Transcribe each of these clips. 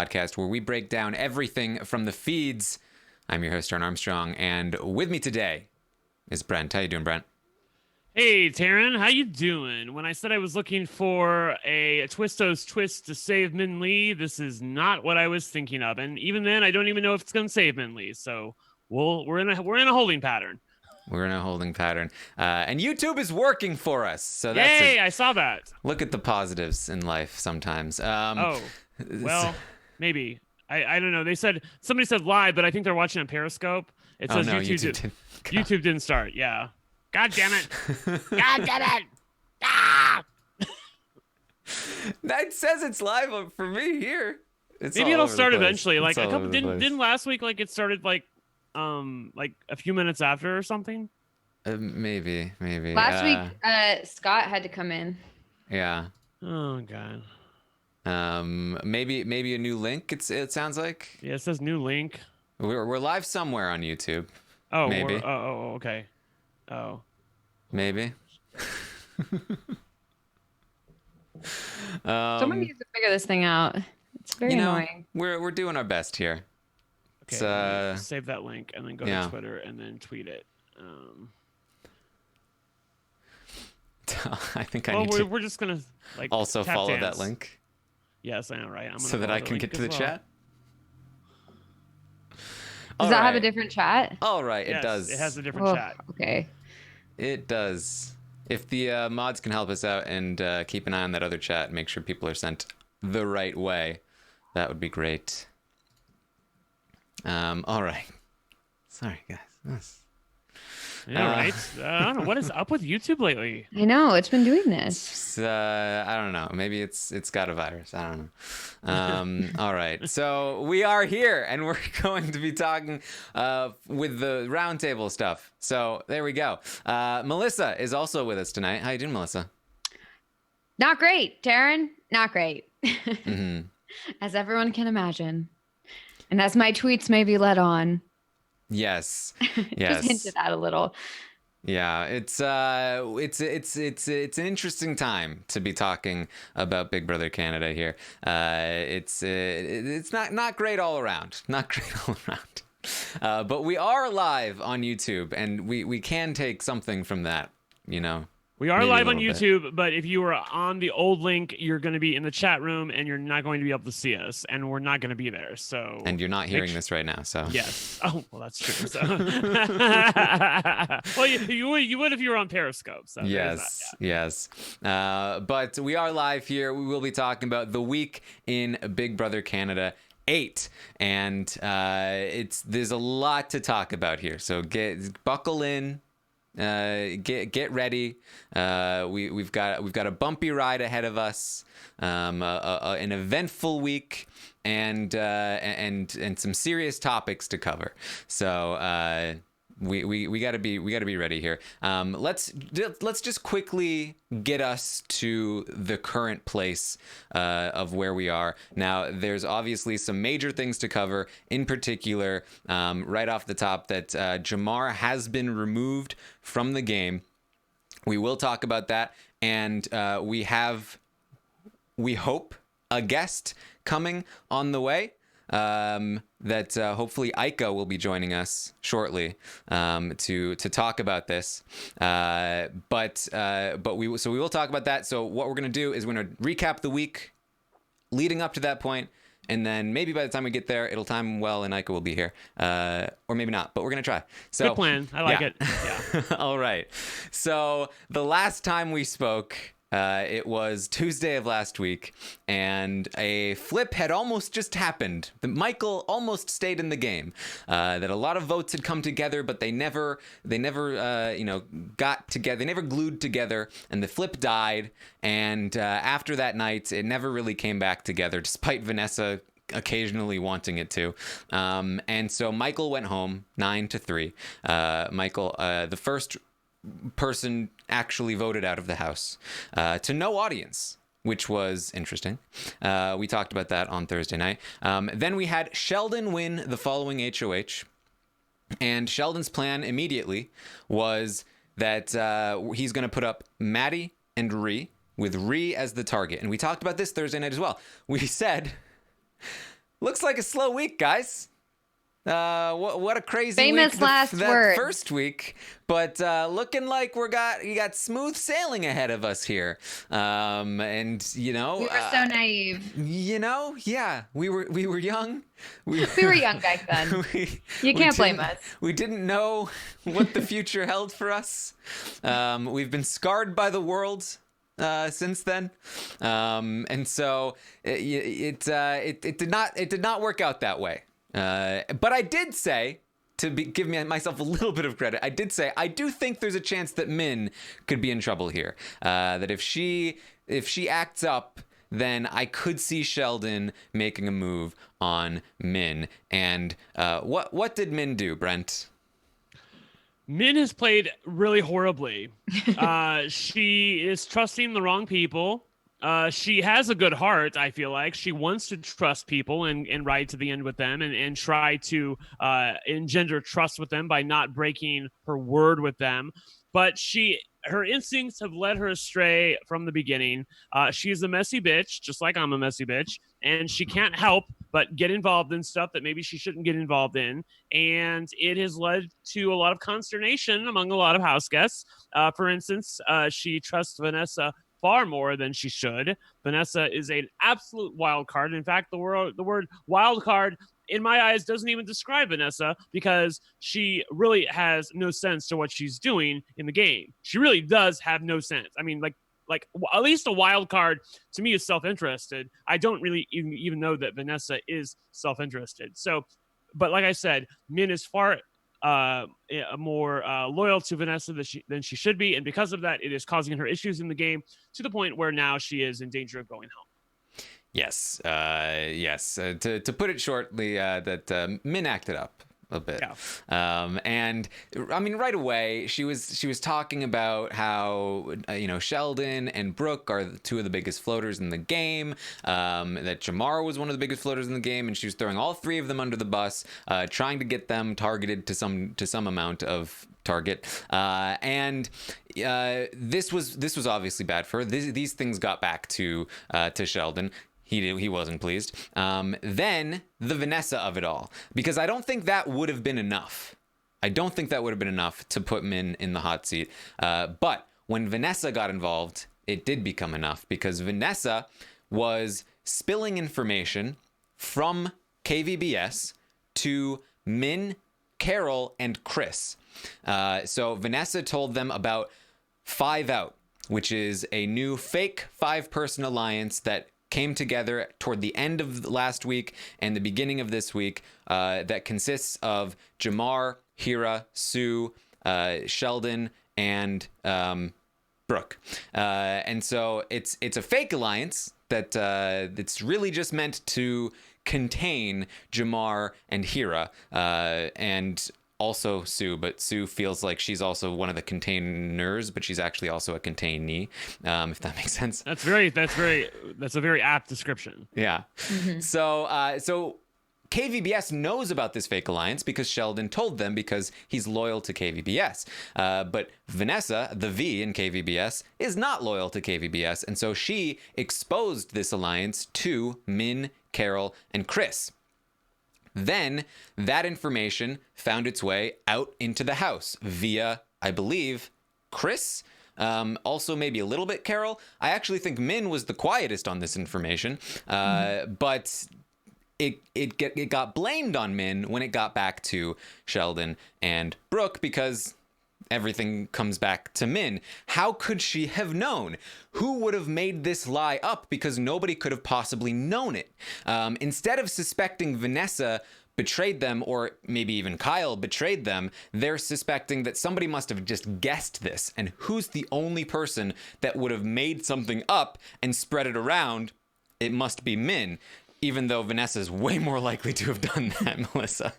podcast where we break down everything from the feeds. I'm your host, John Armstrong, and with me today is Brent. How you doing, Brent? Hey, Taryn, how you doing? When I said I was looking for a Twistos twist to save Min Lee, this is not what I was thinking of. And even then, I don't even know if it's going to save Min Lee. So we're in a holding pattern. We're in a holding pattern, and YouTube is working for us. So that's Yay! I saw that. Look at the positives in life sometimes. Maybe I don't know. Somebody said live, but I think they're watching on Periscope. It says YouTube didn't start. Yeah. God damn it! God damn it! Ah! That says it's live for me here. Maybe it'll start eventually. Like a couple didn't last week. Like it started like a few minutes after or something. Maybe. Last week, Scott had to come in. Yeah. Oh God. Maybe a new link. It sounds like. Yeah, it says new link. We're live somewhere on YouTube. Oh, maybe. Okay. Oh. Maybe. Someone needs to figure this thing out. It's very annoying. We're doing our best here. Okay, save that link and then go to Twitter and then tweet it. I think I need to. We're just gonna also follow that link. Yes, I know, right? So that I can get to the chat. Does that have a different chat? All right, yes, it does. It has a different chat. Okay. It does. If the mods can help us out and keep an eye on that other chat, make sure people are sent the right way, that would be great. All right. Sorry, guys. Yeah, right. I don't know what is up with YouTube lately. I know it's been doing this. I don't know. Maybe it's got a virus. I don't know. All right. So we are here, and we're going to be talking with the roundtable stuff. So there we go. Melissa is also with us tonight. How you doing, Melissa? Not great, Taryn. Not great. Mm-hmm. As everyone can imagine, and as my tweets may be led on. Yes. Just hinted at a little. Yeah, it's an interesting time to be talking about Big Brother Canada here. It's not great all around. Not great all around. But we are live on YouTube, and we can take something from that, We are live on YouTube, but if you were on the old link, you're going to be in the chat room, and you're not going to be able to see us, and we're not going to be there. So, and you're not hearing this right now, so yes. Oh, well, that's true. So, well, you would if you were on Periscope. So yes. But we are live here. We will be talking about the week in Big Brother Canada 8, and there's a lot to talk about here. So buckle in. Get ready. We've got a bumpy ride ahead of us. An eventful week, and some serious topics to cover. So we gotta be ready here. Let's just quickly get us to the current place of where we are now. There's obviously some major things to cover. In particular, right off the top, that Jamar has been removed from the game. We will talk about that, and we hope a guest coming on the way. That hopefully Aika will be joining us shortly to talk about this. But we will talk about that. So what we're gonna do is we're gonna recap the week leading up to that point, and then maybe by the time we get there, it'll time well, and Aika will be here, or maybe not. But we're gonna try. So good plan. I like it. Yeah. All right. So the last time we spoke. It was Tuesday of last week, and a flip had almost just happened. Michael almost stayed in the game. That a lot of votes had come together, but they never got together. They never glued together, and the flip died. And after that night, it never really came back together, despite Vanessa occasionally wanting it to. And so Michael went home 9-3. Michael, the first person actually voted out of the house to no audience, which was interesting. We talked about that on Thursday night. Then we had Sheldon win the following HOH, and Sheldon's plan immediately was that he's going to put up Maddie and Ree, with Ree as the target. And we talked about this Thursday night as well. We said, looks like a slow week, guys. What a crazy Famous week last that words. first week, but looking like you got smooth sailing ahead of us here. And We were so naive. Yeah, we were young. We were young back then. You can't blame us. We didn't know what the future held for us. We've been scarred by the world since then, and so it did not work out that way. But I did say, give myself a little bit of credit, I did say I do think there's a chance that Min could be in trouble here. That if she acts up, then I could see Sheldon making a move on Min. And what did Min do, Brent? Min has played really horribly. She is trusting the wrong people. She has a good heart, I feel like. She wants to trust people and ride to the end with them and try to engender trust with them by not breaking her word with them. But her instincts have led her astray from the beginning. She's a messy bitch, just like I'm a messy bitch, and she can't help but get involved in stuff that maybe she shouldn't get involved in. And it has led to a lot of consternation among a lot of house guests. For instance, she trusts Vanessa far more than she should. Vanessa is an absolute wild card. In fact, the word wild card in my eyes doesn't even describe Vanessa because she really has no sense to what she's doing in the game. She really does have no sense. I mean, like at least a wild card to me is self-interested. I don't really even know that Vanessa is self-interested. So, but like I said, Min is far more loyal to Vanessa than she should be, and because of that, it is causing her issues in the game to the point where now she is in danger of going home. Yes. To put it shortly, that Min acted up a bit. Yeah. And I mean, right away, she was talking about how Sheldon and Brooke are two of the biggest floaters in the game. That Jamar was one of the biggest floaters in the game, and she was throwing all three of them under the bus, trying to get them targeted to some amount of target. And this was obviously bad for her. These things got back to Sheldon. He wasn't pleased. Then the Vanessa of it all, because I don't think that would have been enough. I don't think that would have been enough to put Min in the hot seat. But when Vanessa got involved, it did become enough, because Vanessa was spilling information from KVBS to Min, Carol, and Chris. So Vanessa told them about 5 Out, which is a new fake 5-person alliance that came together toward the end of last week and the beginning of this week, that consists of Jamar, Hira, Sue, Sheldon, and Brooke. And so it's a fake alliance that it's really just meant to contain Jamar and Hira, and also Sue, but Sue feels like she's also one of the containers, but she's actually also a containee, if that makes sense. That's a very apt description. Yeah. Mm-hmm. So KVBS knows about this fake alliance because Sheldon told them, because he's loyal to KVBS. But Vanessa, the V in KVBS, is not loyal to KVBS, and so she exposed this alliance to Min, Carol, and Chris. Then that information found its way out into the house via, I believe, Chris, also maybe a little bit Carol. I actually think Min was the quietest on this information, but it got blamed on Min when it got back to Sheldon and Brooke, because everything comes back to Min. How could she have known? Who would have made this lie up? Because nobody could have possibly known it. Instead of suspecting Vanessa betrayed them, or maybe even Kyle betrayed them, they're suspecting that somebody must have just guessed this. And who's the only person that would have made something up and spread it around? It must be Min, even though Vanessa's way more likely to have done that, Melissa.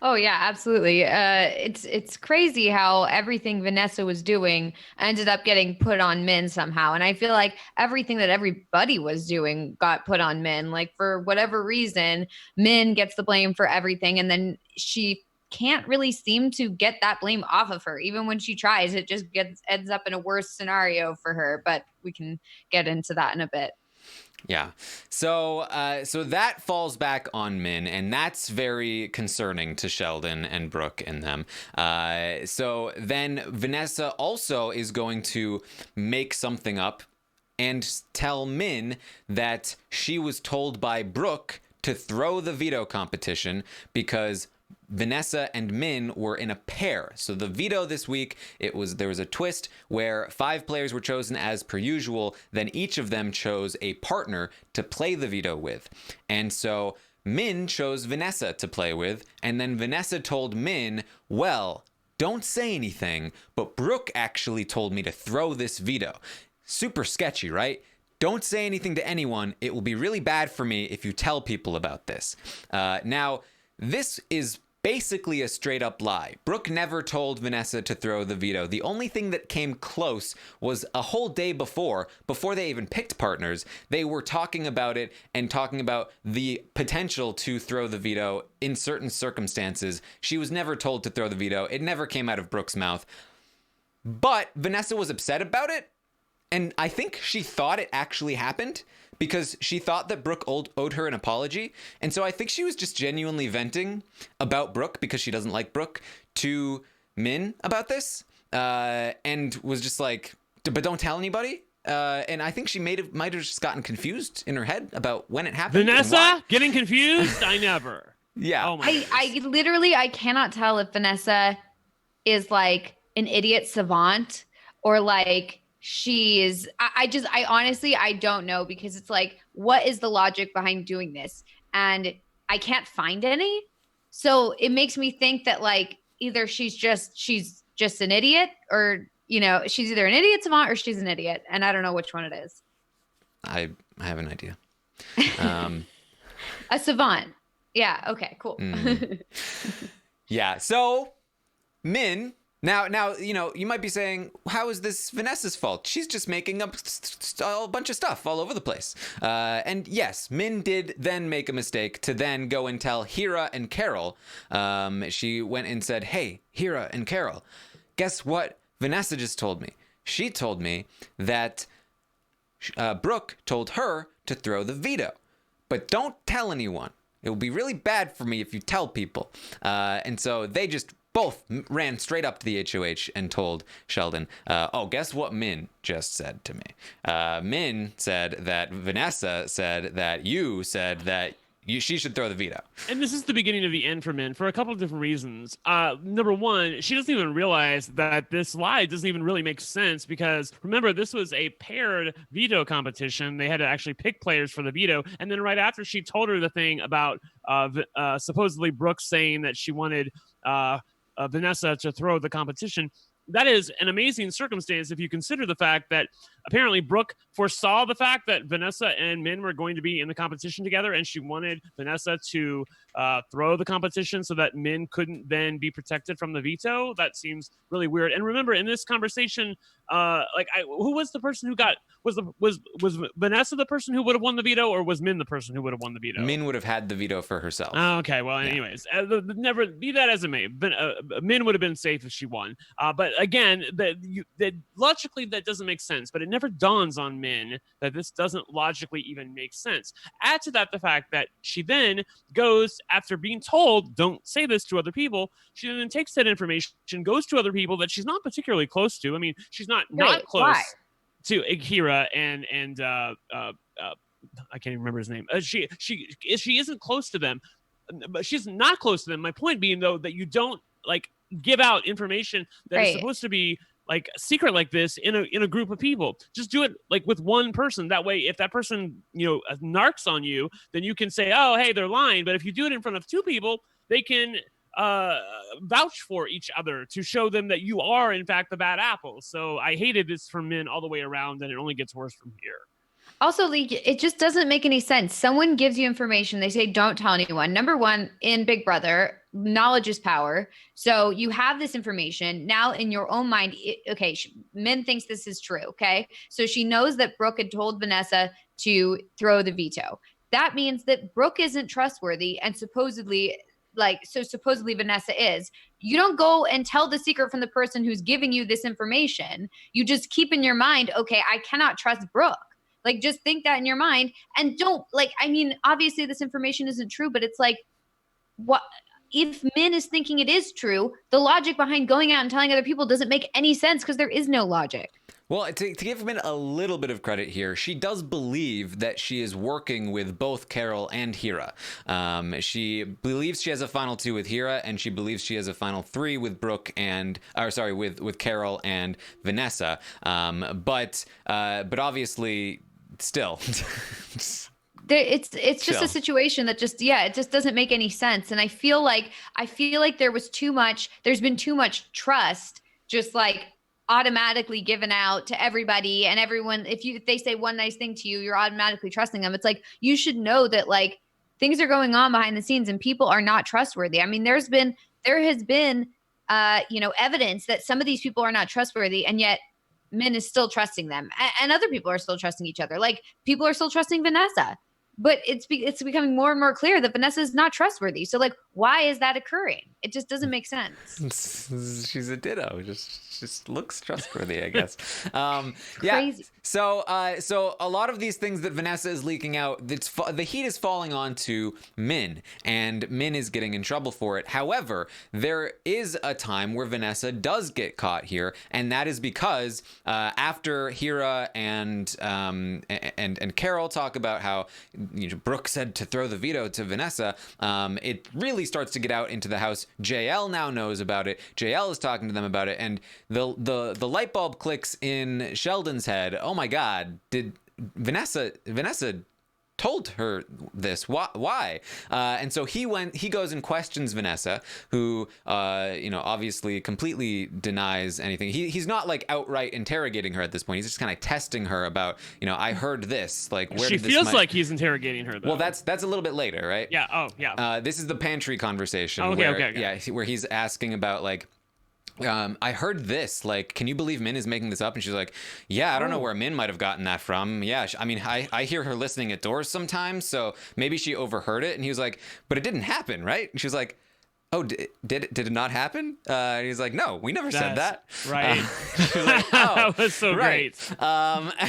Oh yeah, absolutely. It's crazy how everything Vanessa was doing ended up getting put on Min somehow. And I feel like everything that everybody was doing got put on Min. Like, for whatever reason, Min gets the blame for everything, and then she can't really seem to get that blame off of her. Even when she tries, it just ends up in a worse scenario for her. But we can get into that in a bit. Yeah. So that falls back on Min, and that's very concerning to Sheldon and Brooke and them. So then Vanessa also is going to make something up and tell Min that she was told by Brooke to throw the veto competition because Vanessa and Min were in a pair. So the veto this week, there was a twist where 5 players were chosen as per usual. Then each of them chose a partner to play the veto with. And so Min chose Vanessa to play with. And then Vanessa told Min, well, don't say anything, but Brooke actually told me to throw this veto. Super sketchy, right? Don't say anything to anyone. It will be really bad for me if you tell people about this. Now, this is basically a straight up lie. Brooke never told Vanessa to throw the veto. The only thing that came close was a whole day before they even picked partners, they were talking about it and talking about the potential to throw the veto in certain circumstances. She was never told to throw the veto. It never came out of Brooke's mouth. But Vanessa was upset about it. And I think she thought it actually happened because she thought that Brooke owed her an apology. And so I think she was just genuinely venting about Brooke because she doesn't like Brooke to Min about this and was just like, but don't tell anybody. And I think she might have just gotten confused in her head about when it happened. Vanessa getting confused? I never. Yeah. Oh my I cannot tell if Vanessa is like an idiot savant or like I honestly, I don't know because it's like, what is the logic behind doing this? And I can't find any. So it makes me think that like either she's just an idiot or, you know, she's either an idiot savant or she's an idiot. And I don't know which one it is. I have an idea. A savant. Yeah. Okay, cool. Yeah. So Min, Now, you know, you might be saying, how is this Vanessa's fault? She's just making up a bunch of stuff all over the place. And yes, Min did then make a mistake to then go and tell Hira and Carol. She went and said, hey, Hira and Carol, guess what Vanessa just told me? She told me that Brooke told her to throw the veto. But don't tell anyone. It will be really bad for me if you tell people. And so they just both ran straight up to the HOH and told Sheldon, guess what Min just said to me? Min said that Vanessa said that you said that she should throw the veto. And this is the beginning of the end for Min for a couple of different reasons. Number one, she doesn't even realize that this lie doesn't even really make sense because remember, this was a paired veto competition. They had to actually pick players for the veto. And then right after she told her the thing about supposedly Brooke saying that she wanted Vanessa to throw the competition, that is an amazing circumstance if you consider the fact that apparently Brooke foresaw the fact that Vanessa and Min were going to be in the competition together, and she wanted Vanessa to throw the competition so that Min couldn't then be protected from the veto. That seems really weird. And remember, in this conversation, who was the person who got was Vanessa the person who would have won the veto, or was Min the person who would have won the veto? Min would have had the veto for herself. Okay, well, anyways, never be that as it may. Min would have been safe if she won. But again, that logically that doesn't make sense. But it never dawns on Min that this doesn't logically even make sense. Add to that the fact that she then goes after being told, "Don't say this to other people." She then takes that information, goes to other people that she's not particularly close to. I mean, she's not close. Why? To Hira and I can't even remember his name. She isn't close to them, but she's not close to them. My point being though that you don't like give out information that is supposed to be like secret like this in a group of people. Just do it like with one person. That way, if that person narcs on you, then you can say, "Oh, hey, they're lying." But if you do it in front of 2 people, they can vouch for each other to show them that you are in fact the bad apple. So I hated this from Min all the way around, and it only gets worse from here. Also, like, it just doesn't make any sense. Someone gives you information. They say, don't tell anyone. Number one, in Big Brother, knowledge is power. So you have this information now in your own mind. Min thinks this is true. Okay. So she knows that Brooke had told Vanessa to throw the veto. That means that Brooke isn't trustworthy and supposedly Vanessa is. You don't go and tell the secret from the person who's giving you this information. You just keep in your mind, okay, I cannot trust Brooke. Like, just think that in your mind and don't like, I mean, obviously this information isn't true, but it's like, what if Min is thinking it is true? The logic behind going out and telling other people doesn't make any sense because there is no logic. Well, to give Min a little bit of credit here, she does believe that she is working with both Carol and Hira. She believes she has a final 2 with Hira, and she believes she has a final 3 with Brooke with Carol and Vanessa. But obviously, still. It's just a situation that it just doesn't make any sense. And I feel like there's been too much trust just like automatically given out to everybody and everyone. If they say one nice thing to you, you're automatically trusting them. It's like, you should know that like things are going on behind the scenes and people are not trustworthy. I mean, there has been evidence that some of these people are not trustworthy, and yet Min is still trusting them, and other people are still trusting each other. Like, people are still trusting Vanessa. But it's becoming more and more clear that Vanessa is not trustworthy. So, like, why is that occurring? It just doesn't make sense. She's a ditto. Just looks trustworthy, I guess. Crazy. So a lot of these things that Vanessa is leaking out, the heat is falling onto Min, and Min is getting in trouble for it. However, there is a time where Vanessa does get caught here, and that is because after Hira and Carol talk about how Brooke said to throw the veto to Vanessa, it really starts to get out into the house. JL now knows about it. JL is talking to them about it, and the light bulb clicks in Sheldon's head. Oh my God! Did Vanessa told her this? Why? And so he goes and questions Vanessa, who obviously completely denies anything. He's not like outright interrogating her at this point. He's just kind of testing her about, I heard this. Like, where she did this feels like he's interrogating her, though. Well, that's a little bit later, right? Yeah. Oh, yeah. This is the pantry conversation. Okay. Yeah, where he's asking about like, I heard this, like, can you believe Min is making this up? And she's like, yeah, I don't know where Min might have gotten that from. Yeah, I mean, I hear her listening at doors sometimes, so maybe she overheard it. And he was like, but it didn't happen, right? And she was like, oh, did it not happen? And he's like, no, we never said that. Right. Like, oh, that was so right. great.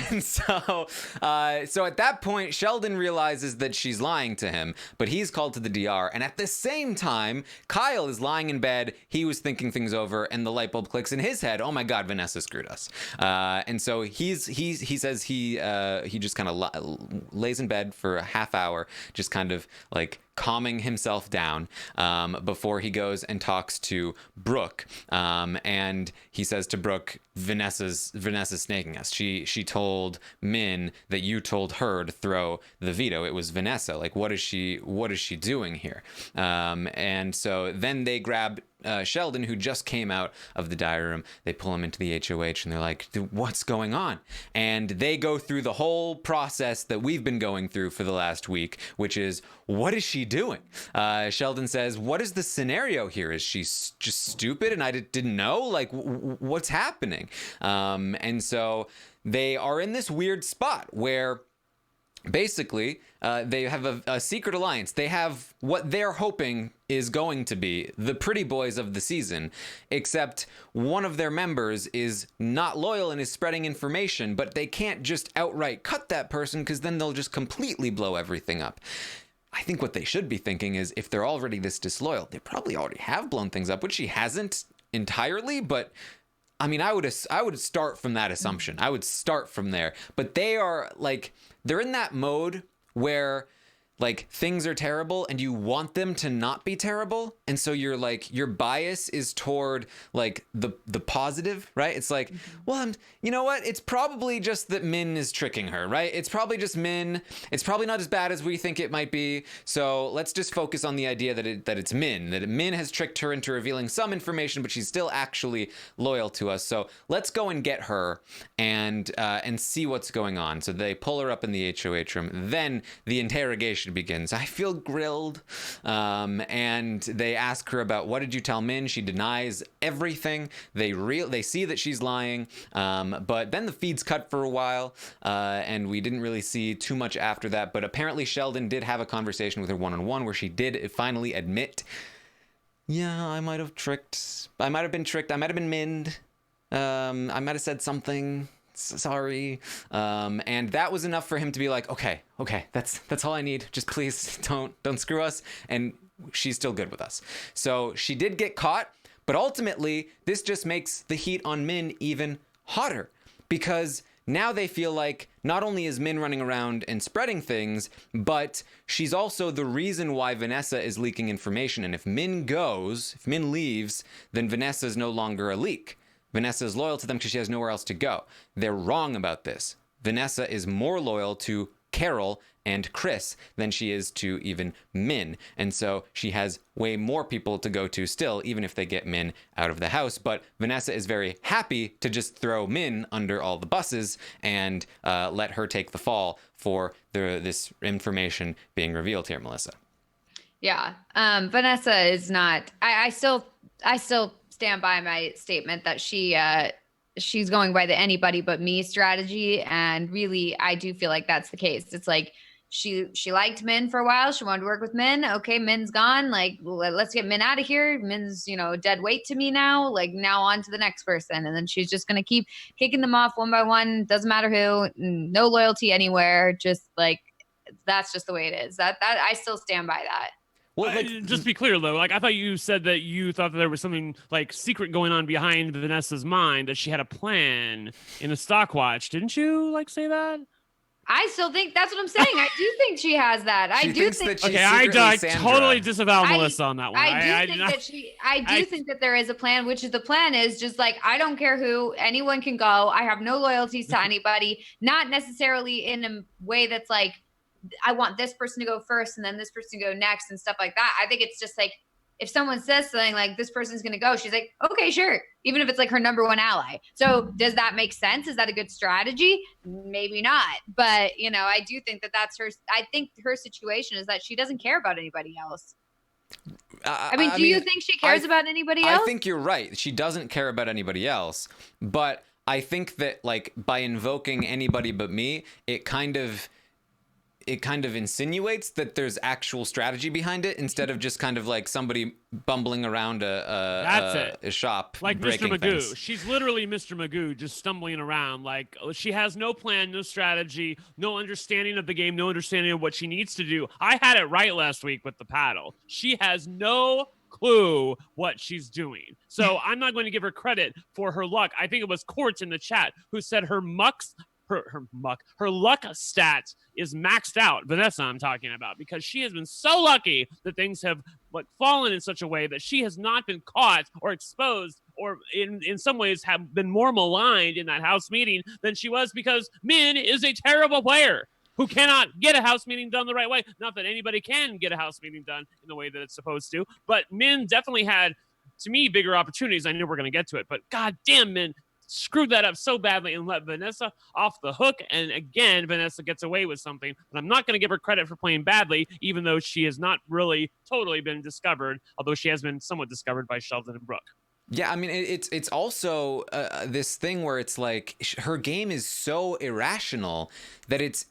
And so at that point, Sheldon realizes that she's lying to him, but he's called to the DR. And at the same time, Kyle is lying in bed. He was thinking things over, and the light bulb clicks in his head. Oh my God, Vanessa screwed us. And so he says he just kind of lays in bed for a half hour, just kind of like calming himself down before he goes and talks to Brooke. And he says to Brooke, Vanessa's snaking us. She told Min that you told her to throw the veto. It was Vanessa. Like, what is she doing here? And so then they grab Sheldon, who just came out of the diary room. They pull him into the HOH, and they're like, what's going on? And they go through the whole process that we've been going through for the last week, which is, what is she doing? Sheldon says, what is the scenario here? Is she just stupid and I didn't know? Like, what's happening? And so they are in this weird spot where basically they have a secret alliance. They have what they're hoping is going to be the pretty boys of the season, except one of their members is not loyal and is spreading information, but they can't just outright cut that person because then they'll just completely blow everything up. I think what they should be thinking is, if they're already this disloyal, they probably already have blown things up, which she hasn't entirely, but I mean, I would start from that assumption. I would start from there. But they're in that mode where like things are terrible and you want them to not be terrible, and so you're like, your bias is toward like the positive, right? It's like, well, you know what? It's probably just that Min is tricking her, right? It's probably just Min. It's probably not as bad as we think it might be. So let's just focus on the idea that it's Min. That Min has tricked her into revealing some information, but she's still actually loyal to us. So let's go and get her and see what's going on. So they pull her up in the HOH room. Then the interrogation begins. I feel grilled. And they ask her about, what did you tell Min? She denies everything. They see that she's lying. But then the feed's cut for a while. And we didn't really see too much after that. But apparently Sheldon did have a conversation with her one-on-one where she did finally admit, yeah, I might have been tricked. I might have been Mind. I might have said something sorry. And that was enough for him to be like, okay, that's all I need. Just please don't screw us. And she's still good with us. So she did get caught, but ultimately this just makes the heat on Min even hotter, because now they feel like not only is Min running around and spreading things, but she's also the reason why Vanessa is leaking information. And if Min leaves, then Vanessa is no longer a leak. Vanessa is loyal to them because she has nowhere else to go. They're wrong about this. Vanessa is more loyal to Carol and Chris than she is to even Min. And so she has way more people to go to still, even if they get Min out of the house. But Vanessa is very happy to just throw Min under all the buses and let her take the fall for this information being revealed here, Melissa. Yeah. Vanessa is not, I still stand by my statement that she's going by the anybody but me strategy. And really, I do feel like that's the case. It's like, she liked Min for a while. She wanted to work with Min. Okay, Min's gone. Like, let's get Min out of here. Min's, dead weight to me now. Like, now on to the next person. And then she's just going to keep kicking them off one by one. Doesn't matter who. No loyalty anywhere. Just like, that's just the way it is. That I still stand by that. Well, just to be clear, though, like I thought you said that you thought that there was something like secret going on behind Vanessa's mind, that she had a plan in the stock watch. Didn't you say that? I still think that's what I'm saying. I do think she has that. I do think. Okay, I totally disavow Melissa on that one. I do think that there is a plan, which is the plan is just like, I don't care who, anyone can go. I have no loyalties to anybody, not necessarily in a way that's like, I want this person to go first and then this person to go next and stuff like that. I think it's just like, if someone says something like this person's going to go, she's like, okay, sure. Even if it's like her number one ally. So does that make sense? Is that a good strategy? Maybe not. But, I do think that that's her. I think her situation is that she doesn't care about anybody else. Do you think she cares about anybody else? I think you're right. She doesn't care about anybody else. But I think that by invoking anybody but me, it kind of insinuates that there's actual strategy behind it, instead of just kind of like somebody bumbling around a shop like breaking Mr. Magoo. things. She's literally Mr. Magoo, just stumbling around. Like, she has no plan, no strategy, no understanding of the game, no understanding of what she needs to do. I had it right last week with the paddle. She has no clue what she's doing. So I'm not going to give her credit for her luck. I think it was Courts in the chat who said her luck stat is maxed out. Vanessa, I'm talking about, because she has been so lucky that things have fallen in such a way that she has not been caught or exposed, or in some ways have been more maligned in that house meeting than she was, because Min is a terrible player who cannot get a house meeting done the right way. Not that anybody can get a house meeting done in the way that it's supposed to, but Min definitely had, to me, bigger opportunities. I knew we're going to get to it, but god damn, Min screwed that up so badly and let Vanessa off the hook. And again, Vanessa gets away with something, but I'm not going to give her credit for playing badly, even though she has not really totally been discovered, although she has been somewhat discovered by Sheldon and Brooke. Yeah, I mean, it's also this thing where it's like her game is so irrational that it's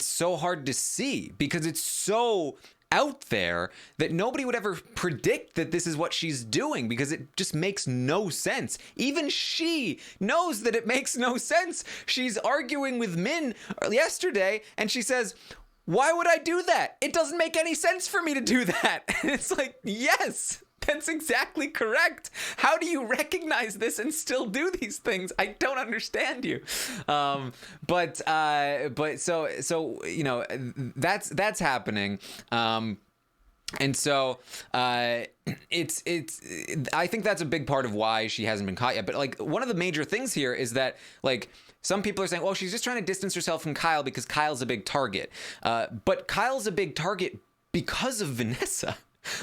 so hard to see, because it's so out there that nobody would ever predict that this is what she's doing, because it just makes no sense. Even she knows that it makes no sense. She's arguing with Min yesterday and she says, why would I do that? It doesn't make any sense for me to do that. And it's like, yes, that's exactly correct. How do you recognize this and still do these things? I don't understand you. But so that's happening. And so it's I think that's a big part of why she hasn't been caught yet. But one of the major things here is that some people are saying, well, she's just trying to distance herself from Kyle because Kyle's a big target. But Kyle's a big target because of Vanessa.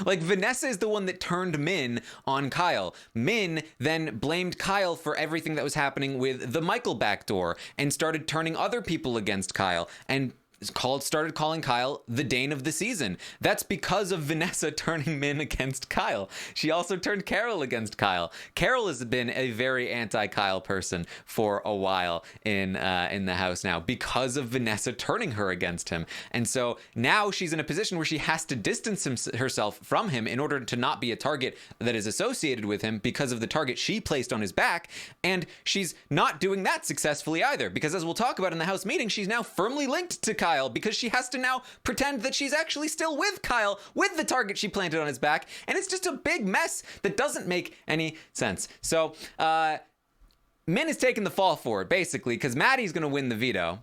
Vanessa is the one that turned Min on Kyle. Min then blamed Kyle for everything that was happening with the Michael backdoor and started turning other people against Kyle. And started calling Kyle the Dane of the season. That's because of Vanessa turning Min against Kyle. She also turned Carol against Kyle. Carol has been a very anti-Kyle person for a while in the house now because of Vanessa turning her against him. And so now she's in a position where she has to distance herself from him in order to not be a target that is associated with him because of the target she placed on his back. And she's not doing that successfully either, because as we'll talk about in the house meeting, she's now firmly linked to Kyle because she has to now pretend that she's actually still with Kyle with the target she planted on his back. And it's just a big mess that doesn't make any sense. So Min is taking the fall for it, basically, because Maddie's going to win the veto.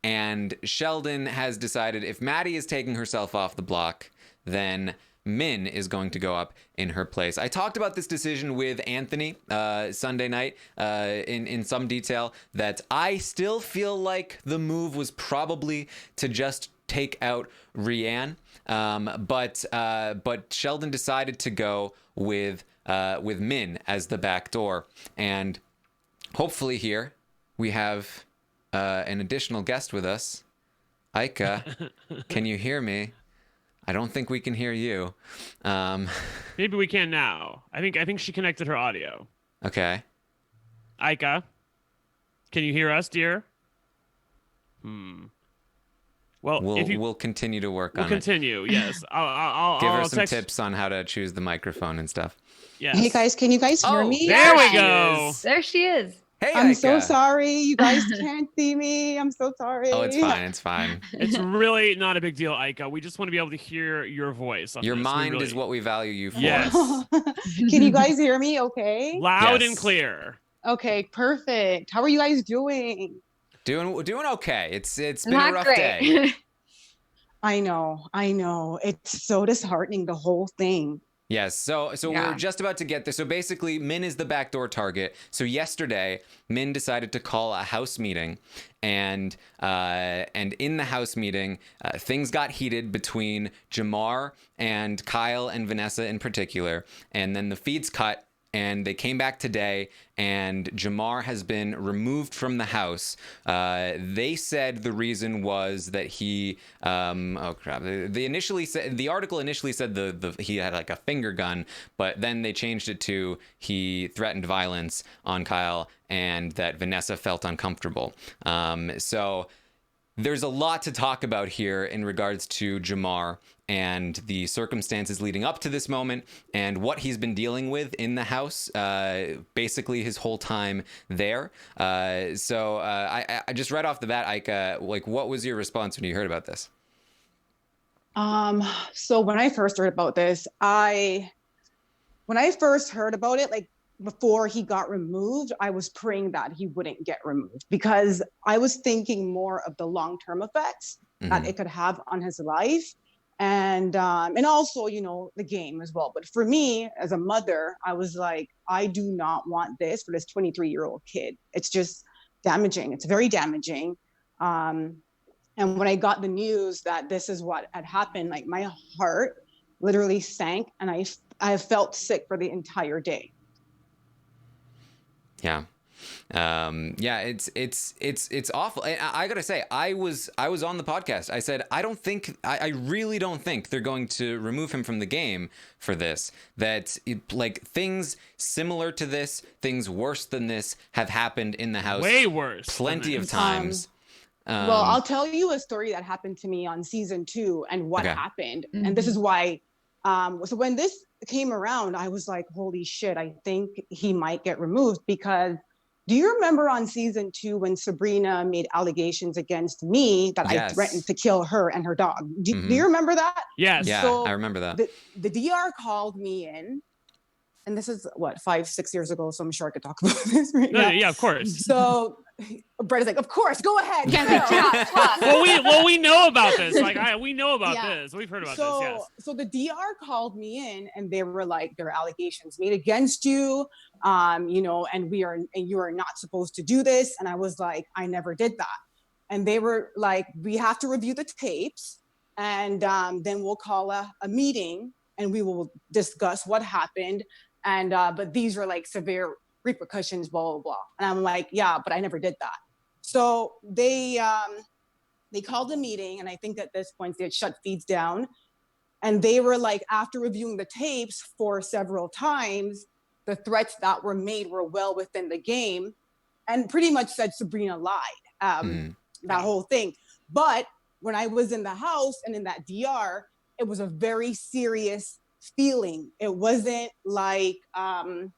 And Sheldon has decided if Maddie is taking herself off the block, then Min is going to go up in her place. I talked about this decision with Anthony Sunday night in some detail, that I still feel like the move was probably to just take out Rianne, but Sheldon decided to go with Min as the back door. And hopefully here we have an additional guest with us. Aika, can you hear me? I don't think we can hear you. Maybe we can now. I think she connected her audio. Okay. Aika, can you hear us, dear? Well, we'll continue to work on it. We'll continue. Yes. I'll give her some text... tips on how to choose the microphone and stuff. Yes. Hey guys, can you guys hear me? There we go. There she is. Hey, I'm Aika. so sorry. You guys can't see me. I'm so sorry. Oh, it's fine. It's fine. It's really not a big deal, Aika. We just want to be able to hear your voice. Your mind is what we value you for. Yes. Can you guys hear me okay? Loud Yes. and clear. Okay, perfect. How are you guys doing? Doing okay. It's been Not a rough great. day. I know. It's so disheartening, the whole thing. Yes, so Yeah. we're just about to get there. So basically, Min is the backdoor target. So yesterday, Min decided to call a house meeting, and in the house meeting, things got heated between Jamar and Kyle and Vanessa in particular, and then the feeds cut. And they came back today, and Jamar has been removed from the house. They said the reason was that he, oh crap! The article initially said he had like a finger gun, but then they changed it to he threatened violence on Kyle, and that Vanessa felt uncomfortable. So there's a lot to talk about here in regards to Jamar and the circumstances leading up to this moment and what he's been dealing with in the house, basically his whole time there. So I just right off the bat, Aika, like, what was your response when you heard about this? So when I first heard about this, like before he got removed, I was praying that he wouldn't get removed, because I was thinking more of the long-term effects that it could have on his life. And also, the game as well. But for me, as a mother, I was like, I do not want this for this 23-year-old kid. It's just damaging. It's very damaging. And when I got the news that this is what had happened, like, my heart literally sank, and I felt sick for the entire day. Yeah. It's awful. I gotta say, I was on the podcast. I said, I really don't think they're going to remove him from the game for this. That things similar to this, things worse than this have happened in the house. Way worse. Plenty of times. Well, I'll tell you a story that happened to me on season 2 and what happened. Mm-hmm. And this is why, so when this came around, I was like, holy shit, I think he might get removed, because do you remember on season 2 when Sabrina made allegations against me that I threatened to kill her and her dog? Do you remember that? Yes. Yeah, so I remember that. The DR called me in, and this is 5-6 years ago, so I'm sure I could talk about this right now. Yeah, of course. So Brett is like, of course, go ahead. Well, we know about this. We know about this. We've heard about this. Yes. So the DR called me in, and they were like, there are allegations made against you, and you are not supposed to do this. And I was like, I never did that. And they were like, we have to review the tapes, and then we'll call a meeting, and we will discuss what happened. And but these are like severe repercussions, blah, blah, blah. And I'm like, yeah, but I never did that. So they they called a meeting, and I think at this point they had shut feeds down. And they were like, after reviewing the tapes for several times, the threats that were made were well within the game, and pretty much said Sabrina lied, that whole thing. But when I was in the house and in that DR, it was a very serious feeling. It wasn't like I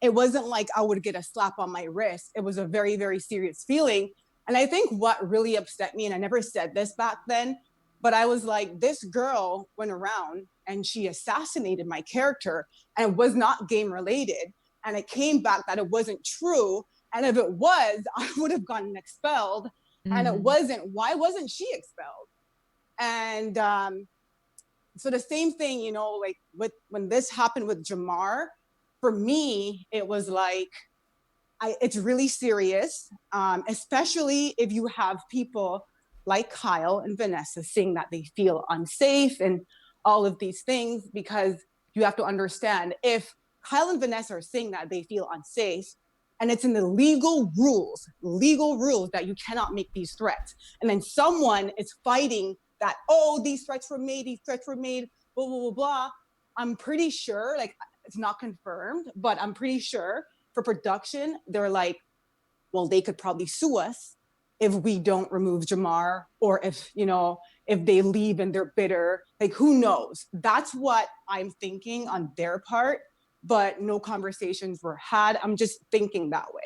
would get a slap on my wrist. It was a very, very serious feeling. And I think what really upset me, and I never said this back then, but I was like, this girl went around and she assassinated my character, and it was not game related. And it came back that it wasn't true. And if it was, I would have gotten expelled. And it wasn't. Why wasn't she expelled? And so the same thing, you know, like when this happened with Jamar, for me, it was like, it's really serious, especially if you have people like Kyle and Vanessa saying that they feel unsafe and all of these things, because you have to understand, if Kyle and Vanessa are saying that they feel unsafe, and it's in the legal rules that you cannot make these threats, and then someone is fighting that, oh, these threats were made, blah, blah, blah, blah. I'm pretty sure, like, it's not confirmed, but I'm pretty sure for production, they're like, well, they could probably sue us if we don't remove Jamar, or if, you know, if they leave and they're bitter, like, who knows? That's what I'm thinking on their part, but no conversations were had. I'm just thinking that way.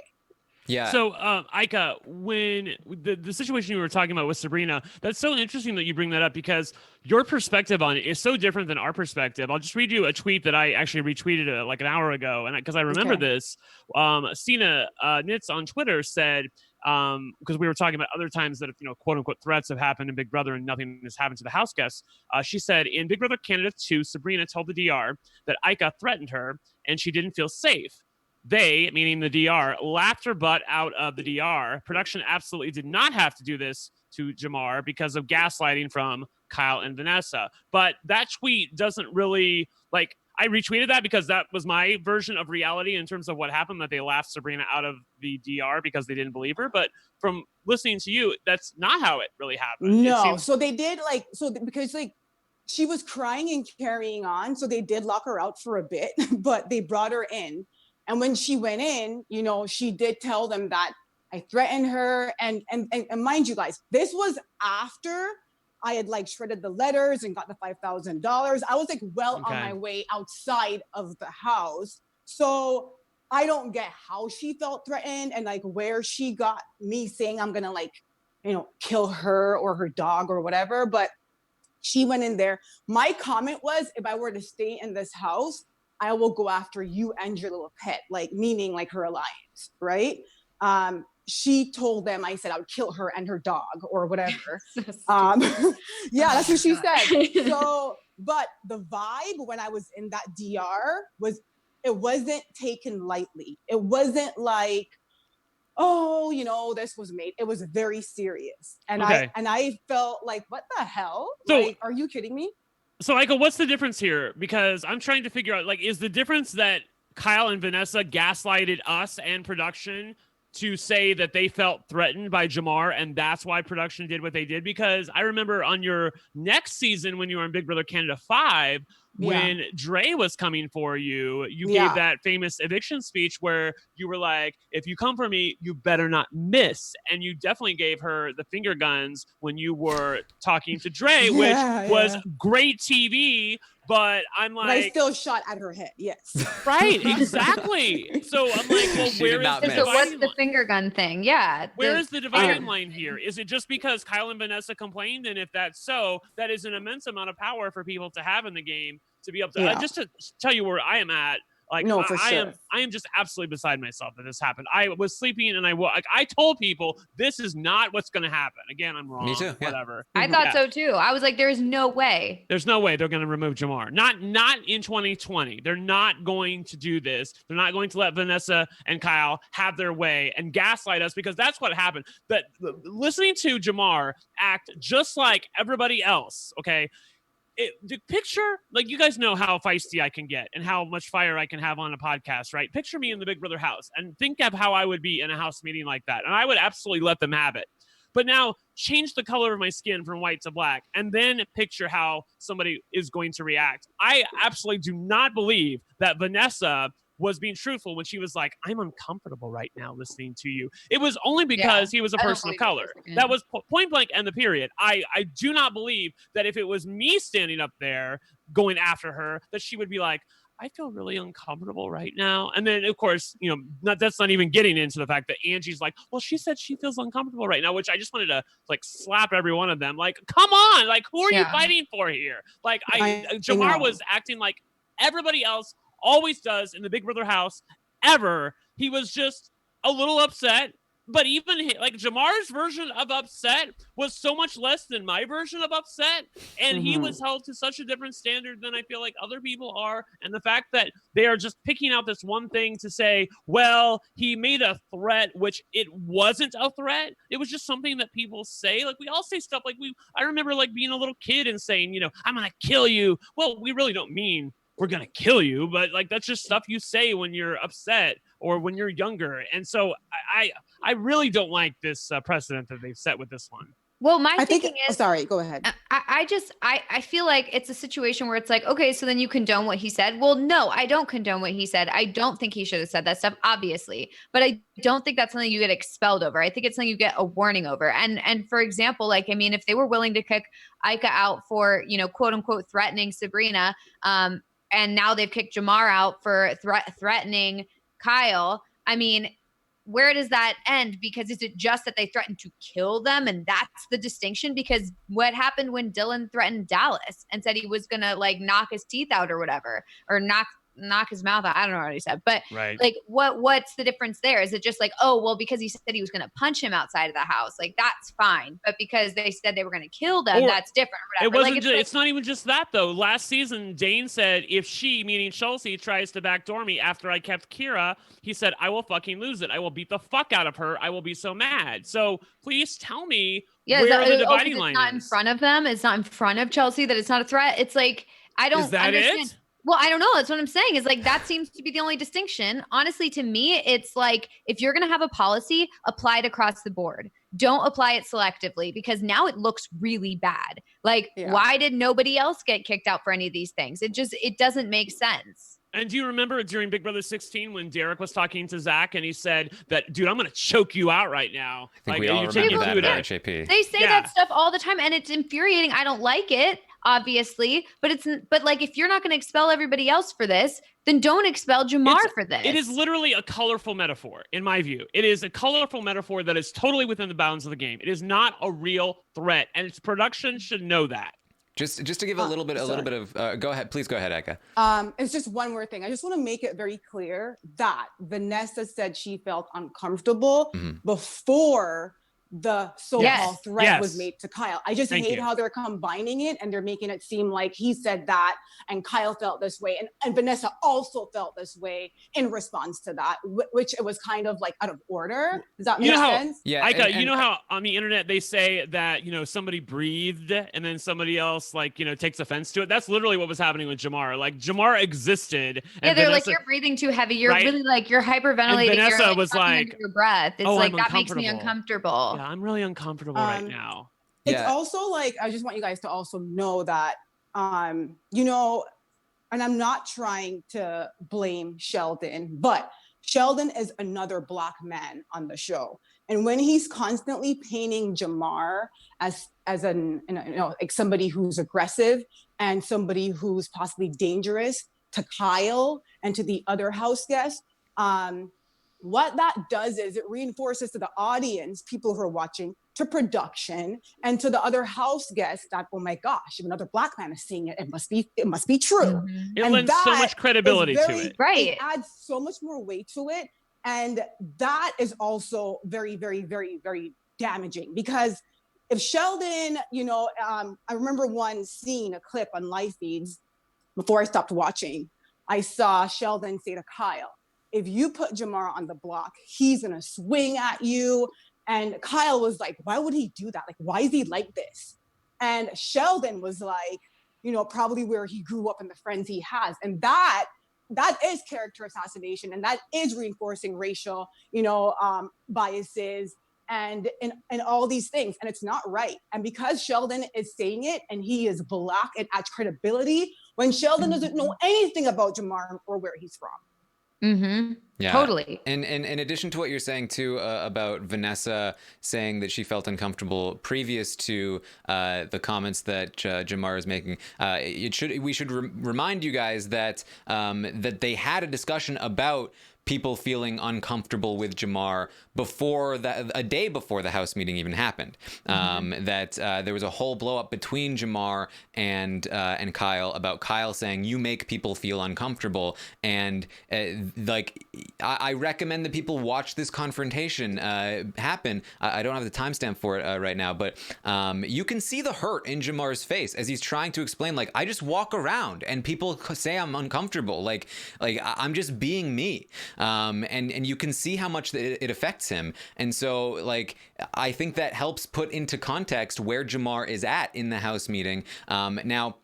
Yeah. So, Ika, when the situation you were talking about with Sabrina, that's so interesting that you bring that up, because your perspective on it is so different than our perspective. I'll just read you a tweet that I actually retweeted like an hour ago, and because I remember this, Sina Nitz on Twitter said, because we were talking about other times that, you know, quote unquote threats have happened in Big Brother and nothing has happened to the house guests. She said, in Big Brother Canada 2, Sabrina told the DR that Ika threatened her and she didn't feel safe. They, meaning the DR, laughed her butt out of the DR. Production absolutely did not have to do this to Jamar because of gaslighting from Kyle and Vanessa. But that tweet doesn't really, like, I retweeted that because that was my version of reality in terms of what happened, that they laughed Sabrina out of the DR because they didn't believe her. But from listening to you, that's not how it really happened. No, so they did, like, because, like, she was crying and carrying on, so they did lock her out for a bit, but they brought her in. And when she went in, you know, she did tell them that I threatened her. And mind you guys, this was after I had, like, shredded the letters and got the $5,000. I was, like, well on my way outside of the house. So I don't get how she felt threatened, and, like, where she got me saying I'm gonna, like, you know, kill her or her dog or whatever. But she went in there. My comment was, if I were to stay in this house, I will go after you and your little pet, like, meaning, like, her alliance, right? She told them, I said I would kill her and her dog or whatever. Yeah, that's what she said. So, but the vibe when I was in that DR was, it wasn't taken lightly. It wasn't like, oh, you know, this was made. It was very serious. And I felt like, what the hell? So, like, are you kidding me? So, Ika, what's the difference here? Because I'm trying to figure out, like, is the difference that Kyle and Vanessa gaslighted us and production to say that they felt threatened by Jamar, and that's why production did what they did? Because I remember on your next season when you were in Big Brother Canada 5, when Dre was coming for you, you gave that famous eviction speech where you were like, if you come for me, you better not miss. And you definitely gave her the finger guns when you were talking to Dre, which was great TV. But I'm like, but I still shot at her head. Yes. Right. Exactly. So I'm like, well, where is the what's the finger gun thing? Yeah. Where is the dividing line here? Is it just because Kyle and Vanessa complained? And if that's so, that is an immense amount of power for people to have in the game to be able to, just to tell you where I am at. Like, no, for sure. I am just absolutely beside myself that this happened. I was sleeping and I told people this is not what's going to happen. Again, I'm wrong. Me too. Whatever. I thought so too. I was like, there's no way. There's no way they're going to remove Jamar. Not in 2020. They're not going to do this. They're not going to let Vanessa and Kyle have their way and gaslight us, because that's what happened. But listening to Jamar act just like everybody else, okay? The picture, like, you guys know how feisty I can get and how much fire I can have on a podcast, right? Picture me in the Big Brother house and think of how I would be in a house meeting like that. And I would absolutely let them have it. But now change the color of my skin from white to black and then picture how somebody is going to react. I absolutely do not believe that Vanessa was being truthful when she was like, I'm uncomfortable right now listening to you. It was only because he was a person of color. That was point blank and the period. I do not believe that if it was me standing up there going after her, that she would be like, I feel really uncomfortable right now. And then, of course, that's not even getting into the fact that Angie's like, well, she said she feels uncomfortable right now, which I just wanted to like slap every one of them. Like, come on, like, who are you fighting for here? Like, Jamar was acting like everybody else always does in the Big Brother house ever. He was just a little upset. But even like Jamar's version of upset was so much less than my version of upset. And he was held to such a different standard than I feel like other people are. And the fact that they are just picking out this one thing to say, well, he made a threat, which it wasn't a threat. It was just something that people say. Like we all say stuff like I remember like being a little kid and saying, I'm going to kill you. Well, we really don't mean we're going to kill you, but like, that's just stuff you say when you're upset or when you're younger. And so I really don't like this precedent that they've set with this one. Well, my thinking is, sorry, go ahead. I feel like it's a situation where it's like, okay, so then you condone what he said. Well, no, I don't condone what he said. I don't think he should have said that stuff, obviously, but I don't think that's something you get expelled over. I think it's something you get a warning over. And for example, like, I mean, if they were willing to kick Ika out for, quote unquote, threatening Sabrina, and now they've kicked Jamar out for threatening Kyle. I mean, where does that end? Because is it just that they threatened to kill them? And that's the distinction? Because what happened when Dylan threatened Dallas and said he was going to like knock his teeth out or whatever, or knock his mouth out. I don't know what he said, but like, what's the difference there? Is it just like, oh, well, because he said he was going to punch him outside of the house, like that's fine. But because they said they were going to kill them, that's different. Or whatever. It wasn't. It's not even just that though. Last season, Dane said, if she, meaning Chelsea, tries to backdoor me after I kept Kira, he said, I will fucking lose it. I will beat the fuck out of her. I will be so mad. So please tell me where the dividing line is. It's not in front of them. It's not in front of Chelsea that it's not a threat. It's like, I don't understand. It? Well, I don't know. That's what I'm saying is like, that seems to be the only distinction. Honestly, to me, it's like, if you're going to have a policy, apply it across the board. Don't apply it selectively because now it looks really bad. Like, why did nobody else get kicked out for any of these things? It doesn't make sense. And do you remember during Big Brother 16 when Derek was talking to Zach and he said that, dude, I'm going to choke you out right now. I think we all remember that at HAP. They say that stuff all the time and it's infuriating. I don't like it, obviously, but like, if you're not going to expel everybody else for this, then don't expel Jamar for this. It is literally a colorful metaphor, in my view. It is a colorful metaphor that is totally within the bounds of the game. It is not a real threat, and its production should know that. Just to give a little bit of go ahead, please go ahead, Eka. It's just one more thing. I just want to make it very clear that Vanessa said she felt uncomfortable before the so-called threat was made to Kyle. I just hate how they're combining it and they're making it seem like he said that and Kyle felt this way and Vanessa also felt this way in response to that, which it was kind of like out of order. Does that make sense? Yeah. You know how on the internet they say that, somebody breathed and then somebody else takes offense to it? That's literally what was happening with Jamar. Like Jamar existed. And they're like, you're breathing too heavy. You're really like, you're hyperventilating. And Vanessa was like, your breath. It's like, that makes me uncomfortable. Yeah, I'm really uncomfortable right now. It's also like, I just want you guys to also know that, and I'm not trying to blame Sheldon, but Sheldon is another Black man on the show. And when he's constantly painting Jamar as like somebody who's aggressive and somebody who's possibly dangerous to Kyle and to the other house guests, what that does is it reinforces to the audience, people who are watching, to production, and to the other house guests that, oh my gosh, if another Black man is seeing it, it must be true. Mm-hmm. It lends so much credibility to it. Right. It adds so much more weight to it. And that is also very, very, very, very damaging because if Sheldon, I remember seeing a clip on live feeds before I stopped watching. I saw Sheldon say to Kyle, if you put Jamar on the block, he's going to swing at you. And Kyle was like, why would he do that? Like, why is he like this? And Sheldon was like, probably where he grew up and the friends he has. And that is character assassination. And that is reinforcing racial, biases and all these things, and it's not right. And because Sheldon is saying it and he is black and adds credibility when Sheldon doesn't know anything about Jamar or where he's from. Mm-hmm. Yeah, totally. And in addition to what you're saying too about Vanessa saying that she felt uncomfortable previous to the comments that Jamar is making, we should remind you guys that that they had a discussion about people feeling uncomfortable with Jamar before a day before the House meeting even happened. That there was a whole blow up between Jamar and Kyle about Kyle saying you make people feel uncomfortable, and like I recommend that people watch this confrontation happen. I don't have the timestamp for it right now, but you can see the hurt in Jamar's face as he's trying to explain, like, I just walk around and people say I'm uncomfortable, like I'm just being me. And you can see how much it affects him. And so, like, I think that helps put into context where Jamar is at in the House meeting. Now,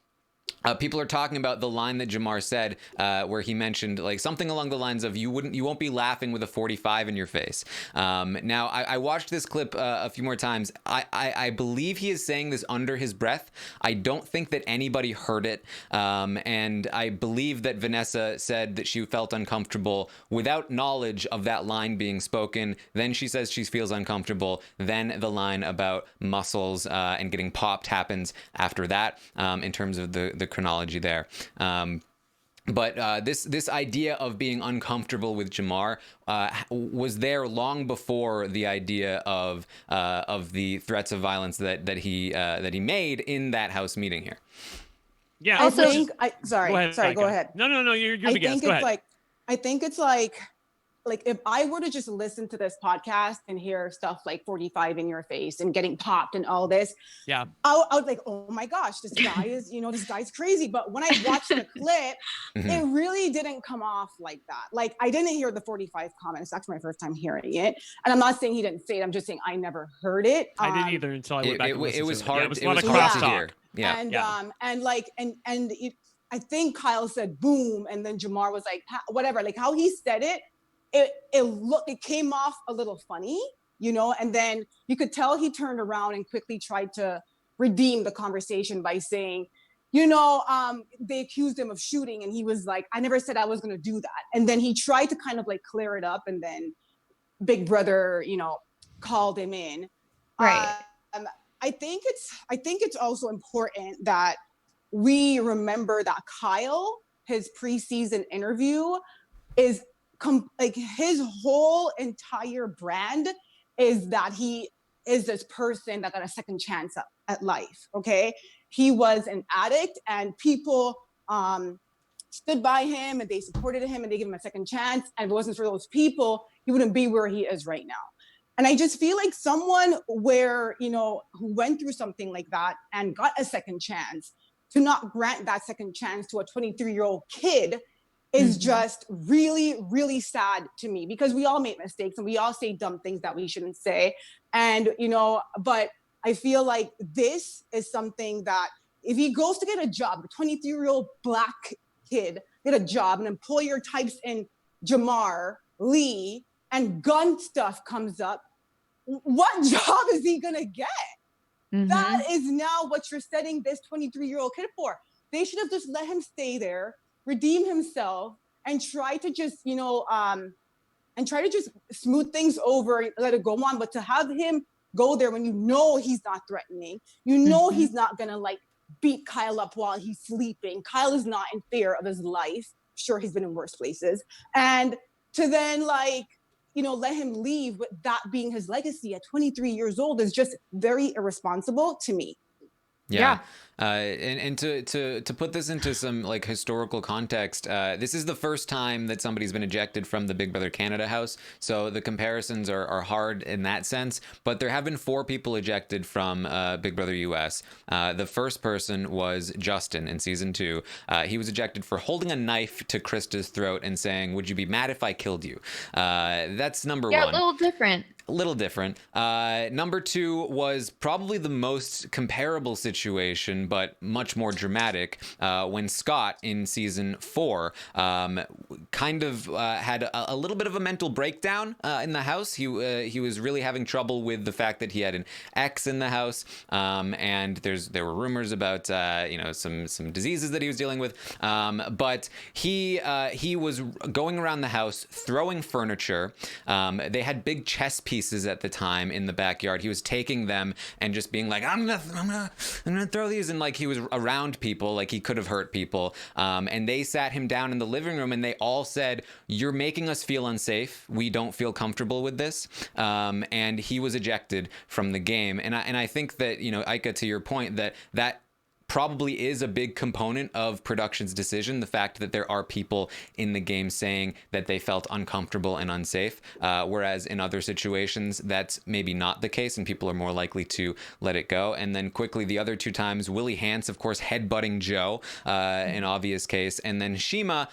people are talking about the line that Jamar said, where he mentioned like something along the lines of you won't be laughing with a 45 in your face. Now I watched this clip a few more times. I believe he is saying this under his breath. I don't think that anybody heard it. And I believe that Vanessa said that she felt uncomfortable without knowledge of that line being spoken. Then she says she feels uncomfortable. Then the line about muscles and getting popped happens after that, in terms of the chronology there. But this idea of being uncomfortable with Jamar was there long before the idea of the threats of violence that he made in that House meeting here. Yeah. Go ahead. No, you're the guest. Go ahead. I think it's like if I were to just listen to this podcast and hear stuff like 45 in your face and getting popped and all this, yeah, I was like, oh my gosh, this guy's crazy. But when I watched the clip, it really didn't come off like that. Like, I didn't hear the 45 comment. It's actually my first time hearing it. And I'm not saying he didn't say it. I'm just saying I never heard it. I didn't either until I went back and listened it was to hard. It was a it lot was of hard crosstalk. to hear. Yeah. I think Kyle said boom, and then Jamar was like, whatever, like how he said it, it came off a little funny, and then you could tell he turned around and quickly tried to redeem the conversation by saying, they accused him of shooting, and he was like, I never said I was going to do that. And then he tried to kind of like clear it up, and then Big Brother, called him in. Right. I think it's also important that we remember that Kyle, his preseason interview is like his whole entire brand is that he is this person that got a second chance at life. Okay. He was an addict and people stood by him and they supported him and they gave him a second chance. And if it wasn't for those people, he wouldn't be where he is right now. And I just feel like someone who went through something like that and got a second chance, to not grant that second chance to a 23-year-old kid is just really, really sad to me, because we all make mistakes and we all say dumb things that we shouldn't say. And, but I feel like this is something that if he goes to get a job, a 23-year-old Black kid, get a job, an employer types in Jamar, Lee, and gun stuff comes up, what job is he going to get? That is now what you're setting this 23-year-old kid for. They should have just let him stay there, redeem himself, and try to just, smooth things over, let it go on. But to have him go there when he's not threatening, he's not gonna like beat Kyle up while he's sleeping. Kyle is not in fear of his life. Sure, he's been in worse places. And to then let him leave with that being his legacy at 23 years old is just very irresponsible to me. Yeah. And to put this into some like historical context, this is the first time that somebody's been ejected from the Big Brother Canada house. So the comparisons are hard in that sense, but there have been 4 people ejected from Big Brother US. The first person was Justin in season 2. He was ejected for holding a knife to Krista's throat and saying, "Would you be mad if I killed you?" That's number 1. Yeah, a little different. a little different. Number 2 was probably the most comparable situation, but much more dramatic, when Scott in season 4 kind of had a little bit of a mental breakdown in the house. He was really having trouble with the fact that he had an ex in the house, and there were rumors about some diseases that he was dealing with. But he was going around the house throwing furniture. They had big chess pieces at the time in the backyard. He was taking them and just being like, I'm gonna throw these, and like he was around people, like he could have hurt people. And they sat him down in the living room and they all said, "You're making us feel unsafe. We don't feel comfortable with this." And he was ejected from the game. And I think that, Ika, to your point, that probably is a big component of production's decision, the fact that there are people in the game saying that they felt uncomfortable and unsafe, whereas in other situations that's maybe not the case and people are more likely to let it go. And then quickly, the other 2 times, Willie Hance, of course, headbutting Joe, an obvious case, and then Shima,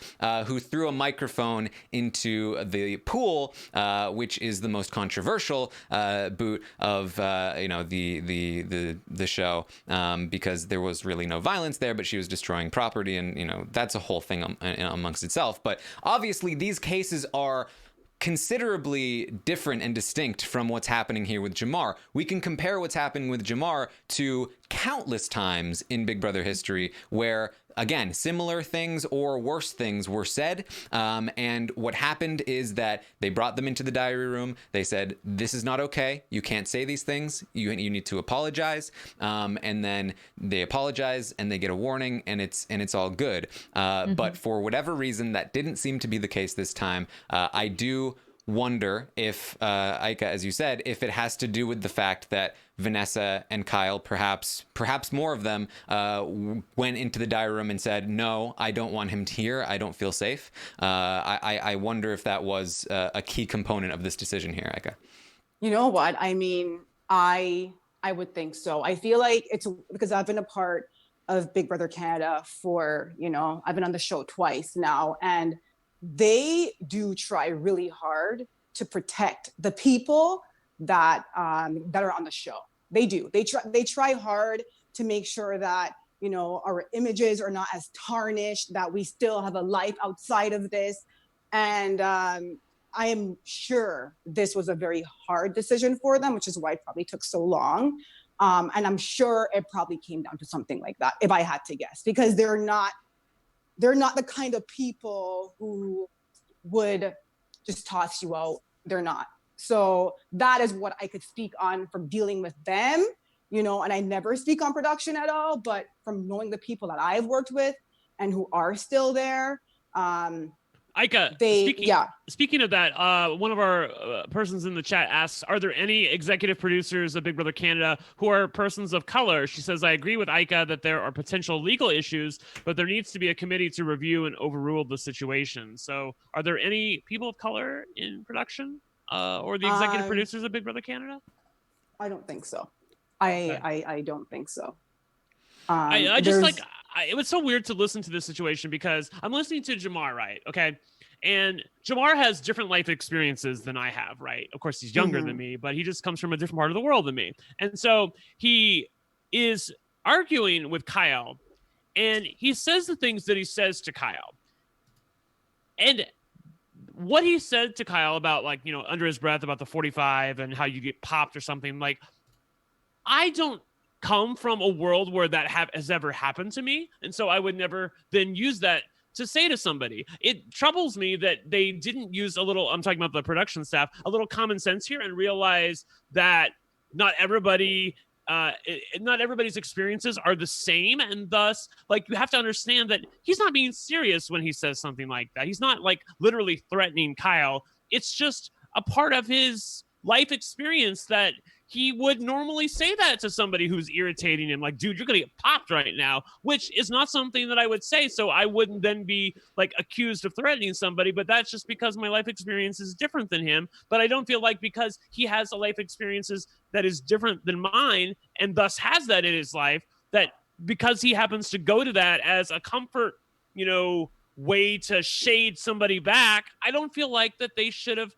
who threw a microphone into the pool, which is the most controversial boot of the show, because there was really no violence there, but she was destroying property, and that's a whole thing amongst itself. But obviously these cases are considerably different and distinct from what's happening here with Jamar. We can compare what's happening with Jamar to countless times in Big Brother history where, again, similar things or worse things were said. And what happened is that they brought them into the diary room. They said, "This is not okay. You can't say these things. You need to apologize." And then they apologize and they get a warning, and it's all good. But for whatever reason, that didn't seem to be the case this time. I do wonder if, Ika, as you said, if it has to do with the fact that Vanessa and Kyle, perhaps more of them, went into the diary room and said, "No, I don't want him here. I don't feel safe." I wonder if that was a key component of this decision here, Ika. You know what? I mean, I would think so. I feel like it's because I've been a part of Big Brother Canada for, I've been on the show twice now, and they do try really hard to protect the people that are on the show. They do. They try hard to make sure that, our images are not as tarnished, that we still have a life outside of this. And I am sure this was a very hard decision for them, which is why it probably took so long. And I'm sure it probably came down to something like that, if I had to guess, because they're not the kind of people who would just toss you out. They're not. So that is what I could speak on from dealing with them, and I never speak on production at all, but from knowing the people that I've worked with and who are still there. Ika, speaking of that, one of our persons in the chat asks, are there any executive producers of Big Brother Canada who are persons of color? She says, I agree with Ika that there are potential legal issues, but there needs to be a committee to review and overrule the situation. So are there any people of color in production or the executive producers of Big Brother Canada? I don't think so. Okay. I don't think so. It was so weird to listen to this situation because I'm listening to Jamar, right? Okay. And Jamar has different life experiences than I have, right? Of course, he's younger than me, but he just comes from a different part of the world than me. And so he is arguing with Kyle, and he says the things that he says to Kyle. And what he said to Kyle about, like, under his breath about the 45 and how you get popped or something, like, I don't come from a world where that has ever happened to me. And so I would never then use that to say to somebody. It troubles me that they didn't use I'm talking about the production staff, a little common sense here and realize that not everybody's experiences are the same. And thus, like, you have to understand that he's not being serious when he says something like that. He's not like literally threatening Kyle. It's just a part of his life experience that he would normally say that to somebody who's irritating him, like, dude, you're gonna get popped right now, which is not something that I would say. So I wouldn't then be like accused of threatening somebody, but that's just because my life experience is different than him. But I don't feel like because he has a life experiences that is different than mine and thus has that in his life, that because he happens to go to that as a comfort, way to shade somebody back, I don't feel like that they should have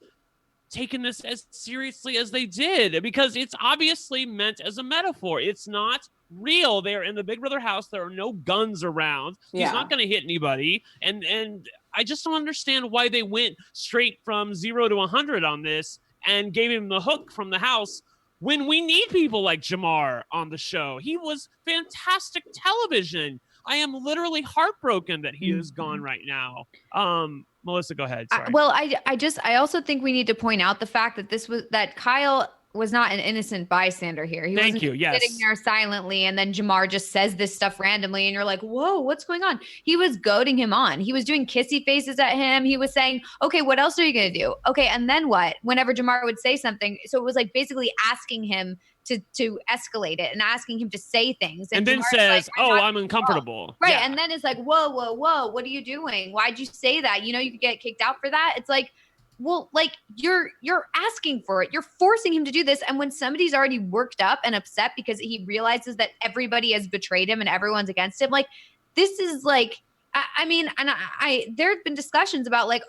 taken this as seriously as they did, because it's obviously meant as a metaphor. It's not real. They're in the Big Brother house. There are no guns around. He's not going to hit anybody. And I just don't understand why they went straight from 0 to 100 on this and gave him the hook from the house when we need people like Jamar on the show. He was fantastic television. I am literally heartbroken that he is gone right now. Melissa, go ahead. Sorry. I also think we need to point out the fact that Kyle was not an innocent bystander here. He wasn't sitting there silently, and then Jamar just says this stuff randomly, and you're like, whoa, what's going on? He was goading him on. He was doing kissy faces at him. He was saying, okay, what else are you going to do? Okay, and then what? Whenever Jamar would say something. So it was like basically asking him to escalate it and asking him to say things. And then says, I'm uncomfortable. Right. Yeah. And then it's like, whoa, what are you doing? Why'd you say that? You could get kicked out for that. It's like, well, like you're asking for it. You're forcing him to do this. And when somebody's already worked up and upset because he realizes that everybody has betrayed him and everyone's against him, like this is like, there have been discussions about like,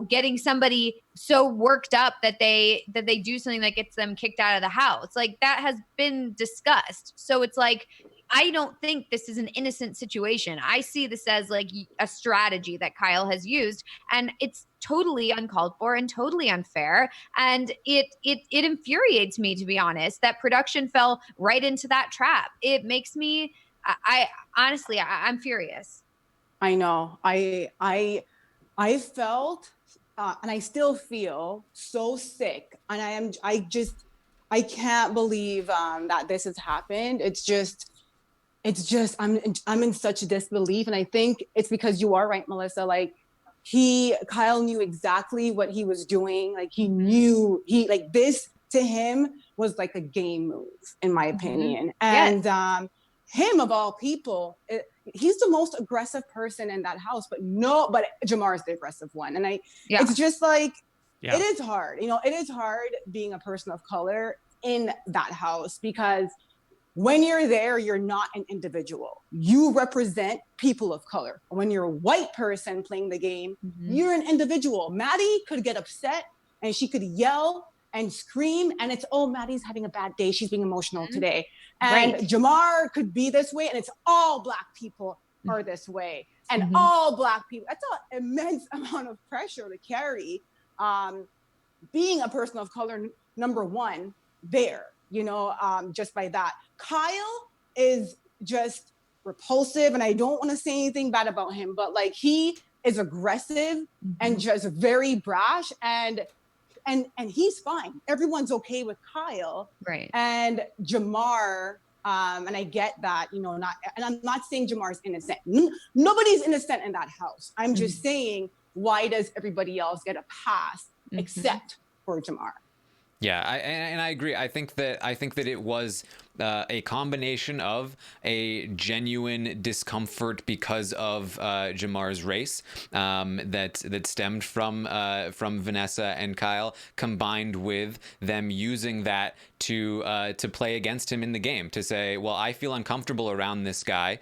getting somebody so worked up that they do something that gets them kicked out of the house. Like that has been discussed. So it's like, I don't think this is an innocent situation. I see this as like a strategy that Kyle has used, and it's totally uncalled for and totally unfair. And it infuriates me, to be honest, that production fell right into that trap. It makes me, honestly, I'm furious. I know. I felt, and I still feel so sick. And I can't believe that this has happened. It's just, I'm in such disbelief. And I think it's because you are right, Melissa. Like Kyle knew exactly what he was doing. Like he knew this to him was like a game move, in my opinion. And him of all people, he's the most aggressive person in that house, but Jamar is the aggressive one. And it's just like, it is hard. It is hard being a person of color in that house, because when you're there, you're not an individual. You represent people of color. When you're a white person playing the game, you're an individual. Maddie could get upset and she could yell and scream, and it's, Maddie's having a bad day. She's being emotional today. And Jamar could be this way, and it's all Black people are this way. And all Black people, that's an immense amount of pressure to carry. Being a person of color, number one, there, just by that. Kyle is just repulsive, and I don't want to say anything bad about him, but like he is aggressive and just very brash, and he's fine. Everyone's okay with Kyle. Right. And Jamar, and I get that, and I'm not saying Jamar's innocent. Nobody's innocent in that house. I'm just saying, why does everybody else get a pass except for Jamar? Yeah, I agree. I think that it was a combination of a genuine discomfort because of Jamar's race that stemmed from Vanessa and Kyle, combined with them using that to play against him in the game, to say, well, I feel uncomfortable around this guy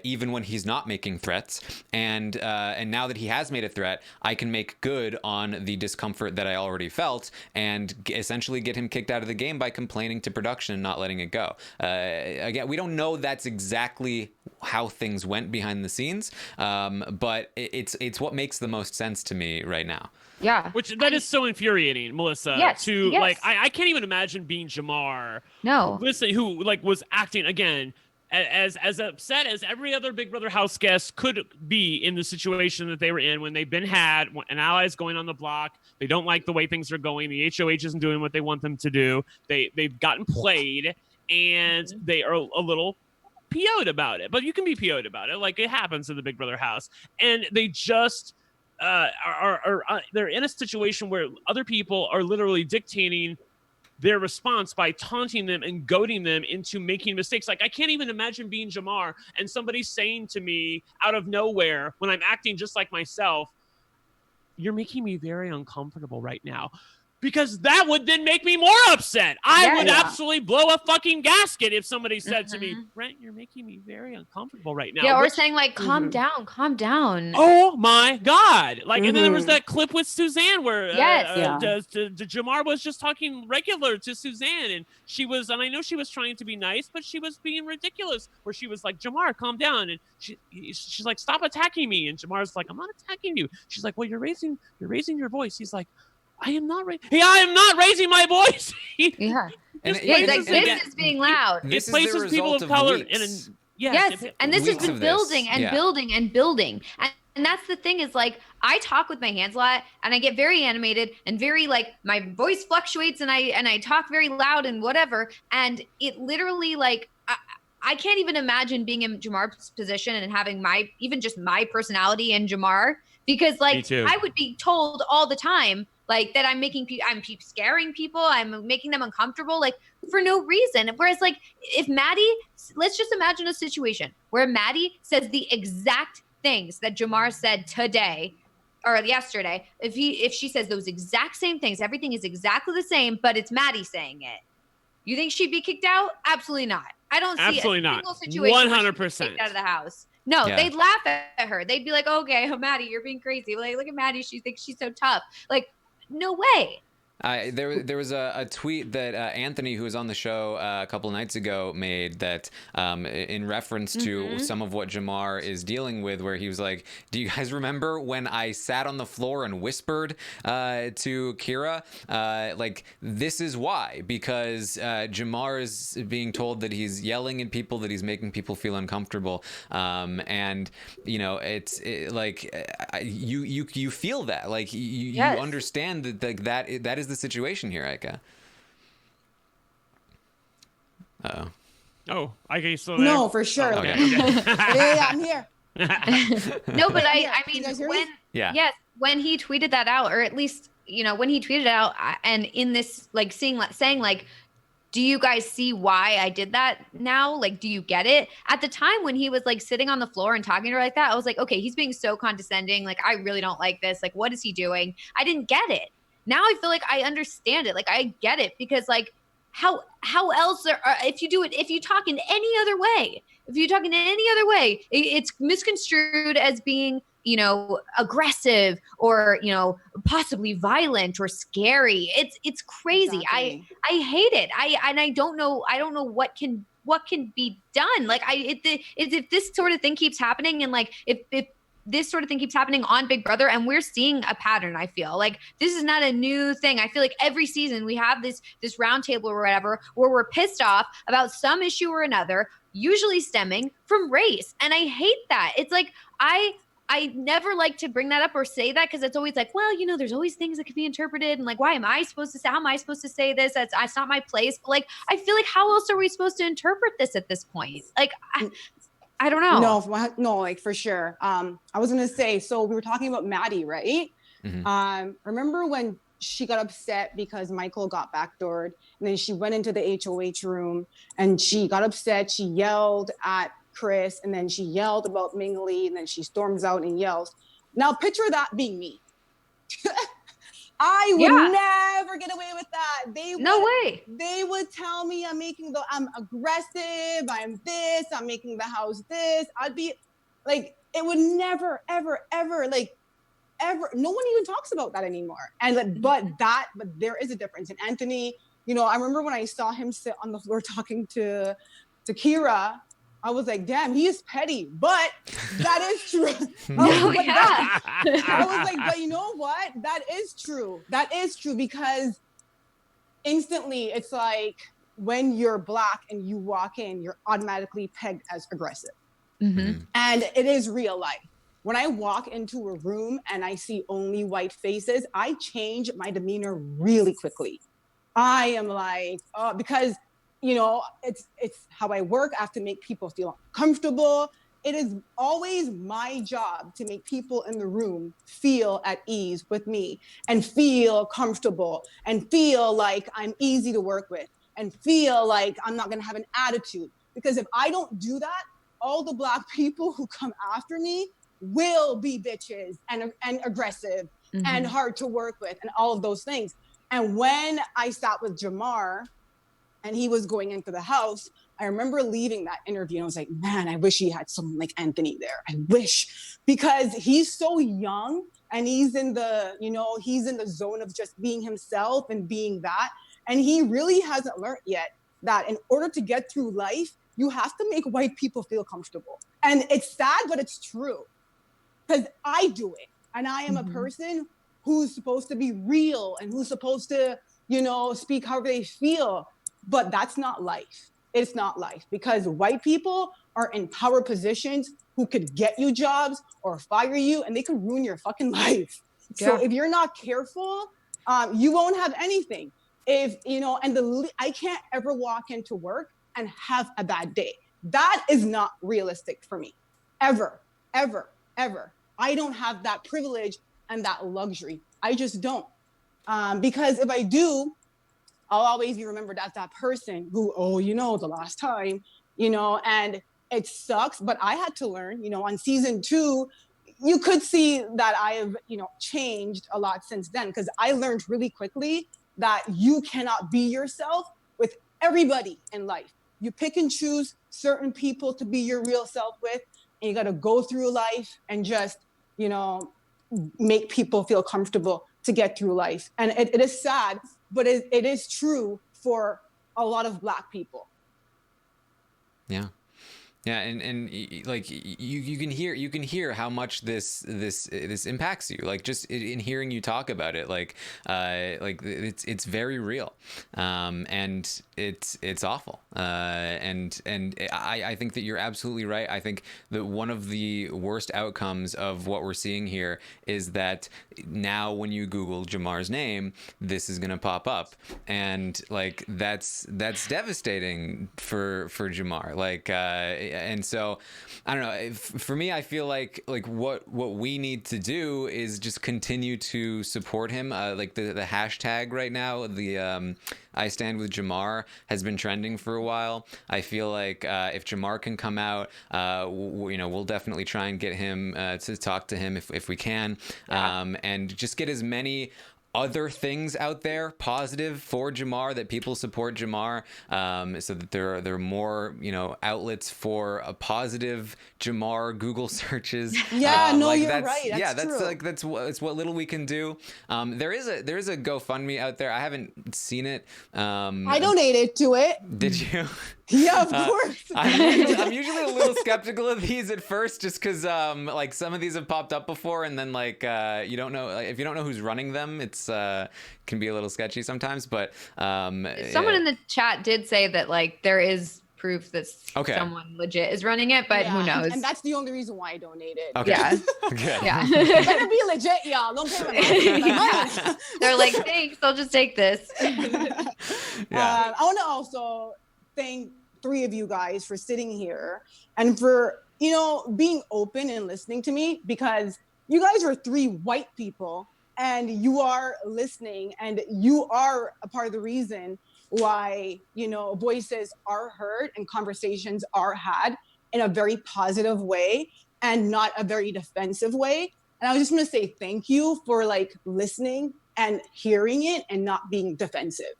even when he's not making threats, and now that he has made a threat, I can make good on the discomfort that I already felt and essentially get him kicked out of the game by complaining to production and not letting it go. Again, we don't know that's exactly how things went behind the scenes, but it's what makes the most sense to me right now. Yeah. That is so infuriating, Melissa. Yes. Like, I can't even imagine being Jamar. No. Listen, who like was acting again as upset as every other Big Brother house guest could be in the situation that they were in when they've been had, an ally's going on the block. They don't like the way things are going. The HOH isn't doing what they want them to do. They've gotten played, and they are a little PO'd about it. But you can be PO'd about it. Like, it happens in the Big Brother house. And they just they're in a situation where other people are literally dictating their response by taunting them and goading them into making mistakes. Like, I can't even imagine being Jamar and somebody saying to me out of nowhere when I'm acting just like myself, "You're making me very uncomfortable right now." because that would then make me more upset. I would absolutely blow a fucking gasket if somebody said to me, Brent, you're making me very uncomfortable right now. Yeah, or saying like, calm down. Oh my God. Like, and then there was that clip with Suzanne where Jamar was just talking regular to Suzanne, and she was, and I know she was trying to be nice, but she was being ridiculous, where she was like, Jamar, calm down. And she's like, stop attacking me. And Jamar's like, I'm not attacking you. She's like, well, you're raising your voice. He's like, I am not raising my voice. Yeah. He's like, this is being loud. It places people of color Yes. And this has been building and building and building. And that's the thing is like, I talk with my hands a lot and I get very animated and very like my voice fluctuates and I talk very loud and whatever. And it literally like, I can't even imagine being in Jamar's position and having even just my personality in Jamar, because like I would be told all the time, like that I'm scaring people, I'm making them uncomfortable, like for no reason. Whereas like if Maddie, let's just imagine a situation where Maddie says the exact things that Jamar said today or yesterday. If she says those exact same things, everything is exactly the same, but it's Maddie saying it. You think she'd be kicked out? Absolutely not. I don't see absolutely a not. single situation 100% kicked out of the house. No, they'd laugh at her. They'd be like, okay, Maddie, you're being crazy. Like, look at Maddie. She thinks she's so tough. Like, no way. There was a tweet that Anthony, who was on the show a couple of nights ago, made that in reference to some of what Jamar is dealing with, where he was like, do you guys remember when I sat on the floor and whispered to Kira? Like, this is why, because Jamar is being told that he's yelling at people, that he's making people feel uncomfortable. And, you know, you feel that, like, you understand that that is the situation here, Ika. Oh, Ika, you still there? No, for sure. Oh, okay. Yeah, I'm here. No, but I mean, when he tweeted that out, or at least, you know, when he tweeted it out, and in this, like, saying like, do you guys see why I did that now? Like, do you get it? At the time when he was like sitting on the floor and talking to her like that, I was like, okay, he's being so condescending. Like, I really don't like this. Like, what is he doing? I didn't get it. Now I feel like I understand it. Like, I get it, because like, how else if you talk in any other way, it's misconstrued as being, you know, aggressive or, you know, possibly violent or scary. It's crazy. Exactly. I hate it. I don't know what can be done. Like, if this sort of thing keeps happening, and like if this sort of thing keeps happening on Big Brother, and we're seeing a pattern, I feel like this is not a new thing. I feel like every season we have this roundtable or whatever, where we're pissed off about some issue or another, usually stemming from race. And I hate that. It's like, I never like to bring that up or say that, because it's always like, well, you know, there's always things that can be interpreted, and like, how am I supposed to say this? That's not my place. But like, I feel like, how else are we supposed to interpret this at this point? Like, I don't know. No, like, for sure. I was gonna say, so we were talking about Maddie, right? Remember when she got upset because Michael got backdoored, and then she went into the HOH room and she got upset. She yelled at Chris, and then she yelled about Mingli, and then she storms out and yells. Now picture that being me. I would never get away with that. No way. They would tell me I'm aggressive, I'm making the house this. I'd be like, it would never, ever, ever, like, ever. No one even talks about that anymore. And but there is a difference. And Anthony, you know, I remember when I saw him sit on the floor talking to Kira, I was like, damn, he is petty, but that is true. I was like, but you know what? That is true. That is true, because instantly it's like, when you're Black and you walk in, you're automatically pegged as aggressive. And it is real life. When I walk into a room and I see only white faces, I change my demeanor really quickly. I am like, because, you know, it's how I work. I have to make people feel comfortable. It is always my job to make people in the room feel at ease with me and feel comfortable and feel like I'm easy to work with and feel like I'm not going to have an attitude. Because if I don't do that, all the Black people who come after me will be bitches and aggressive and hard to work with and all of those things. And when I sat with Jamar and he was going into the house, I remember leaving that interview and I was like, man, I wish he had someone like Anthony there. I wish, because he's so young and he's in the, he's in the zone of just being himself and being that. And he really hasn't learned yet that in order to get through life, you have to make white people feel comfortable. And it's sad, but it's true, because I do it. And I am a person who's supposed to be real and who's supposed to, speak how they feel. But that's not life. It's not life, because white people are in power positions who could get you jobs or fire you, and they could ruin your fucking life. Yeah. So if you're not careful, you won't have anything. I can't ever walk into work and have a bad day. That is not realistic for me. Ever, ever, ever. I don't have that privilege and that luxury. I just don't. Because if I do, I'll always be remembered as that person who, the last time, and it sucks. But I had to learn, on season 2, you could see that I have, changed a lot since then, because I learned really quickly that you cannot be yourself with everybody in life. You pick and choose certain people to be your real self with, and you got to go through life and just, make people feel comfortable to get through life. And it is sad, but it is true for a lot of Black people. Yeah. Yeah, and like you can hear how much this impacts you, like just in hearing you talk about it, like it's very real, and it's awful, and I think that you're absolutely right. I think that one of the worst outcomes of what we're seeing here is that now when you Google Jamar's name, this is gonna pop up, and like that's devastating for Jamar, like. And so I don't know, for me, I feel like what we need to do is just continue to support him. Like the hashtag right now, the I Stand With Jamar has been trending for a while. I feel like if Jamar can come out, we'll definitely try and get him to talk to him if we can, and just get as many other things out there positive for Jamar, that people support Jamar, so that there are more outlets for a positive Jamar Google searches. You're right. That's what little we can do. There is a GoFundMe out there. I haven't seen it. I donated to it. Did you? Yeah, of course. I'm usually a little skeptical of these at first, just because like some of these have popped up before, and then like you don't know, if you don't know who's running them, it's can be a little sketchy sometimes. But someone in the chat did say that like there is proof that someone legit is running it, but who knows? And that's the only reason why I donated. Okay. Yeah. Good. Yeah. It better be legit, y'all. Don't pay my money. They're like, thanks, I'll just take this. I want to also thank 3 of you guys for sitting here and for, being open and listening to me, because you guys are 3 white people and you are listening, and you are a part of the reason why, voices are heard and conversations are had in a very positive way and not a very defensive way. And I was just going to say thank you for like listening and hearing it and not being defensive.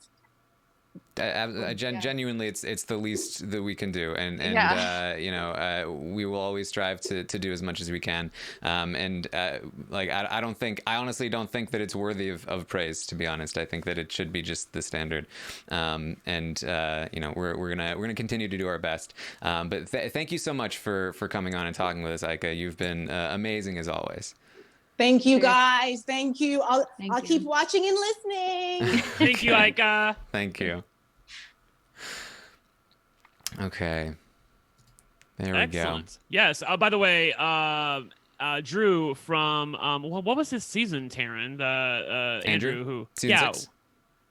Genuinely, it's the least that we can do, and we will always strive to do as much as we can, I honestly don't think that it's worthy of praise, to be honest. I think that it should be just the standard, we're gonna continue to do our best, but thank you so much for coming on and talking with us, Aika. You've been amazing as always. Thank you, guys. Thank you. I'll keep watching and listening. Thank you, Aika. Thank you. Okay. There we go. Yes. By the way, Drew from what was his season, Taryn? Andrew who? Season 6?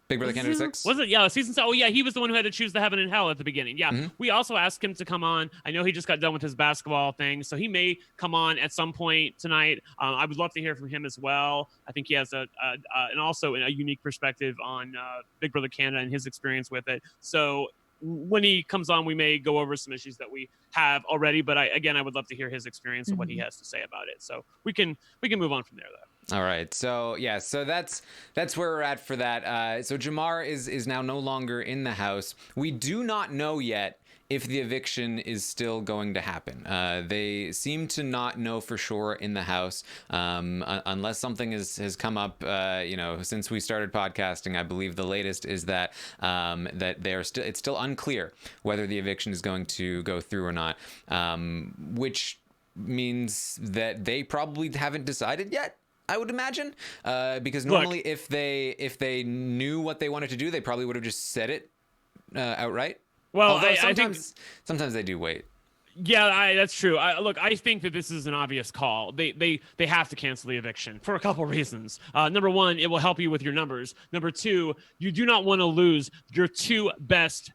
Big Brother Canada 6? Was it? Yeah, season 6. Oh, yeah, he was the one who had to choose the heaven and hell at the beginning. Yeah, we also asked him to come on. I know he just got done with his basketball thing, so he may come on at some point tonight. I would love to hear from him as well. I think he has and also a unique perspective on Big Brother Canada and his experience with it. So when he comes on, we may go over some issues that we have already. But I would love to hear his experience and what he has to say about it. So we can move on from there, though. All right. So yeah, so that's where we're at for that. So Jamar is now no longer in the house. We do not know yet if the eviction is still going to happen. They seem to not know for sure in the house, unless something has come up. Since we started podcasting, I believe the latest is that it's still unclear whether the eviction is going to go through or not, which means that they probably haven't decided yet, I would imagine, because normally if they knew what they wanted to do, they probably would have just said it outright. Well, although I think sometimes they do wait. Yeah, that's true. I think that this is an obvious call. They have to cancel the eviction for a couple reasons. Number one, it will help you with your numbers. Number two, you do not want to lose your two best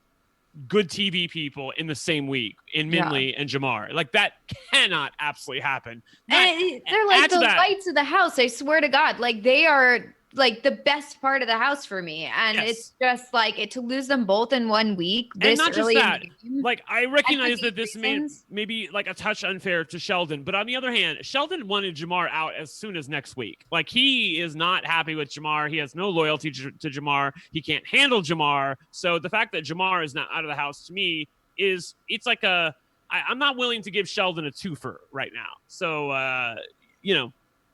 good TV people in the same week in Minley and Jamar. Like, that cannot absolutely happen. And they're like the lights of the house. I swear to God, like they are like the best part of the house for me. And it's just like to lose them both in 1 week. And not just that, like I recognize that this may be like a touch unfair to Sheldon, but on the other hand, Sheldon wanted Jamar out as soon as next week. Like, he is not happy with Jamar. He has no loyalty to Jamar. He can't handle Jamar. So the fact that Jamar is not out of the house, to me, it's like I'm not willing to give Sheldon a twofer right now. So,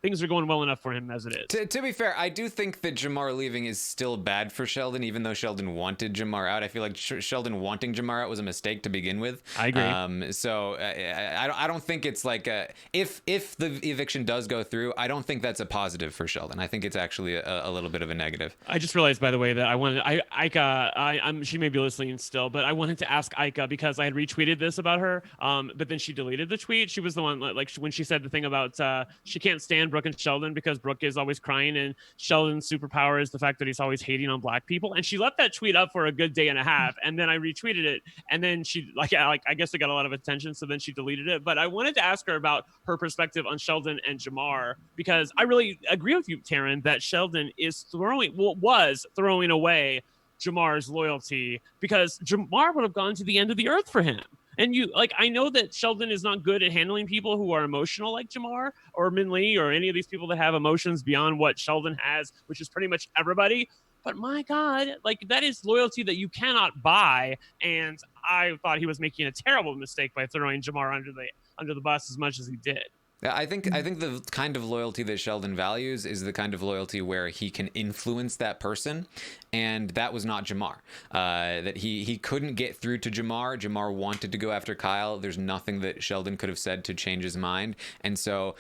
things are going well enough for him as it is. To be fair, I do think that Jamar leaving is still bad for Sheldon, even though Sheldon wanted Jamar out. I feel like Sheldon wanting Jamar out was a mistake to begin with. I agree. So I don't think it's like if the eviction does go through, I don't think that's a positive for Sheldon. I think it's actually a little bit of a negative. I just realized, by the way, that Ika, she may be listening still, but I wanted to ask Ika because I had retweeted this about her, but then she deleted the tweet. She was the one, like when she said the thing about she can't stand Brooke and Sheldon because Brooke is always crying and Sheldon's superpower is the fact that he's always hating on black people. And she left that tweet up for a good day and a half, and then I retweeted it, and then she I guess it got a lot of attention, so then she deleted it. But I wanted to ask her about her perspective on Sheldon and Jamar, because I really agree with you, Taryn, that Sheldon was throwing away Jamar's loyalty, because Jamar would have gone to the end of the earth for him. And I know that Sheldon is not good at handling people who are emotional like Jamar or Min Lee or any of these people that have emotions beyond what Sheldon has, which is pretty much everybody. But my God, that is loyalty that you cannot buy. And I thought he was making a terrible mistake by throwing Jamar under the bus as much as he did. Yeah, I think the kind of loyalty that Sheldon values is the kind of loyalty where he can influence that person, and that was not Jamar. That he couldn't get through to Jamar. Jamar wanted to go after Kyle. There's nothing that Sheldon could have said to change his mind, and so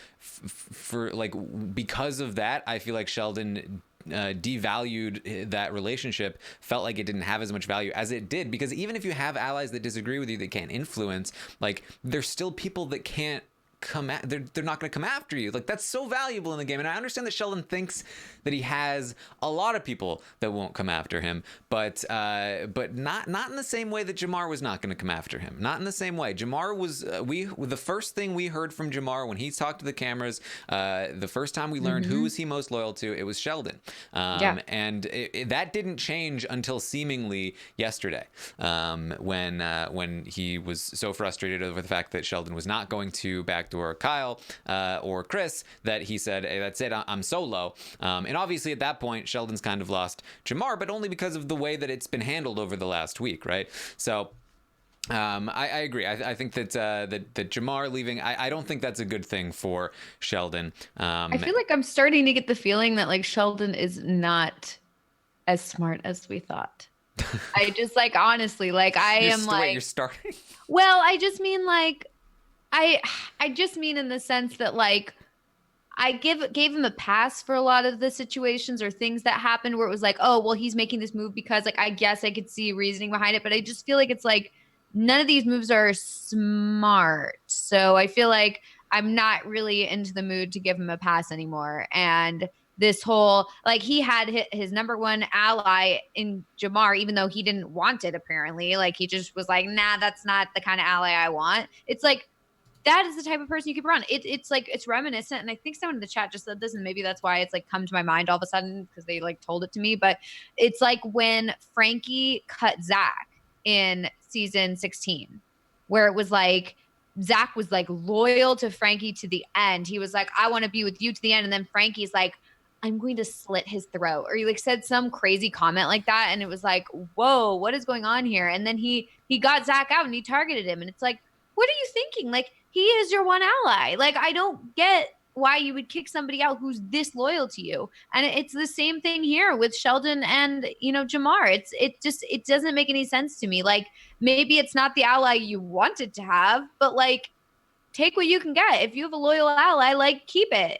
because of that, I feel like Sheldon devalued that relationship, felt like it didn't have as much value as it did, because even if you have allies that disagree with you that can't influence, there's still people that can't they're not going to come after you. That's so valuable in the game. And I understand that Sheldon thinks that he has a lot of people that won't come after him, but not in the same way that Jamar was not going to come after him. Not in the same way. Jamar was the first thing we heard from Jamar when he talked to the cameras, the first time we learned who was he most loyal to, it was Sheldon. And that didn't change until seemingly yesterday, when he was so frustrated over the fact that Sheldon was not going to backdoor Kyle or Chris, that he said, hey, that's it, I'm solo. And obviously at that point, Sheldon's kind of lost Jamar, but only because of the way that it's been handled over the last week, right? So I agree. I think that Jamar leaving, I don't think that's a good thing for Sheldon. I feel like I'm starting to get the feeling that Sheldon is not as smart as we thought. I just honestly, I am you're starting. Well, I just mean I just mean in the sense that I gave him a pass for a lot of the situations or things that happened where it was oh, well, he's making this move because I guess I could see reasoning behind it, but I just feel it's none of these moves are smart. So I feel I'm not really into the mood to give him a pass anymore. And this whole he had his number one ally in Jamar, even though he didn't want it, apparently. He just was nah, that's not the kind of ally I want. It's that is the type of person you keep around. It's reminiscent, and I think someone in the chat just said this, and maybe that's why it's come to my mind all of a sudden because they told it to me. But it's when Frankie cut Zach in season 16, where it was Zach was like loyal to Frankie to the end. He was like, I want to be with you to the end. And then Frankie's like, I'm going to slit his throat. Or he like said some crazy comment like that. And it was like, whoa, what is going on here? And then he got Zach out and he targeted him. And it's like, what are you thinking? Like, he is your one ally. Like, I don't get why you would kick somebody out who's this loyal to you. And it's the same thing here with Sheldon and, Jamar. It doesn't make any sense to me. Like, maybe it's not the ally you wanted to have, but like, take what you can get. If you have a loyal ally, like, keep it.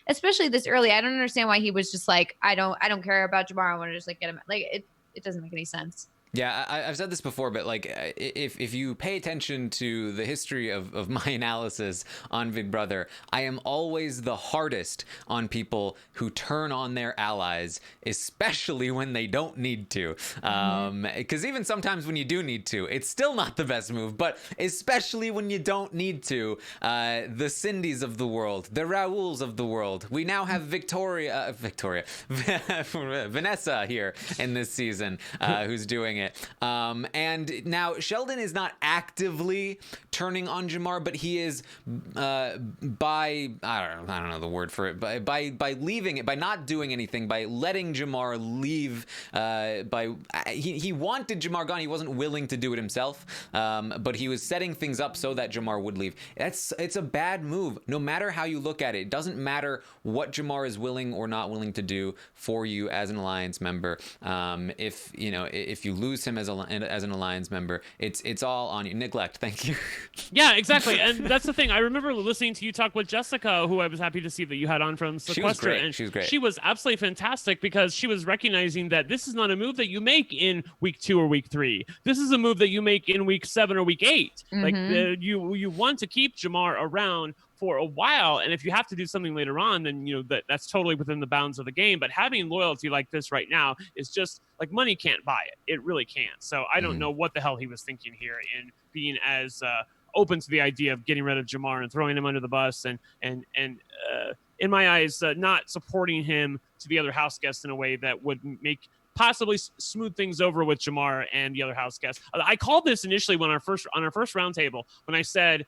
Especially this early, I don't understand why he was just like, I don't care about Jamar. I want to just like get him. Like, it doesn't make any sense. Yeah, I've said this before, but like, if you pay attention to the history of my analysis on Big Brother, I am always the hardest on people who turn on their allies, especially when they don't need to. Because even sometimes when you do need to, it's still not the best move, but especially when you don't need to. The Cindys of the world, the Rauls of the world. We now have Vanessa here in this season, who's doing it. And now Sheldon is not actively turning on Jamar, but he is by I don't know the word for it, by leaving it, by not doing anything, by letting Jamar leave. He wanted Jamar gone. He wasn't willing to do it himself, but he was setting things up so that Jamar would leave. It's a bad move, no matter how you look at it. It doesn't matter what Jamar is willing or not willing to do for you as an alliance member. If you lose him as an alliance member, it's all on you. Neglect. Thank you. Yeah, exactly. And that's the thing. I remember listening to you talk with Jessica, who I was happy to see that you had on from Sequester. And she was great. She was absolutely fantastic because she was recognizing that this is not a move that you make in week 2 or week 3. This is a move that you make in week 7 or week 8. Like you want to keep Jamar around for a while, and if you have to do something later on, then that's totally within the bounds of the game. But having loyalty like this right now is just like money can't buy it. It really can't. So I don't know what the hell he was thinking here in being as open to the idea of getting rid of Jamar and throwing him under the bus, and in my eyes, not supporting him to the other house guests in a way that would make possibly smooth things over with Jamar and the other house guests. I called this initially on our first roundtable when I said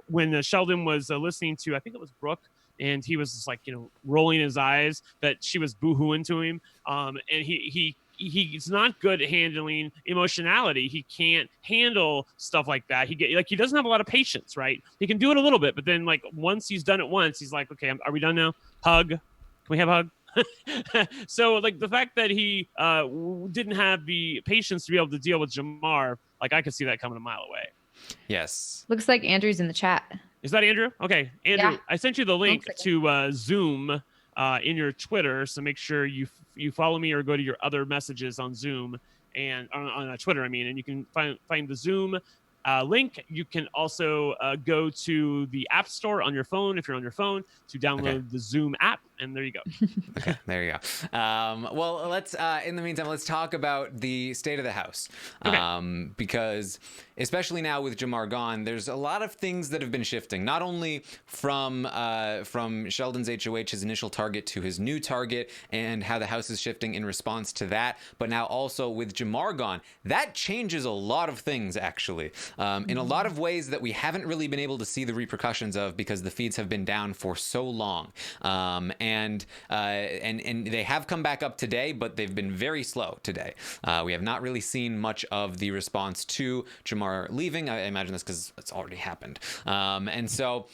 when Sheldon was listening to, I think it was Brooke, and he was just like rolling his eyes that she was boohooing to him, and he's not good at handling emotionality. He can't handle stuff like that. He doesn't have a lot of patience, right? He can do it a little bit, but then like once he's done it once, he's like, okay, are we done now? Hug. Can we have a hug? So like the fact that he didn't have the patience to be able to deal with Jamar, like I could see that coming a mile away. Yes. Looks like Andrew's in the chat. Is that Andrew? Okay, Andrew, yeah. I sent you the link like to Zoom in your Twitter, so make sure you follow me or go to your other messages on Zoom and on Twitter. I mean, and you can find the Zoom link. You can also go to the App Store on your phone if you're on your phone to download the Zoom app, and there you go. Okay, there you go. Well, let's in the meantime, let's talk about the state of the house, because especially now with Jamar gone, there's a lot of things that have been shifting. Not only from Sheldon's HOH, his initial target, to his new target, and how the house is shifting in response to that, but now also with Jamar gone, that changes a lot of things actually. In a lot of ways that we haven't really been able to see the repercussions of because the feeds have been down for so long. And they have come back up today, but they've been very slow today. We have not really seen much of the response to Jamar leaving. I imagine that's because it's already happened. And so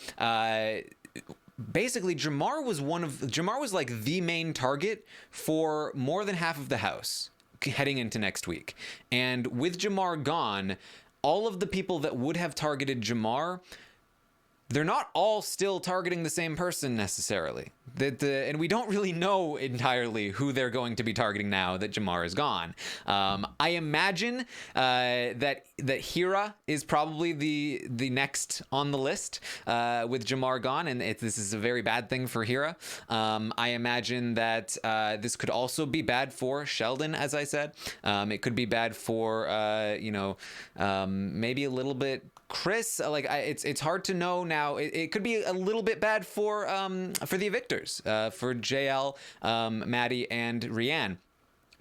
basically Jamar was like the main target for more than half of the house heading into next week. And with Jamar gone, all of the people that would have targeted Jamar, they're not all still targeting the same person necessarily. And we don't really know entirely who they're going to be targeting now that Jamar is gone. I imagine that Hira is probably the next on the list with Jamar gone, and this is a very bad thing for Hira. I imagine that this could also be bad for Sheldon, as I said. It could be bad for maybe a little bit Chris. It's hard to know now. It could be a little bit bad for the Evictors, for JL, Maddie, and Rianne.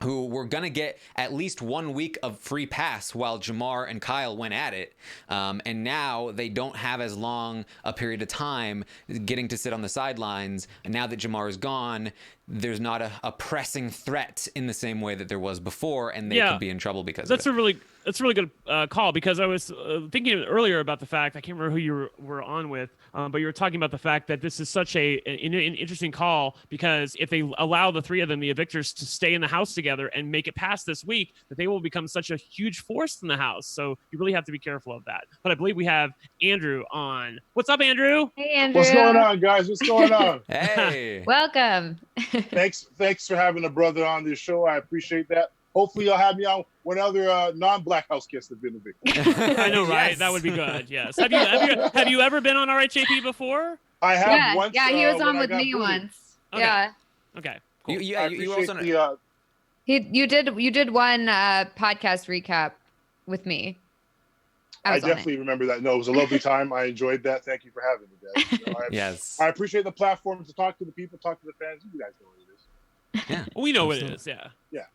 who were going to get at least 1 week of free pass while Jamar and Kyle went at it. And now they don't have as long a period of time getting to sit on the sidelines. And now that Jamar is gone, there's not a pressing threat in the same way that there was before, and they could be in trouble because of it. That's a really good call, because I was thinking earlier about the fact, I can't remember who you were on with, but you were talking about the fact that this is such an interesting call, because if they allow the three of them, the evictors, to stay in the house together and make it past this week, that they will become such a huge force in the house. So you really have to be careful of that. But I believe we have Andrew on. What's up, Andrew? Hey, Andrew. What's going on, guys? What's going on? Hey. Welcome. Thanks for having a brother on this show. I appreciate that. Hopefully you'll have me on when other non-Black house guests have been evicted. I know, right? Yes. That would be good. Yes. Have you ever been on RHAP before? I have once. Yeah, he was on when with I got me booted. once. Okay. Yeah. Okay. Cool. You I also appreciate the, You did one podcast recap with me. I was on it. definitely remember that. No, it was a lovely time. I enjoyed that. Thank you for having me, guys. You know, Yes. I appreciate the platform to talk to the people, talk to the fans. You guys know what it is. Yeah. We know what it is. Yeah. Yeah.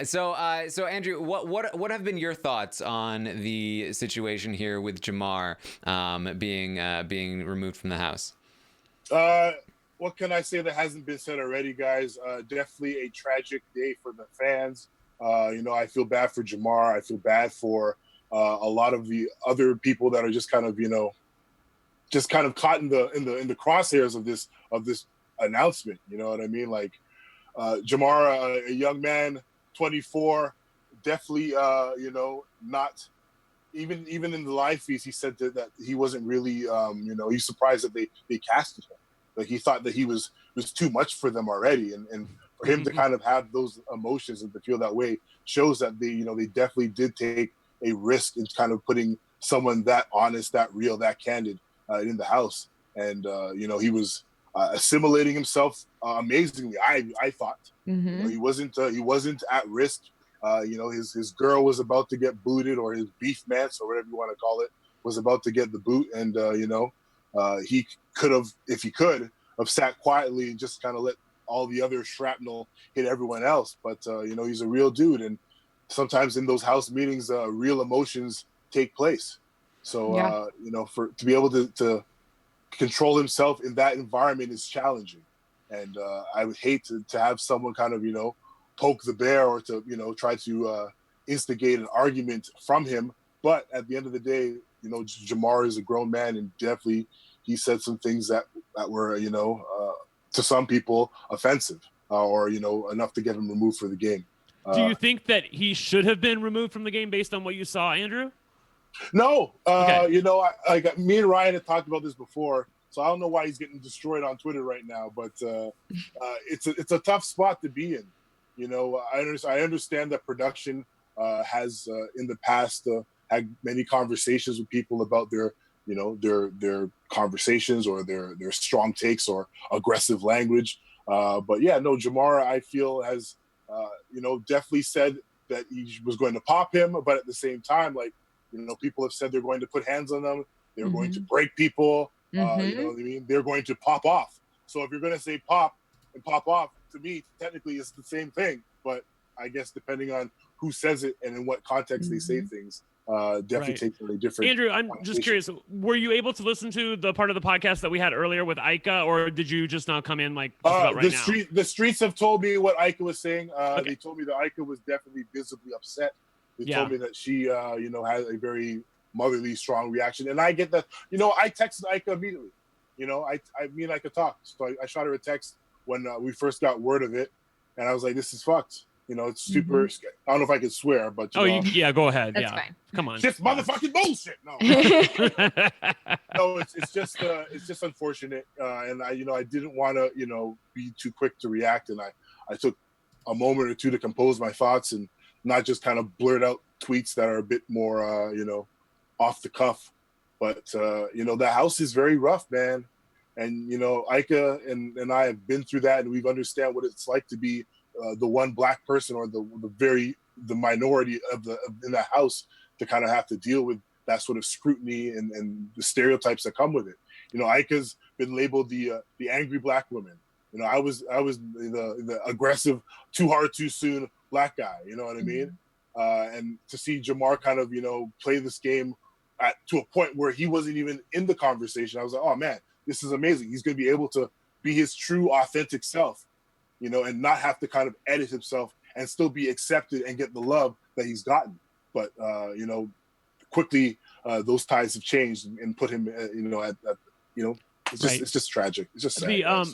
So Andrew, what have been your thoughts on the situation here with Jamar being removed from the house? What can I say that hasn't been said already, guys? Definitely a tragic day for the fans. I feel bad for Jamar. I feel bad for a lot of the other people that are just kind of caught in the crosshairs of this announcement. You know what I mean? Like Jamar, a young man, 24, definitely not even in the live feeds. He said that he wasn't really he's surprised that they casted him. Like he thought that he was too much for them already, and for him to kind of have those emotions and to feel that way shows that they definitely did take a risk in kind of putting someone that honest, that real, that candid in the house. And he was assimilating himself amazingly. I thought he wasn't at risk. His girl was about to get booted, or his beef mance, or whatever you want to call it, was about to get the boot, and he could have, if he could have, sat quietly and just kind of let all the other shrapnel hit everyone else. But he's a real dude, and sometimes in those house meetings, real emotions take place. So to be able to control himself in that environment is challenging, and I would hate to have someone kind of poke the bear, or to try to instigate an argument from him. But at the end of the day, Jamar is a grown man, and definitely he said some things that were to some people offensive, or enough to get him removed for the game. Do you think that he should have been removed from the game based on what you saw, Andrew? No. Okay. Me and Ryan had talked about this before, so I don't know why he's getting destroyed on Twitter right now. But it's a tough spot to be in. I understand that production has in the past had many conversations with people about their conversations, or their strong takes or aggressive language. But yeah, no, Jamar, I feel, has definitely said that he was going to pop him, but at the same time, people have said they're going to put hands on them, they're going to break people, you know what I mean? They're going to pop off. So if you're going to say pop and pop off, to me, technically it's the same thing, but I guess depending on who says it and in what context they say things, definitely takes a different. Andrew, I'm just curious, were you able to listen to the part of the podcast that we had earlier with Ika, or did you just not come in just about right now? The streets have told me what Ika was saying. They told me that Ika was definitely visibly upset. They told me that she, had a very motherly, strong reaction. And I get that. I texted Ika immediately. Me and Ika talked. So I shot her a text when we first got word of it. And I was like, this is fucked. It's super. I don't know if I could swear, but go ahead. That's fine. Come on. Just motherfucking bullshit. No, no, it's just unfortunate. And I didn't want to, be too quick to react. And I took a moment or two to compose my thoughts and not just kind of blurt out tweets that are a bit more, off the cuff. But, the house is very rough, man. And, Ika and I have been through that, and we understand what it's like to be the one Black person, or the minority in the house, to kind of have to deal with that sort of scrutiny and the stereotypes that come with it. Ika's been labeled the angry Black woman. You know, I was the aggressive, too hard, too soon black guy. You know what I mean? And to see Jamar kind of, you know, play this game to a point where he wasn't even in the conversation, I was like, oh man, this is amazing. He's going to be able to be his true, authentic self, you know, and not have to kind of edit himself and still be accepted and get the love that he's gotten. But, you know, quickly those ties have changed and put him, you know, at you know, it's just tragic. It's just sad,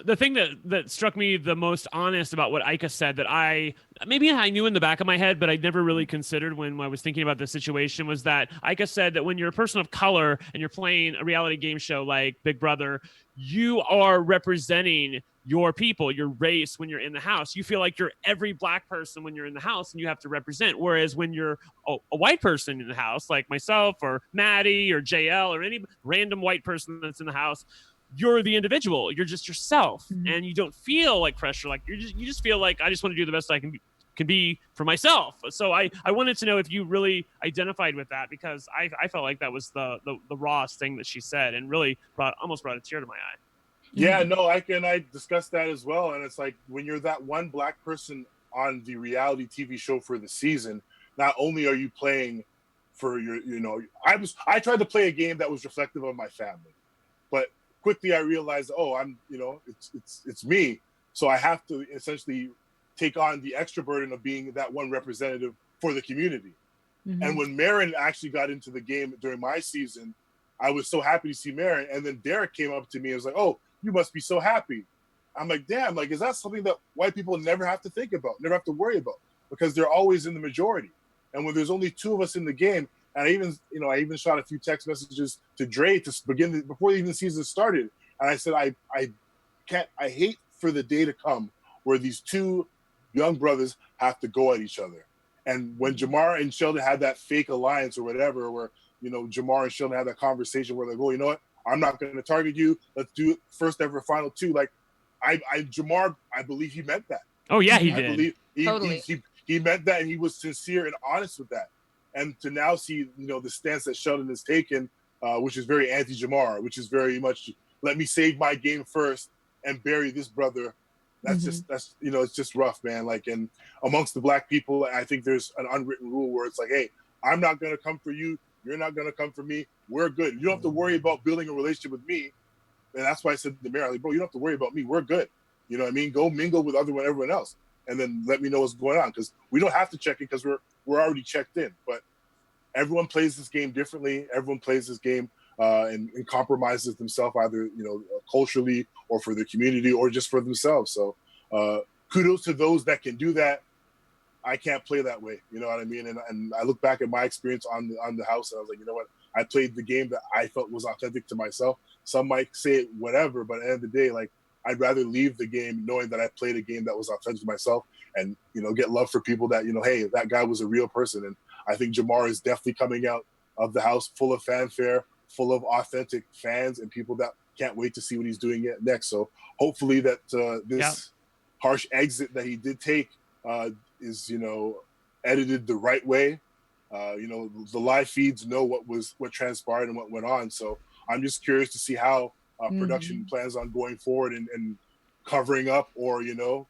the thing that struck me the most honest about what Ika said that I knew in the back of my head, but I never really considered when I was thinking about the situation, was that Ika said that when you're a person of color and you're playing a reality game show like Big Brother, you are representing your people, your race when you're in the house. You feel like you're every black person when you're in the house and you have to represent. Whereas when you're a white person in the house, like myself or Maddie or JL or any random white person that's in the house, you're the individual. You're just yourself, and you don't feel like pressure. Like you just feel like I just want to do the best I can be for myself. So I wanted to know if you really identified with that, because I felt like that was the rawest thing that she said, and really almost brought a tear to my eye. Yeah, no, I discussed that as well. And it's like, when you're that one black person on the reality TV show for the season, not only are you playing for your, you know, I tried to play a game that was reflective of my family, but quickly I realized, I'm, you know, it's me. So I have to essentially take on the extra burden of being that one representative for the community. And when Marin actually got into the game during my season, I was so happy to see Marin. And then Derek came up to me and was like, oh, you must be so happy. I'm like, damn, like, is that something that white people never have to think about, never have to worry about? Because they're always in the majority. And when there's only 2 of us in the game, and I even shot a few text messages to Dre to begin before even the season started. And I said, I hate for the day to come where these 2 young brothers have to go at each other. And when Jamar and Sheldon had that fake alliance or whatever, where, you know, Jamar and Sheldon had that conversation where they go, you know what, I'm not going to target you. Let's do it first ever final 2. Like, Jamar, I believe he meant that. Oh yeah, he did. I believe Totally. he meant that, and he was sincere and honest with that. And to now see, you know, the stance that Sheldon has taken, which is very anti-Jamar, which is very much, let me save my game first and bury this brother. That's you know, it's just rough, man. Like, and amongst the black people, I think there's an unwritten rule where it's like, hey, I'm not going to come for you. You're not going to come for me. We're good. You don't have to worry about building a relationship with me. And that's why I said to Mary, like, bro, you don't have to worry about me. We're good. You know what I mean? Go mingle with everyone else. And then let me know what's going on. Because we don't have to check in because we're already checked in. But everyone plays this game differently. Everyone plays this game and compromises themselves either, you know, culturally or for the community or just for themselves. So kudos to those that can do that. I can't play that way. You know what I mean? And I look back at my experience on the house and I was like, you know what? I played the game that I felt was authentic to myself. Some might say it whatever, but at the end of the day, like, I'd rather leave the game knowing that I played a game that was authentic to myself and, you know, get love for people that, you know, hey, that guy was a real person. And I think Jamar is definitely coming out of the house full of fanfare, full of authentic fans and people that can't wait to see what he's doing next. So hopefully that this harsh exit that he did take is, you know, edited the right way. You know, the live feeds know what transpired and what went on. So I'm just curious to see how production plans on going forward and covering up or, you know,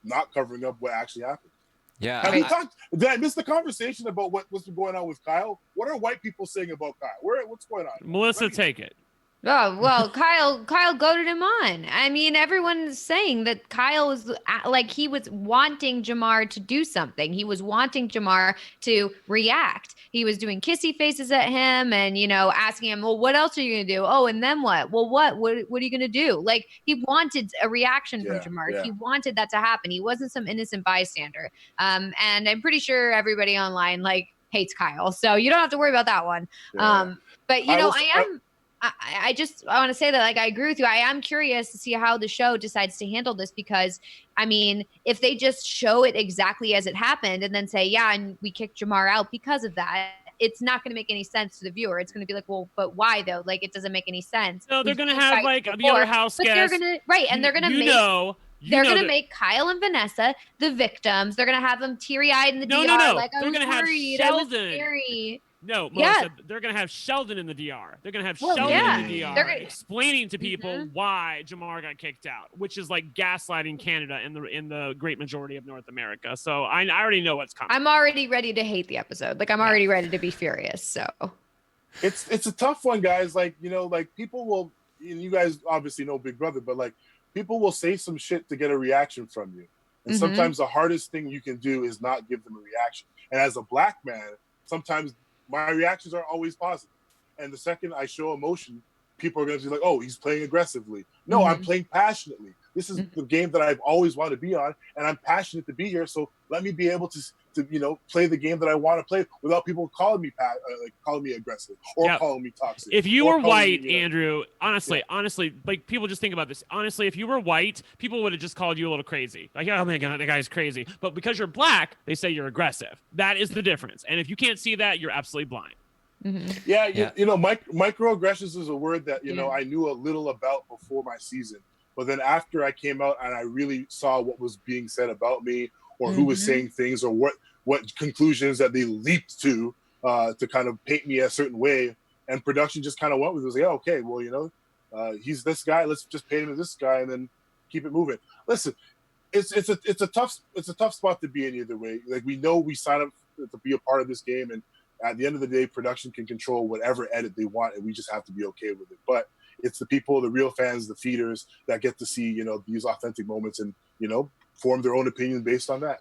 not covering up what actually happened. Yeah. Have we talked? Did I miss the conversation about what's going on with Kyle? What are white people saying about Kyle? What's going on? Melissa, take it. Oh, well, Kyle goaded him on. I mean, everyone's saying that Kyle was like, he was wanting Jamar to do something. He was wanting Jamar to react. He was doing kissy faces at him and, you know, asking him, well, what else are you going to do? Oh, and then what? Well, what are you going to do? Like, he wanted a reaction from Jamar. Yeah. He wanted that to happen. He wasn't some innocent bystander. And I'm pretty sure everybody online, like, hates Kyle. So you don't have to worry about that one. Yeah. But, you know, I want to say that, like, I agree with you. I am curious to see how the show decides to handle this because, I mean, if they just show it exactly as it happened and then say, yeah, and we kicked Jamar out because of that, it's not going to make any sense to the viewer. It's going to be like, well, but why though? Like, it doesn't make any sense. No, they're going to have like the other house guests. They're going to, right. And they're going to they're going to make Kyle and Vanessa the victims. They're going to have them teary-eyed in the DR. No. Like, they're going to have Sheldon. No, Yeah. Melissa, they're going to have Sheldon in the DR. They're going to have Well, Sheldon yeah. in the They're DR gonna- explaining to people why Jamar got kicked out, which is like gaslighting Canada in the great majority of North America. So I already know what's coming. I'm already ready to hate the episode. Like I'm already ready to be furious. So It's a tough one, guys. Like, you know, like people will, and you guys obviously know Big Brother, but like people will say some shit to get a reaction from you. And sometimes the hardest thing you can do is not give them a reaction. And as a black man, sometimes my reactions are always positive. And the second I show emotion, people are going to be like, oh, he's playing aggressively. No, I'm playing passionately. This is the game that I've always wanted to be on, and I'm passionate to be here. So let me be able to you know, play the game that I want to play without people calling me like calling me aggressive or calling me toxic. If you or were calling white, me, you know, Andrew, honestly, like people just think about this. Honestly, if you were white, people would have just called you a little crazy. Like, oh my God, that guy's crazy. But because you're black, they say you're aggressive. That is the difference. And if you can't see that, you're absolutely blind. Yeah, you know, microaggressions is a word that, you know, I knew a little about before my season. But then after I came out and I really saw what was being said about me or who was saying things or what conclusions that they leaped to kind of paint me a certain way, and production just kind of went with it. It was like, oh, okay, well, you know, he's this guy. Let's just paint him as this guy and then keep it moving. Listen, it's a tough spot to be in either way. Like, we know we sign up to be a part of this game, and at the end of the day, production can control whatever edit they want, and we just have to be okay with it. But it's the people, the real fans, the feeders that get to see, you know, these authentic moments and, you know, form their own opinion based on that.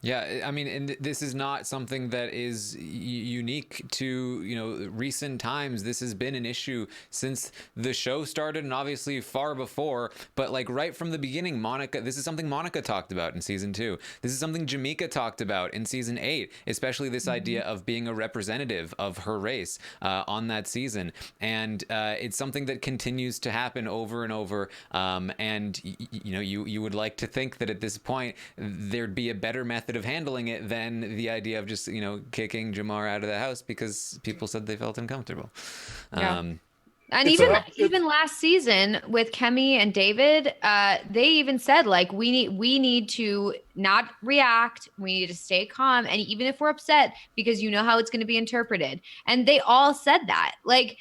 Yeah, I mean, and this is not something that is unique to, you know, recent times. This has been an issue since the show started, and obviously far before. But like right from the beginning, this is something Monica talked about in season 2. This is something Jamaica talked about in season 8, especially this idea of being a representative of her race on that season. And it's something that continues to happen over and over. And you know, you would like to think that at this point there'd be a better method of handling it than the idea of just, you know, kicking Jamar out of the house because people said they felt uncomfortable. and even last season with Kemi and David, they even said like we need to not react, we need to stay calm, and even if we're upset, because you know how it's going to be interpreted. And they all said that. Like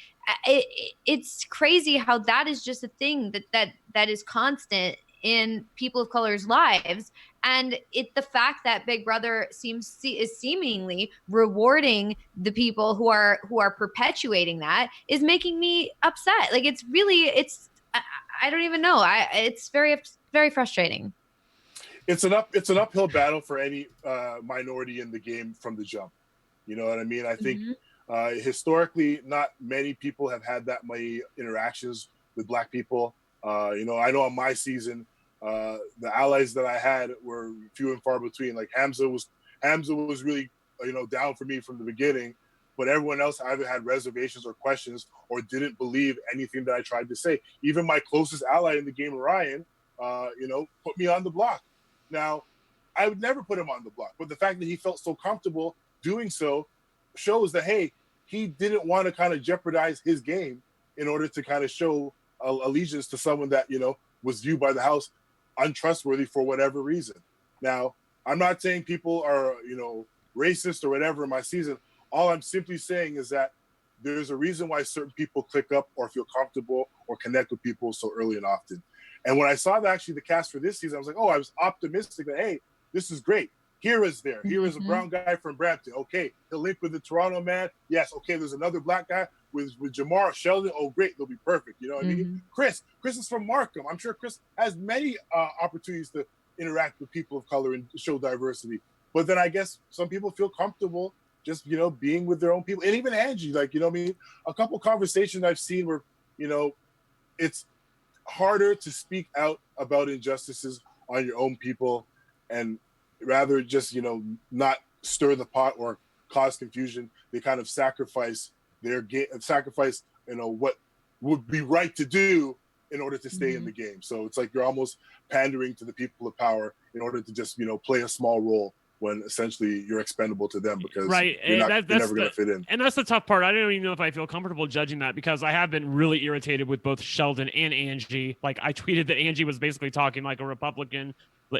it's crazy how that is just a thing that is constant in people of color's lives. And the fact that Big Brother is seemingly rewarding the people who are perpetuating that is making me upset. Like I don't even know. It's very, very frustrating. It's an uphill battle for any minority in the game from the jump. You know what I mean? I think historically, not many people have had that many interactions with Black people. You know, I know on my season, the allies that I had were few and far between. Like Hamza was really, you know, down for me from the beginning, but everyone else either had reservations or questions or didn't believe anything that I tried to say. Even my closest ally in the game, Ryan, you know, put me on the block. Now, I would never put him on the block, but the fact that he felt so comfortable doing so shows that, hey, he didn't want to kind of jeopardize his game in order to kind of show allegiance to someone that, you know, was viewed by the house untrustworthy for whatever reason. Now, I'm not saying people are, you know, racist or whatever in my season. All I'm simply saying is that there's a reason why certain people click up or feel comfortable or connect with people so early and often. And when I saw that actually the cast for this season, I was like, oh, I was optimistic that, hey, this is great. Here is a brown guy from Brampton. Okay, he'll link with the Toronto man. Yes, okay, there's another Black guy with Jamar, Sheldon. Oh, great, they'll be perfect. You know what I mean? Chris is from Markham. I'm sure Chris has many opportunities to interact with people of color and show diversity. But then I guess some people feel comfortable just, you know, being with their own people. And even Angie, like, you know what I mean? A couple conversations I've seen where, you know, it's harder to speak out about injustices on your own people and rather just, you know, not stir the pot or cause confusion. They kind of sacrifice you know, what would be right to do in order to stay in the game. So it's like you're almost pandering to the people of power in order to just, you know, play a small role when essentially you're expendable to them because you're never going to fit in. And that's the tough part. I don't even know if I feel comfortable judging that because I have been really irritated with both Sheldon and Angie. Like I tweeted that Angie was basically talking like a Republican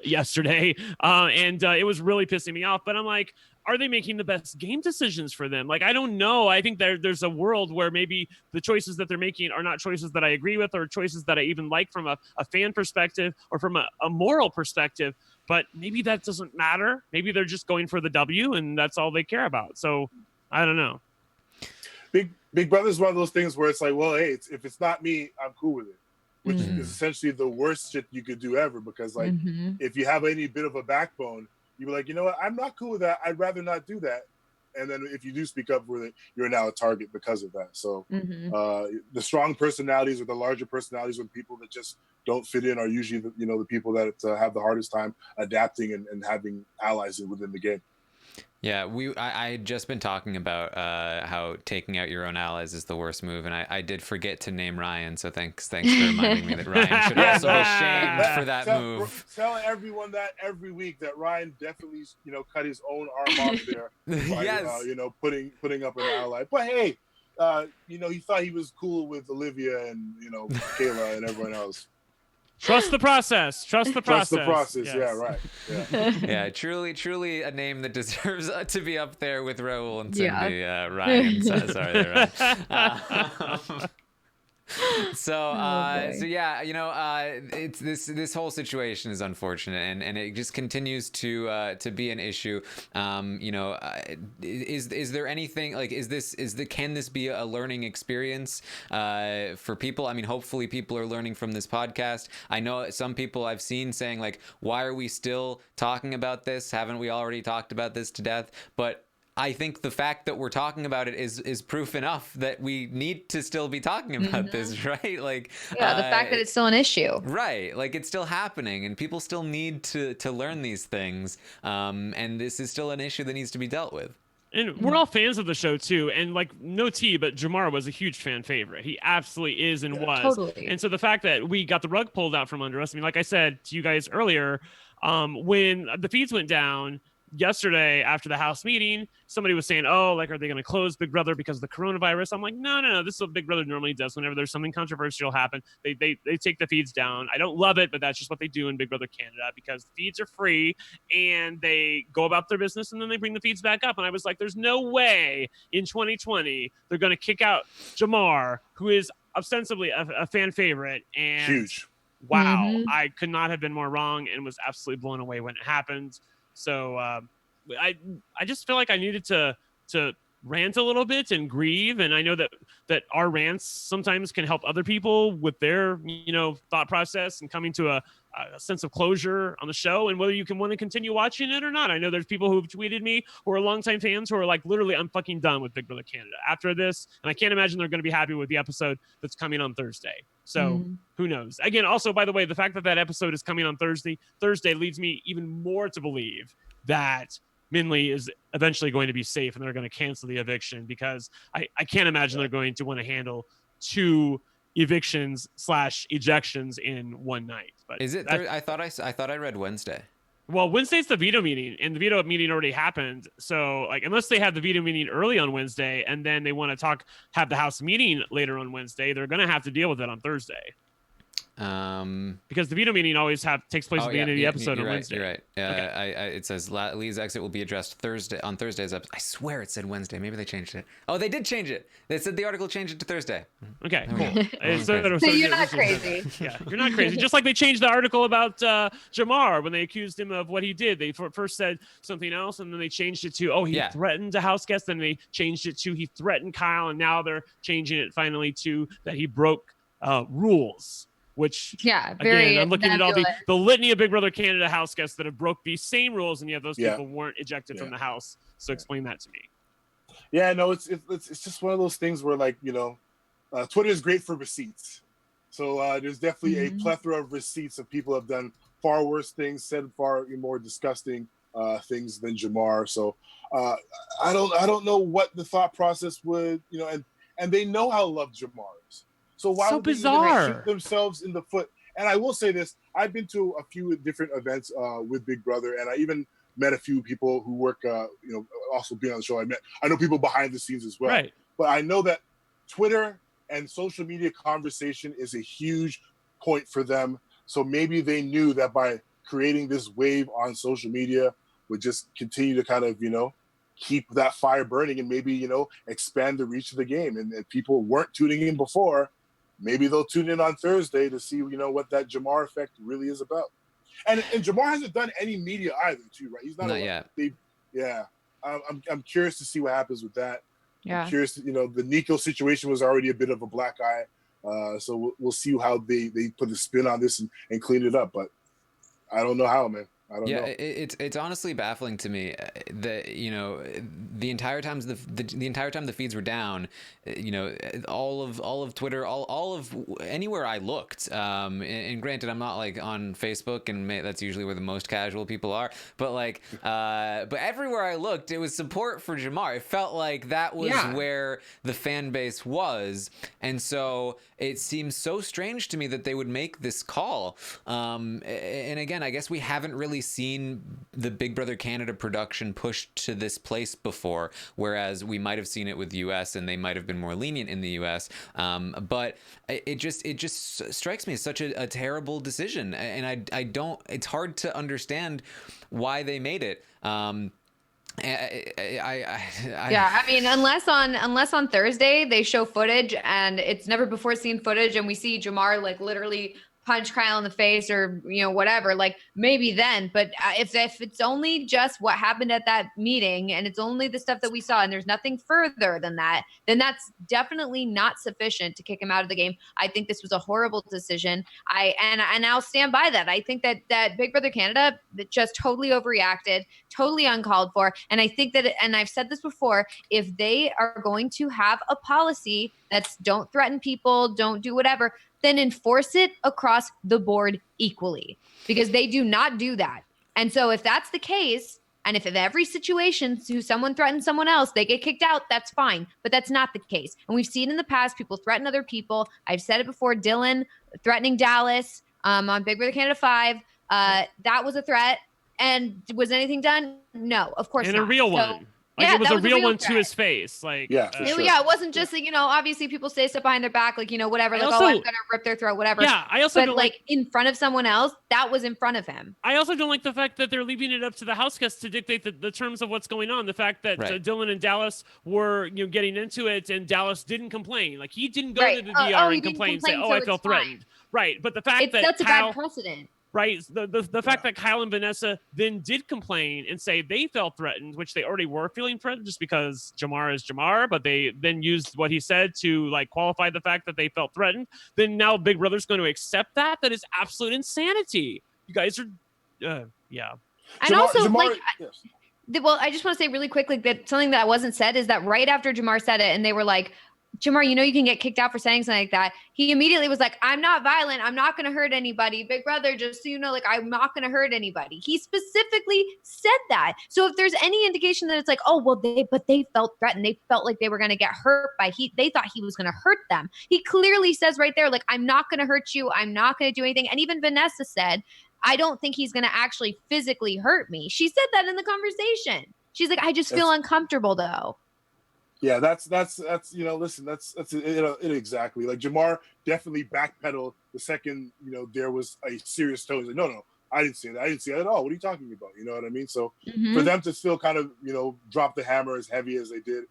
yesterday, and it was really pissing me off. But I'm like, are they making the best game decisions for them? Like, I don't know. I think there's a world where maybe the choices that they're making are not choices that I agree with, or choices that I even like from a fan perspective or from a moral perspective. But maybe that doesn't matter. Maybe they're just going for the W, and that's all they care about. So I don't know. Big Brother is one of those things where it's like, well, hey, if it's not me, I'm cool with it, which is essentially the worst shit you could do ever. Because like, if you have any bit of a backbone, you'd be like, you know what, I'm not cool with that. I'd rather not do that. And then if you do speak up for it, you're now a target because of that. So the strong personalities or the larger personalities or the people that just don't fit in are usually the people that have the hardest time adapting and having allies within the game. Yeah, I had just been talking about how taking out your own allies is the worst move, and I did forget to name Ryan, so thanks for reminding me that Ryan should also be shamed for that move. Telling everyone that every week that Ryan definitely cut his own arm off there by Yes. Putting up an ally. But hey, he thought he was cool with Olivia and Kayla and everyone else. Trust the process. Trust the process. Trust the process. Yes. Yeah, right. Yeah. Yeah, truly a name that deserves to be up there with Raul and Cindy. Ryan. Sorry, there, Ryan. So yeah, it's this whole situation is unfortunate, and it just continues to be an issue. Is there anything like can this be a learning experience for people? I mean, hopefully people are learning from this podcast. I know some people I've seen saying like, why are we still talking about this? Haven't we already talked about this to death? But I think the fact that we're talking about it is proof enough that we need to still be talking about this, right? Like, the fact that it's still an issue, right? Like, it's still happening, and people still need to learn these things, and this is still an issue that needs to be dealt with. And we're all fans of the show too, and like no tea, but Jamar was a huge fan favorite. He absolutely is and was. Totally. And so the fact that we got the rug pulled out from under us, I mean, like I said to you guys earlier, when the feeds went down yesterday after the House meeting, somebody was saying, oh, like, are they going to close Big Brother because of the coronavirus? I'm like, no. This is what Big Brother normally does. Whenever there's something controversial happen, they take the feeds down. I don't love it, but that's just what they do in Big Brother Canada, because the feeds are free and they go about their business and then they bring the feeds back up. And I was like, there's no way in 2020 they're going to kick out Jamar, who is ostensibly a fan favorite. And huge. Wow. I could not have been more wrong and was absolutely blown away when it happened. So I just feel like I needed to rant a little bit and grieve, and I know that our rants sometimes can help other people with their thought process and coming to a sense of closure on the show, and whether you can want to continue watching it or not. I know there's people who've tweeted me who are longtime fans who are like, literally, I'm fucking done with Big Brother Canada after this, and I can't imagine they're going to be happy with the episode that's coming on Thursday. So who knows? Again, also, by the way, the fact that episode is coming on Thursday leads me even more to believe that Minley is eventually going to be safe and they're going to cancel the eviction, because I can't imagine they're going to want to handle 2 evictions / ejections in one night. But is it? I thought I read Wednesday. Well, Wednesday's the veto meeting, and the veto meeting already happened. So, like, unless they have the veto meeting early on Wednesday and then they want to have the House meeting later on Wednesday, they're going to have to deal with it on Thursday. Because the veto meeting always takes place at the end of the episode on Wednesday. You're right. It says Lee's exit will be addressed on Thursday's episode. I swear it said Wednesday. Maybe they changed it. Oh, they did change it. They said the article changed it to Thursday. Okay, cool. So you're not crazy. Yeah, you're not crazy. Just like they changed the article about Jamar when they accused him of what he did. They first said something else, and then they changed it to, he threatened a house guest. Then they changed it to he threatened Kyle, and now they're changing it finally to that he broke rules. Which, again, I'm looking at all the litany of Big Brother Canada house guests that have broke these same rules, and yet those people weren't ejected from the house. So explain that to me. Yeah, no, it's just one of those things where, like, Twitter is great for receipts. So there's definitely a plethora of receipts of people have done far worse things, said far more disgusting things than Jamar. So I don't know what the thought process would, and they know how loved Jamar is. So why would they shoot themselves in the foot? And I will say this: I've been to a few different events with Big Brother, and I even met a few people who work, also being on the show. I know people behind the scenes as well. Right. But I know that Twitter and social media conversation is a huge point for them. So maybe they knew that by creating this wave on social media would just continue to kind of, keep that fire burning and maybe, expand the reach of the game. And if people weren't tuning in before, maybe they'll tune in on Thursday to see, what that Jamar effect really is about. And Jamar hasn't done any media either, too, right? He's not yet. Yeah. I'm curious to see what happens with that. Yeah. I'm curious, the Nico situation was already a bit of a black eye. So we'll see how they put a spin on this and clean it up. But I don't know how, man. I don't know. It's honestly baffling to me that the entire time the feeds were down, all of Twitter, all of anywhere I looked, and granted I'm not like on Facebook, and that's usually where the most casual people are, but but everywhere I looked it was support for Jamar. It felt like that was where the fan base was, and so it seems so strange to me that they would make this call. And again, I guess we haven't really seen the Big Brother Canada production pushed to this place before, whereas we might have seen it with the US and they might have been more lenient in the US. But it just strikes me as such a terrible decision, and I don't. It's hard to understand why they made it. I mean, unless on Thursday they show footage and it's never before seen footage, and we see Jamar like literally punch Kyle in the face or whatever, like maybe then. But if it's only just what happened at that meeting and it's only the stuff that we saw and there's nothing further than that, then that's definitely not sufficient to kick him out of the game. I think this was a horrible decision. And I'll stand by that. I think that Big Brother Canada just totally overreacted, totally uncalled for. And I think that, and I've said this before, if they are going to have a policy that's don't threaten people, don't do whatever, then enforce it across the board equally, because they do not do that. And so if that's the case, and if in every situation someone threatens someone else, they get kicked out, that's fine. But that's not the case. And we've seen in the past, people threaten other people. I've said it before, Dylan threatening Dallas on Big Brother Canada 5. That was a threat. And was anything done? No, of course not. And a real one. Like, yeah, it was a real one threat to his face. Like, yeah, sure. It wasn't just like, obviously people say stuff behind their back, like, whatever, like, I'm gonna rip their throat, whatever. Yeah, I also don't like in front of someone else, that was in front of him. I also don't like the fact that they're leaving it up to the house guests to dictate the terms of what's going on. The fact that Dylan and Dallas were, getting into it, and Dallas didn't complain. Like, he didn't go to the DR and complain, say, I feel threatened. Right, but the fact that's a bad precedent. Right. The fact that Kyle and Vanessa then did complain and say they felt threatened, which they already were feeling threatened just because Jamar is Jamar, but they then used what he said to like qualify the fact that they felt threatened. Then now Big Brother's going to accept that? That is absolute insanity. You guys are, yeah. And Jamar, well, I just want to say really quickly that something that wasn't said is that right after Jamar said it, and they were like, Jamar, you can get kicked out for saying something like that. He immediately was like, I'm not violent. I'm not going to hurt anybody. Big Brother, just so you know, like, I'm not going to hurt anybody. He specifically said that. So if there's any indication that it's like, oh, well, they felt threatened. They felt like they were going to get hurt they thought he was going to hurt them. He clearly says right there, like, I'm not going to hurt you. I'm not going to do anything. And even Vanessa said, I don't think he's going to actually physically hurt me. She said that in the conversation. She's like, I just feel uncomfortable though. Yeah, that's listen, that's exactly. Like, Jamar definitely backpedaled the second, there was a serious tone. He's like, no, I didn't say that. I didn't say that at all. What are you talking about? You know what I mean? So for them to still kind of, drop the hammer as heavy as they did,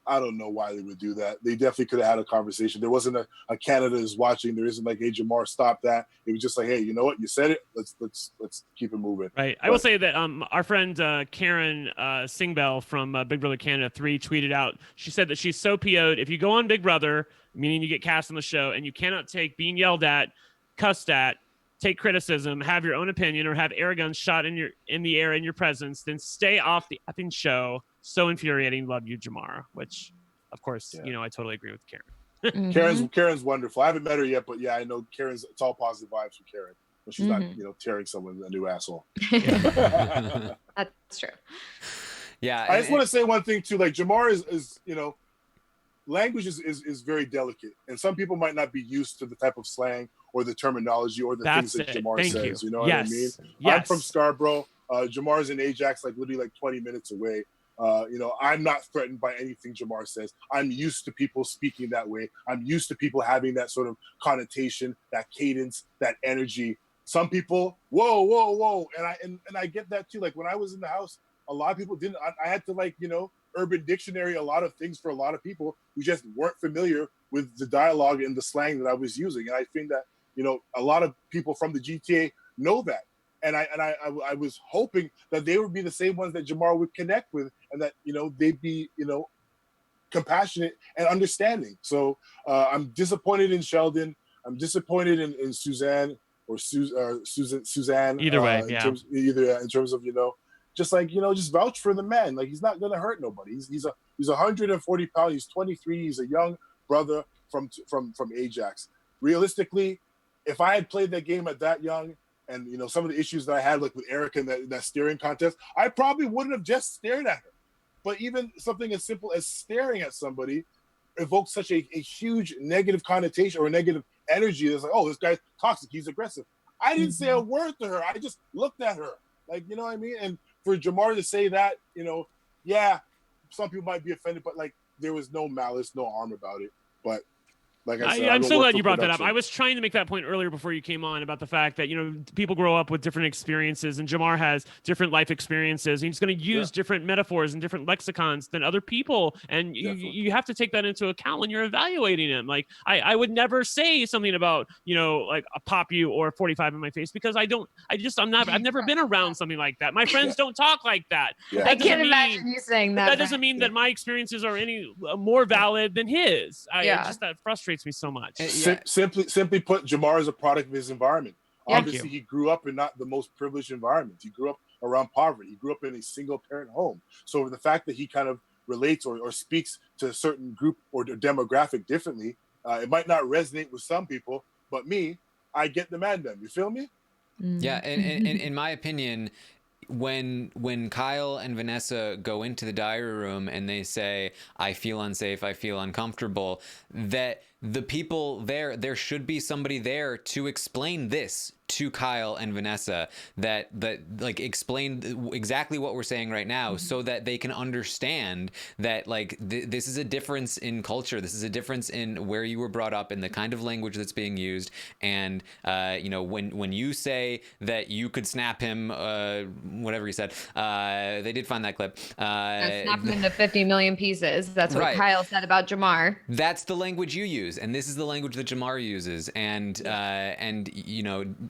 I don't know why they would do that. They definitely could have had a conversation. There wasn't a Canada is watching. There isn't like, hey, Jamar, stop that. It was just like, hey, you know what? You said it. Let's keep it moving. Right. I will say that our friend Karen Singbell from Big Brother Canada 3 tweeted out. She said that she's so PO'd. If you go on Big Brother, meaning you get cast on the show, and you cannot take being yelled at, cussed at, take criticism, have your own opinion, or have air guns shot in the air in your presence, then stay off the effing show. So infuriating. Love you, Jamar. Which, of course, I totally agree with Karen. Karen's wonderful. I haven't met her yet, but yeah, I know Karen's. It's all positive vibes from Karen. But she's not, tearing someone a new asshole. That's true. Yeah. I just want to say one thing too. Like, Jamar is language is very delicate, and some people might not be used to the type of slang or the terminology or the things that Jamar says. You know what I mean? Yes. I'm from Scarborough. Jamar's in Ajax, like literally like 20 minutes away. I'm not threatened by anything Jamar says. I'm used to people speaking that way. I'm used to people having that sort of connotation, that cadence, that energy. some people, whoa, and I get that too. Like when I was in the house, a lot of people didn't. I had to like Urban Dictionary a lot of things for a lot of people who just weren't familiar with the dialogue and the slang that I was using. And I think that a lot of people from the GTA know that. And I was hoping that they would be the same ones that Jamar would connect with, and that they'd be compassionate and understanding. So I'm disappointed in Sheldon. I'm disappointed in Suzanne or Suzanne. Either way, yeah. In terms of just like just vouch for the man. Like he's not gonna hurt nobody. He's 140 pounds. He's 23. He's a young brother from Ajax. Realistically, if I had played that game at that young, and some of the issues that I had like with Erica in that staring contest, I probably wouldn't have just stared at her. But even something as simple as staring at somebody evokes such a huge negative connotation or negative energy. That's like, oh, this guy's toxic. He's aggressive. I didn't say a word to her. I just looked at her. Like, you know what I mean? And for Jamar to say that, yeah, some people might be offended, but like there was no malice, no harm about it. But like I said, I'm so glad you brought that up. I was trying to make that point earlier before you came on about the fact that, people grow up with different experiences, and Jamar has different life experiences. And he's going to use different metaphors and different lexicons than other people. And you have to take that into account when you're evaluating him. Like I would never say something about, like a pop you or 45 in my face, because I've never been around something like that. My friends don't talk like that. I can't imagine you saying that. That doesn't mean that my experiences are any more valid than his. That frustrates me so much. Simply put, Jamar is a product of his environment. Obviously, he grew up in not the most privileged environment. He grew up around poverty. He grew up in a single parent home. So the fact that he kind of relates or speaks to a certain group or demographic differently, it might not resonate with some people, but me, I get the man them. You feel me? Yeah, and in my opinion, when Kyle and Vanessa go into the diary room and they say, I feel unsafe, I feel uncomfortable, that the people there should be somebody there to explain this to Kyle and Vanessa, that like explain exactly what we're saying right now, so that they can understand that like this is a difference in culture, this is a difference in where you were brought up and the kind of language that's being used. And when you say that you could snap him, whatever he said, they did find that clip, snap him into 50 million pieces. That's what Kyle said about Jamar. That's the language you use, and this is the language that Jamar uses. And you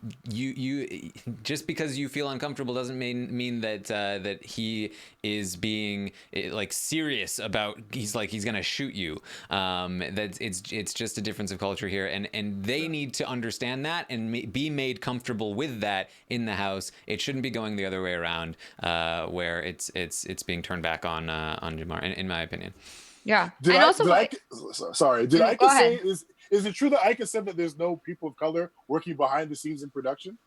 just because you feel uncomfortable doesn't mean that he is being like serious about he's gonna shoot you. That it's just a difference of culture here, and they need to understand that and be made comfortable with that in the house. It shouldn't be going the other way around, where it's being turned back on Jamar, in my opinion. Yeah. Did Ika say, is it true that Ika said that there's no people of color working behind the scenes in production?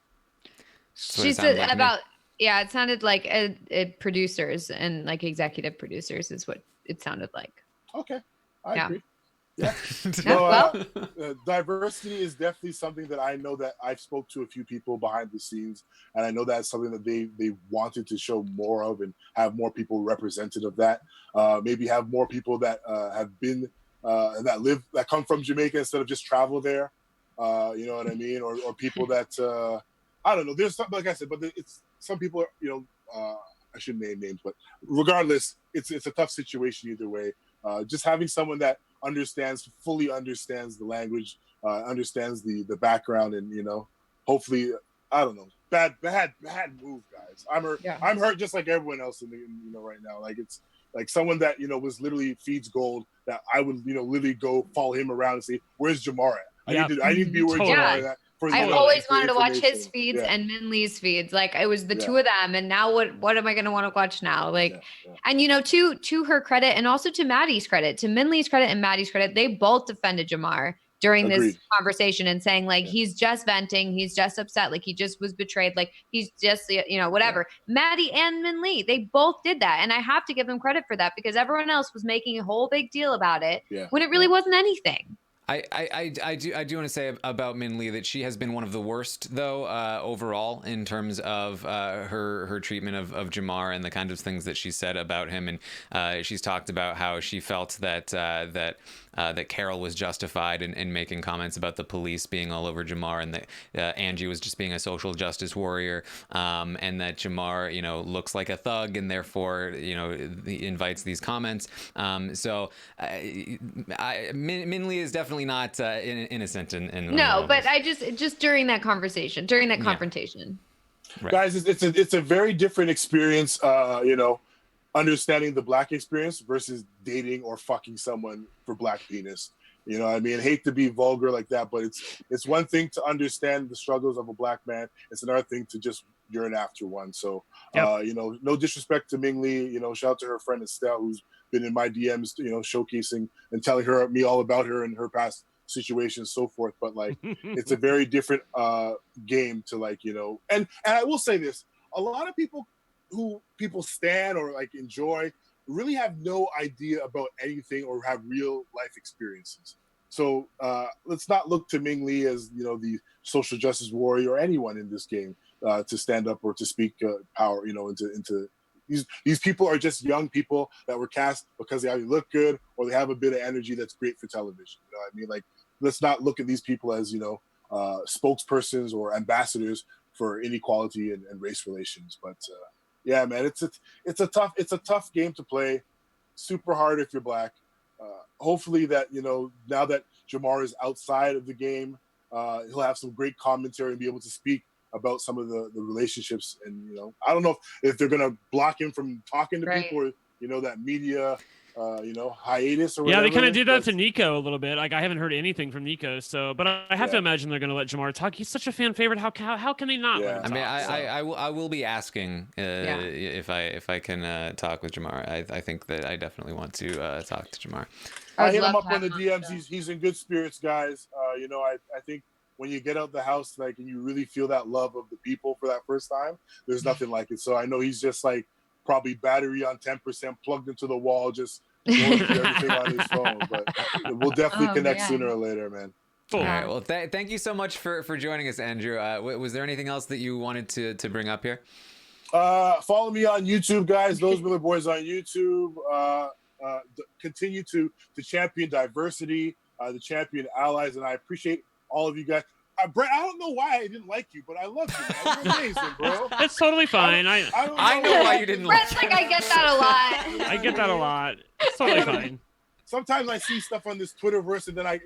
She said like about it sounded like producers and like executive producers is what it sounded like. Okay, I agree. Yeah. Diversity is definitely something that I know that I've spoke to a few people behind the scenes, and I know that's something that they wanted to show more of and have more people represented of that. Maybe have more people that have been that come from Jamaica instead of just travel there. You know what I mean? Or people that I don't know. There's some, like I said, but it's some people. I shouldn't name names, but regardless, it's a tough situation either way. Just having someone that fully understands the language, understands the background, and hopefully, I don't know. Bad move, guys. I'm hurt. Yeah. I'm hurt just like everyone else in right now. Like it's like someone that was literally feeds gold. That I would literally go follow him around and say, "Where's Jamar at? I need to be where Jamar is at." I've always wanted to watch his feeds and Min Lee's feeds. Like it was the two of them, and now what am I going to want to watch now? Like, and to her credit, and also to Maddie's credit, to Min Lee's credit and Maddie's credit, they both defended Jamar during this conversation and saying like he's just venting, he's just upset, like he just was betrayed, like he's just whatever. Maddie and Min Lee, they both did that, and I have to give them credit for that because everyone else was making a whole big deal about it when it really wasn't anything. I do want to say about Min Lee that she has been one of the worst, though, overall, in terms of her treatment of Jamar and the kind of things that she said about him. And she's talked about how she felt that Carol was justified in making comments about the police being all over Jamar, and that Angie was just being a social justice warrior, and that Jamar, looks like a thug, and therefore, he invites these comments. So Min Lee is definitely not innocent in no, but I just during that conversation, confrontation. Right. Guys, it's a very different experience, understanding the Black experience versus dating or fucking someone for Black penis. I hate to be vulgar like that, but it's one thing to understand the struggles of a Black man. It's another thing to just yearn after one. So, Yep. no disrespect to Ming Lee, shout out to her friend Estelle, who's been in my DMs, showcasing and telling me all about her and her past situations, so forth. But like, it's a very different game to and I will say this, a lot of people who people stan or like enjoy really have no idea about anything or have real life experiences. So let's not look to Ming Lee as the social justice warrior or anyone in this game to stand up or to speak power into these people are just young people that were cast because they either look good or they have a bit of energy that's great for television. Like, let's not look at these people as spokespersons or ambassadors for inequality and race relations. But yeah, man, it's a tough game to play. Super hard if you're Black. Hopefully that now that Jamar is outside of the game, he'll have some great commentary and be able to speak about some of the relationships. And I don't know if they're gonna block him from talking to people, or that media hiatus or whatever. Yeah, they kind of did that to Nico a little bit. Like, I haven't heard anything from Nico, but I have to imagine they're going to let Jamar talk. He's such a fan favorite. How can they not let him talk? I will be asking if I can talk with Jamar. I think that I definitely want to talk to Jamar. I hit him up on the DMs. He's in good spirits, guys. I think when you get out the house, like, and you really feel that love of the people for that first time, there's nothing like it. So I know he's just like probably battery on 10%, plugged into the wall, just going through everything on his phone. But we'll definitely connect sooner or later, man. Cool. All right. Well, thank you so much for joining us, Andrew. Was there anything else that you wanted to bring up here? Follow me on YouTube, guys. Those Miller Boys on YouTube. Continue to champion diversity, to champion allies, and I appreciate all of you guys. Brett, I don't know why I didn't like you, but I love you, man. You're amazing, bro. It's totally fine. I know why you didn't like Brett's like, I get that a lot. I get that a lot. It's totally fine. Sometimes I see stuff on this Twitterverse, and then I'm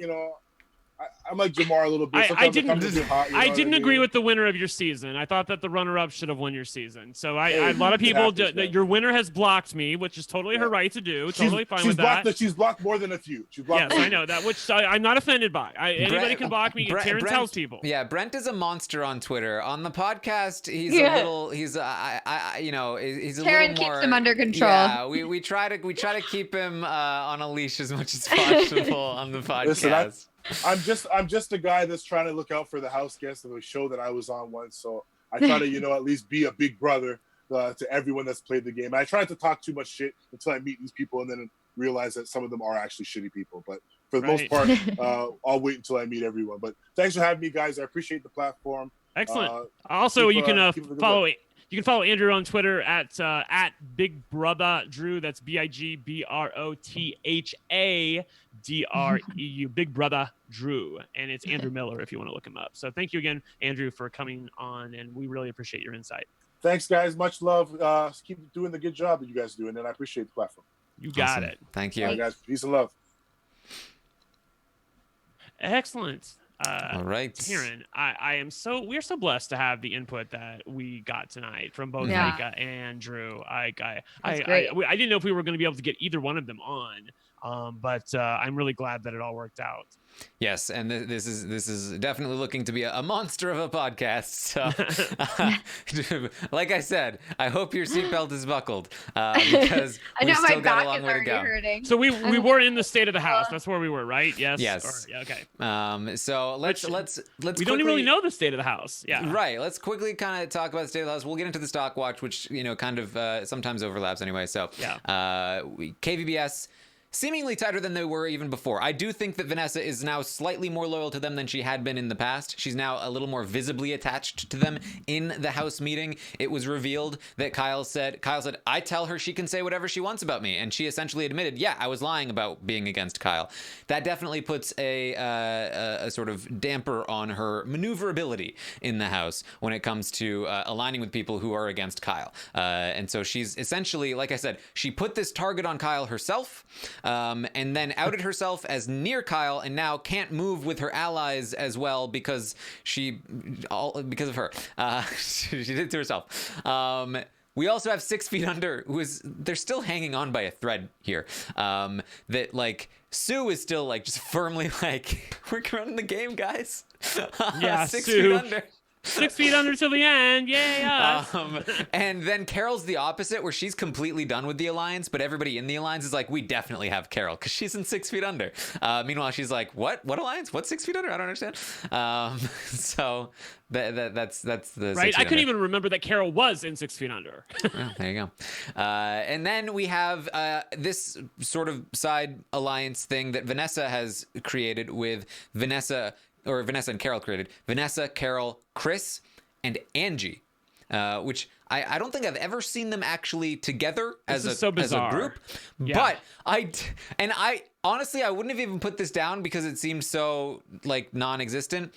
like Jamar a little bit. I didn't agree with the winner of your season. I thought that the runner-up should have won your season. So a lot of people, your winner has blocked me, which is totally her right to do. Totally fine with that. She's blocked more than a few. Yes, I know that, which I'm not offended by. Anybody can block me. Taryn tells people. Yeah, Brent is a monster on Twitter. On the podcast, he's a little. He's a little more. Taryn keeps him under control. Yeah, we try to keep him on a leash as much as possible on the podcast. Listen, I'm just a guy that's trying to look out for the house guests of a show that I was on once. So I try to, at least be a big brother to everyone that's played the game. And I try to talk too much shit until I meet these people and then realize that some of them are actually shitty people. But for the most part, I'll wait until I meet everyone. But thanks for having me, guys. I appreciate the platform. Excellent. Also, you can follow it. You can follow Andrew on Twitter at Big Brother Drew. That's BigBrotherDreu. Big Brother Drew, and it's Andrew Miller if you want to look him up. So thank you again, Andrew, for coming on, and we really appreciate your insight. Thanks, guys. Much love. Keep doing the good job that you guys do, and I appreciate the platform. You got it. Thank you. All right, guys. Peace and love. Excellent. All right, Taryn, we're so blessed to have the input that we got tonight from both Yeah. Micah and Drew. I didn't know if we were going to be able to get either one of them on, but I'm really glad that it all worked out. Yes, and this is definitely looking to be a monster of a podcast. So, like I said, I hope your seatbelt is buckled because I know we've my still got back a long is way to already go. hurting. So we were in the state of the house. That's where we were, right? Yes. Yes. Okay. So let's we don't even really know the state of the house. Yeah. Right. Let's quickly kind of talk about the state of the house. We'll get into the stock watch, which kind of sometimes overlaps anyway. So yeah. KVBS seemingly tighter than they were even before. I do think that Vanessa is now slightly more loyal to them than she had been in the past. She's now a little more visibly attached to them. In the house meeting, it was revealed that Kyle said, I tell her she can say whatever she wants about me. And she essentially admitted, yeah, I was lying about being against Kyle. That definitely puts a sort of damper on her maneuverability in the house when it comes to aligning with people who are against Kyle. And so she's essentially, like I said, she put this target on Kyle herself, and then outed herself as near Kyle, and now can't move with her allies as well because of her. She did it to herself. We also have 6 Feet Under, they're still hanging on by a thread here. That like Sue is still like just firmly like, we're running the game, guys. Yeah, 6 Sue. Feet Under. 6 feet under till the end. Yay, us. And then Carol's the opposite, where she's completely done with the alliance, but everybody in the alliance is like, we definitely have Carol because she's in 6 Feet Under. Meanwhile, she's like, what alliance? What's 6 Feet Under? I don't understand. So that's the right. I couldn't even remember that Carol was in 6 Feet Under. Well, there you go. And then we have this sort of side alliance thing that Vanessa has created with Vanessa and Carol created. Vanessa, Carol, Chris, and Angie, which I don't think I've ever seen them actually together as a group. Yeah. But I honestly, I wouldn't have even put this down because it seemed so like non-existent.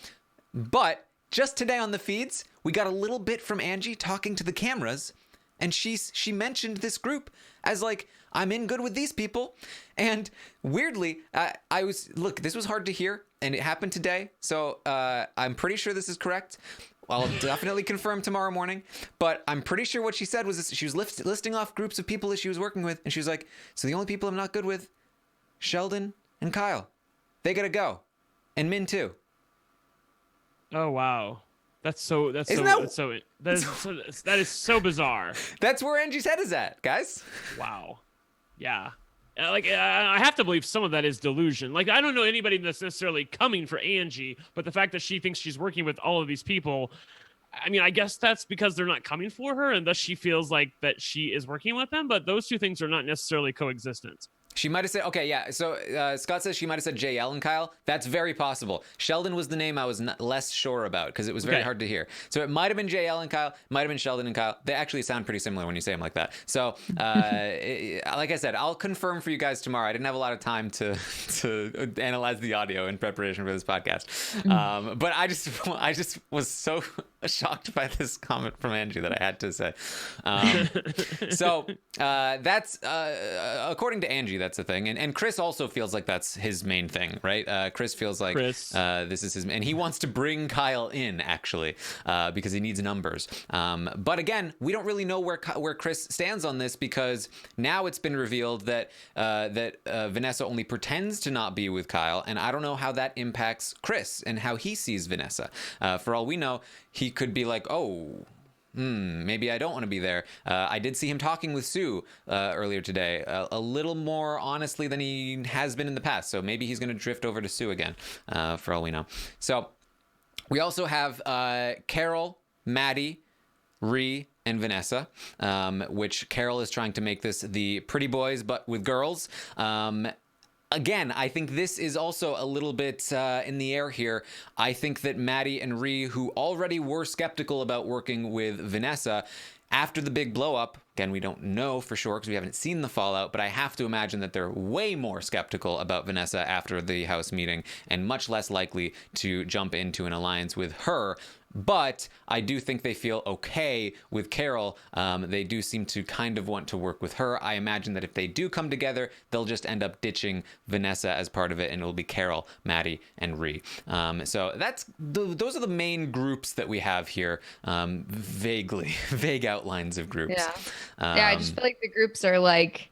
But just today on the feeds, we got a little bit from Angie talking to the cameras, and she mentioned this group as like, I'm in good with these people. And weirdly, this was hard to hear, and it happened today. So I'm pretty sure this is correct. I'll definitely confirm tomorrow morning. But I'm pretty sure what she said was this, she was listing off groups of people that she was working with. And she was like, so the only people I'm not good with, Sheldon and Kyle. They got to go. And Min too. Oh, wow. That is so bizarre. That's where Angie's head is at, guys. Wow. Yeah. I have to believe some of that is delusion. Like, I don't know anybody that's necessarily coming for Angie, but the fact that she thinks she's working with all of these people, I mean, I guess that's because they're not coming for her, and thus she feels like that she is working with them, but those two things are not necessarily coexistent. She might have said, okay, yeah. So Scott says she might have said JL and Kyle. That's very possible. Sheldon was the name I was less sure about because it was very hard to hear. So it might have been JL and Kyle, might have been Sheldon and Kyle. They actually sound pretty similar when you say them like that. So like I said, I'll confirm for you guys tomorrow. I didn't have a lot of time to analyze the audio in preparation for this podcast. But I just was so shocked by this comment from Angie that I had to say. So that's according to Angie, that's the thing. And Chris also feels like that's his main thing, right? Chris feels like this is his, and he wants to bring Kyle in actually because he needs numbers. But again, we don't really know where Chris stands on this because now it's been revealed that Vanessa only pretends to not be with Kyle, and I don't know how that impacts Chris and how he sees Vanessa. For all we know, he could be like, oh, maybe I don't want to be there. I did see him talking with Sue earlier today, a little more honestly than he has been in the past. So maybe he's going to drift over to Sue again, for all we know. So we also have Carol, Maddie, Ree, and Vanessa, which Carol is trying to make this the pretty boys, but with girls. Again, I think this is also a little bit in the air here. I think that Maddie and Ree, who already were skeptical about working with Vanessa, after the big blow up, again, we don't know for sure because we haven't seen the fallout, but I have to imagine that they're way more skeptical about Vanessa after the house meeting and much less likely to jump into an alliance with her. But I do think they feel okay with Carol. They do seem to kind of want to work with her. I imagine that if they do come together, they'll just end up ditching Vanessa as part of it, and it'll be Carol, Maddie, and Ree. So those are the main groups that we have here. Vague outlines of groups. Yeah, I just feel like the groups are like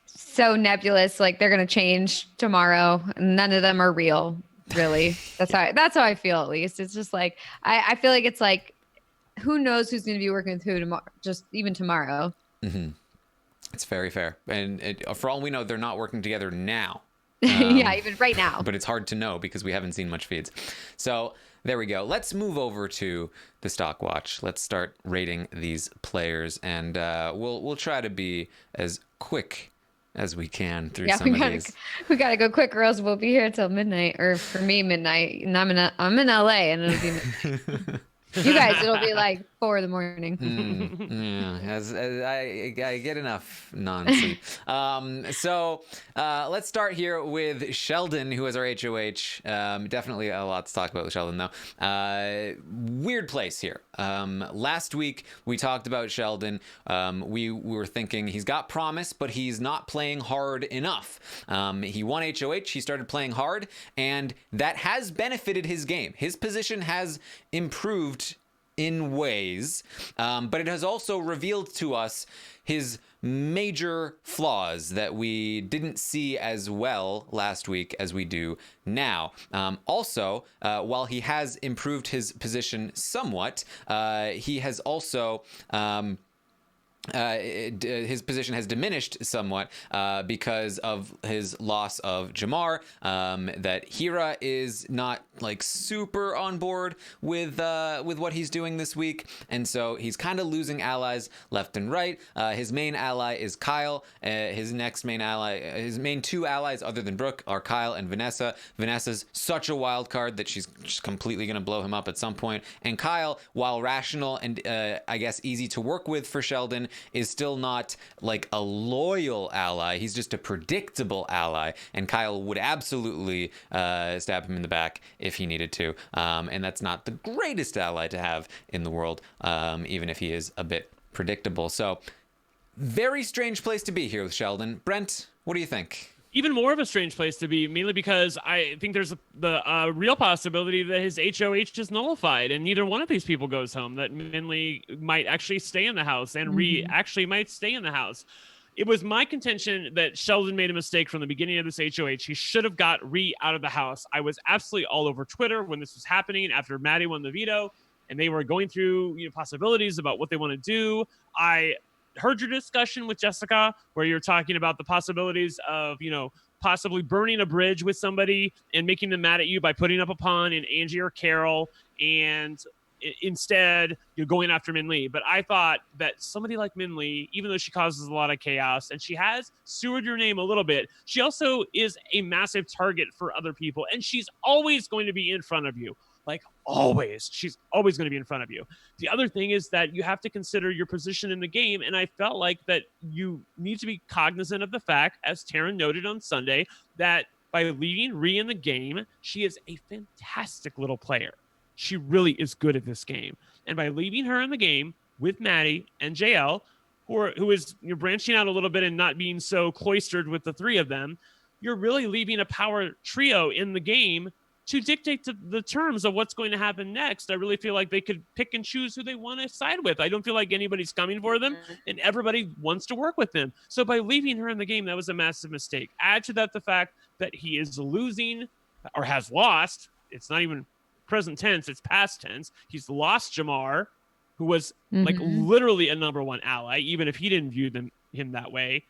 so nebulous. Like they're gonna change tomorrow. None of them are real. Really, that's how I feel. At least it's just like I feel like it's like who knows who's going to be working with who tomorrow, just even tomorrow. Mm-hmm. It's very fair, and for all we know, they're not working together now. Yeah, even right now. But it's hard to know because we haven't seen much feeds. So there we go. Let's move over to the stock watch. Let's start rating these players, and we'll try to be as quick as we can through Yeah, some of these. we gotta go quick, or else we'll be here till midnight, or for me midnight. And I'm in LA, and it'll be midnight. You guys, it'll be like 4 a.m. Yeah, as I get enough non-sleep. So let's start here with Sheldon, who is our HOH. Definitely a lot to talk about with Sheldon, though. Weird place here. Last week, we talked about Sheldon. We were thinking he's got promise, but he's not playing hard enough. He won HOH. He started playing hard, and that has benefited his game. His position has improved in ways, but it has also revealed to us his major flaws that we didn't see as well last week as we do now. Also, while he has improved his position somewhat, he has also his position has diminished somewhat because of his loss of Jamar. That Hira is not like super on board with what he's doing this week, and so he's kind of losing allies left and right. His main ally is Kyle. His main 2 allies other than Brooke are Kyle and Vanessa. Vanessa's such a wild card that she's just completely going to blow him up at some point. And Kyle, while rational and I guess easy to work with for Sheldon, is still not like a loyal ally. He's just a predictable ally, and Kyle would absolutely stab him in the back if he needed to. And that's not the greatest ally to have in the world, even if he is a bit predictable. So very strange place to be here with Sheldon. Brent, what do you think? Even more of a strange place to be, mainly because I think there's the real possibility that his HOH is nullified and neither one of these people goes home, that Minley might actually stay in the house and Ree actually might stay in the house. It was my contention that Sheldon made a mistake from the beginning of this HOH. He should have got Ree out of the house. I was absolutely all over Twitter when this was happening after Maddie won the veto and they were going through possibilities about what they want to do. I heard your discussion with Jessica where you're talking about the possibilities of, possibly burning a bridge with somebody and making them mad at you by putting up a pawn in Angie or Carol, and instead you're going after Min Lee. But I thought that somebody like Min Lee, even though she causes a lot of chaos and she has sewered your name a little bit, she also is a massive target for other people, and she's always going to be in front of you. Like always, she's always going to be in front of you. The other thing is that you have to consider your position in the game. And I felt like that you need to be cognizant of the fact, as Taryn noted on Sunday, that by leaving Ree in the game, she is a fantastic little player. She really is good at this game. And by leaving her in the game with Maddie and JL, who is branching out a little bit and not being so cloistered with the 3 of them, you're really leaving a power trio in the game to dictate to the terms of what's going to happen next. I really feel like they could pick and choose who they want to side with. I don't feel like anybody's coming for them, and everybody wants to work with them. So by leaving her in the game, that was a massive mistake. Add to that the fact that he is losing or has lost. It's not even present tense, it's past tense. He's lost Jamar, who was like literally a number 1 ally, even if he didn't view him that way.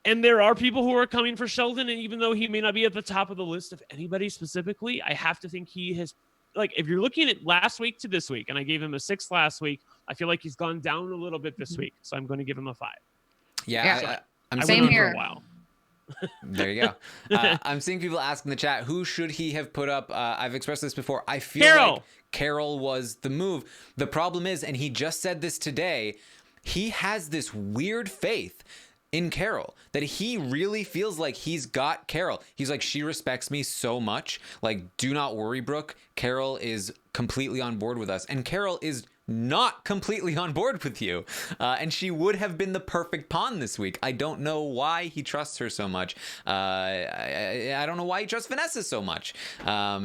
And there are people who are coming for Sheldon, and even though he may not be at the top of the list of anybody specifically, I have to think he has, like, if you're looking at last week to this week, and I gave him a 6 last week, I feel like he's gone down a little bit this week. So I'm going to give him a 5. Yeah. I'm same here. for a while. There you go. I'm seeing people ask in the chat, who should he have put up? I've expressed this before. I feel like Carol was the move. The problem is, and he just said this today, he has this weird faith in Carol that he really feels like he's got Carol. He's like, she respects me so much. Like, do not worry, Brooke. Carol is completely on board with us. And Carol is not completely on board with you. And she would have been the perfect pawn this week. I don't know why he trusts her so much. I don't know why he trusts Vanessa so much. I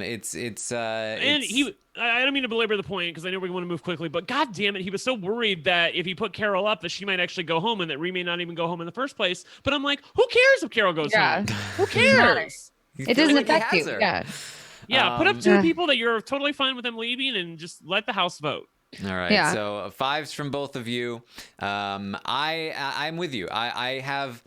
don't mean to belabor the point because I know we want to move quickly, but God damn it, he was so worried that if he put Carol up that she might actually go home and that Ree may not even go home in the first place. But I'm like, who cares if Carol goes home? Who cares? It doesn't affect you. Yeah, put up 2 people that you're totally fine with them leaving and just let the house vote. All right. Yeah. So fives from both of you. I'm with you. I have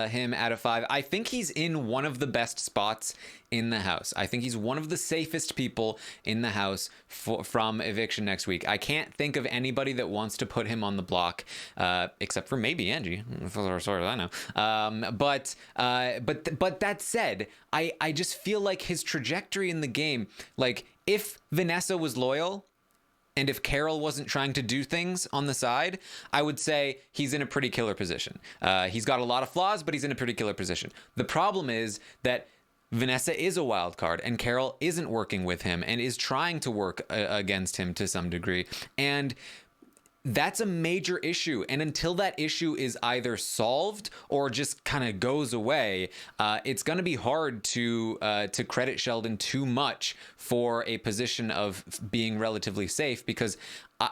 him at a 5. I think he's in one of the best spots in the house. I think he's one of the safest people in the house from eviction next week. I can't think of anybody that wants to put him on the block, except for maybe Angie, as far as I know. But that said, I just feel like his trajectory in the game, like if Vanessa was loyal, and if Carol wasn't trying to do things on the side, I would say he's in a pretty killer position. He's got a lot of flaws, but he's in a pretty killer position. The problem is that Vanessa is a wild card, and Carol isn't working with him and is trying to work against him to some degree. And that's a major issue. And until that issue is either solved or just kind of goes away, it's going to be hard to credit Sheldon too much for a position of being relatively safe, because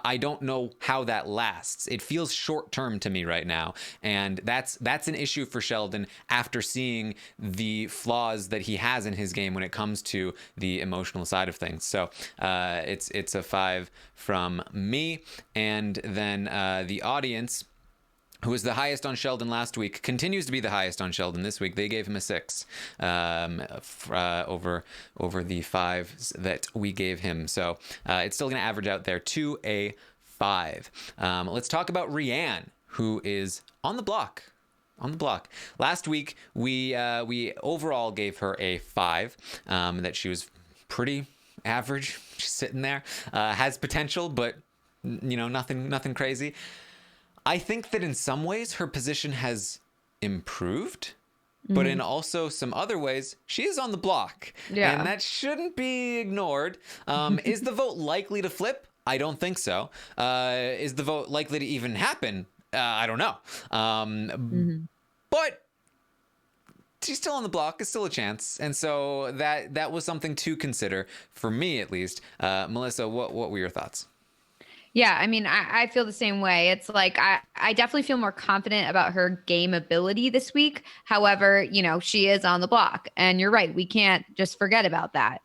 I don't know how that lasts. It feels short term to me right now, and that's an issue for Sheldon after seeing the flaws that he has in his game when it comes to the emotional side of things. So it's a 5 from me, and then the audience, who was the highest on Sheldon last week, continues to be the highest on Sheldon this week. They gave him a 6 over the 5s that we gave him. So it's still going to average out there to a 5. Let's talk about Rianne, who is on the block. Last week, we overall gave her a 5, that she was pretty average, just sitting there. Has potential, but nothing crazy. I think that in some ways her position has improved, but in also some other ways, she is on the block. Yeah. And that shouldn't be ignored. Is the vote likely to flip? I don't think so. Is the vote likely to even happen? I don't know. But she's still on the block. It's still a chance. And so that was something to consider, for me at least. Melissa, what were your thoughts? Yeah, I mean, I feel the same way. It's like I definitely feel more confident about her game ability this week. However, she is on the block. And you're right. We can't just forget about that.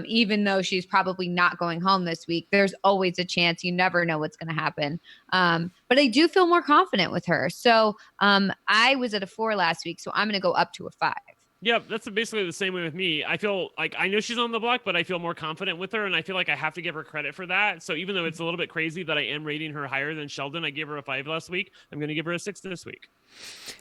Even though she's probably not going home this week, there's always a chance. You never know what's going to happen. But I do feel more confident with her. So I was at a 4 last week, so I'm going to go up to a 5. Yeah, that's basically the same way with me. I feel like I know she's on the block, but I feel more confident with her, and I feel like I have to give her credit for that. So even though it's a little bit crazy that I am rating her higher than Sheldon, I gave her a 5 last week. I'm going to give her a 6 this week.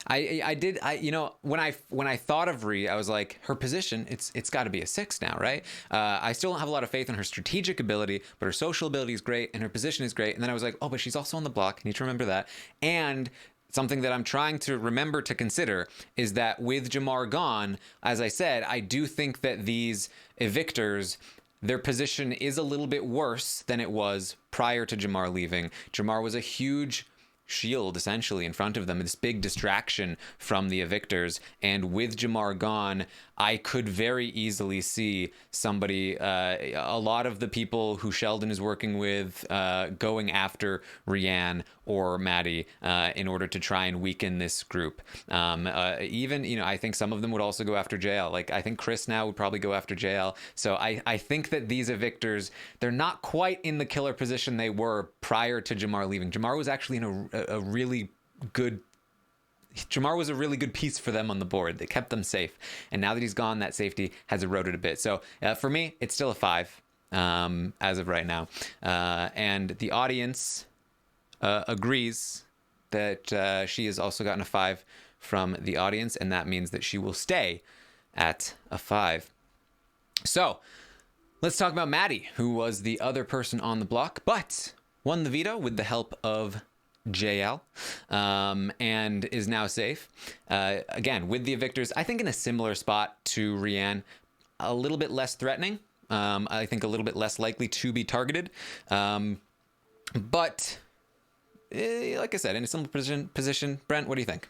When I thought of Rhea, I was like, her position, it's got to be a 6 now, right? I still don't have a lot of faith in her strategic ability, but her social ability is great and her position is great. And then I was like, oh, but she's also on the block. I need to remember that. And something that I'm trying to remember to consider is that with Jamar gone, as I said, I do think that these evictors, their position is a little bit worse than it was prior to Jamar leaving. Jamar was a huge shield essentially in front of them, this big distraction from the evictors, and with Jamar gone, I could very easily see somebody, a lot of the people who Sheldon is working with, going after Rianne or Maddie in order to try and weaken this group. Even, I think some of them would also go after JL. Like, I think Chris now would probably go after JL. So I think that these evictors, they're not quite in the killer position they were prior to Jamar leaving. Jamar was actually in a really good Jamar was a really good piece for them on the board. They kept them safe. And now that he's gone, that safety has eroded a bit. So for me, it's still a 5 as of right now. And the audience agrees that she has also gotten a 5 from the audience. And that means that she will stay at a 5. So let's talk about Maddie, who was the other person on the block, but won the veto with the help of JL, and is now safe. Again, with the evictors, I think in a similar spot to Rianne, a little bit less threatening. I think a little bit less likely to be targeted. But like I said, in a similar position, Brent, what do you think?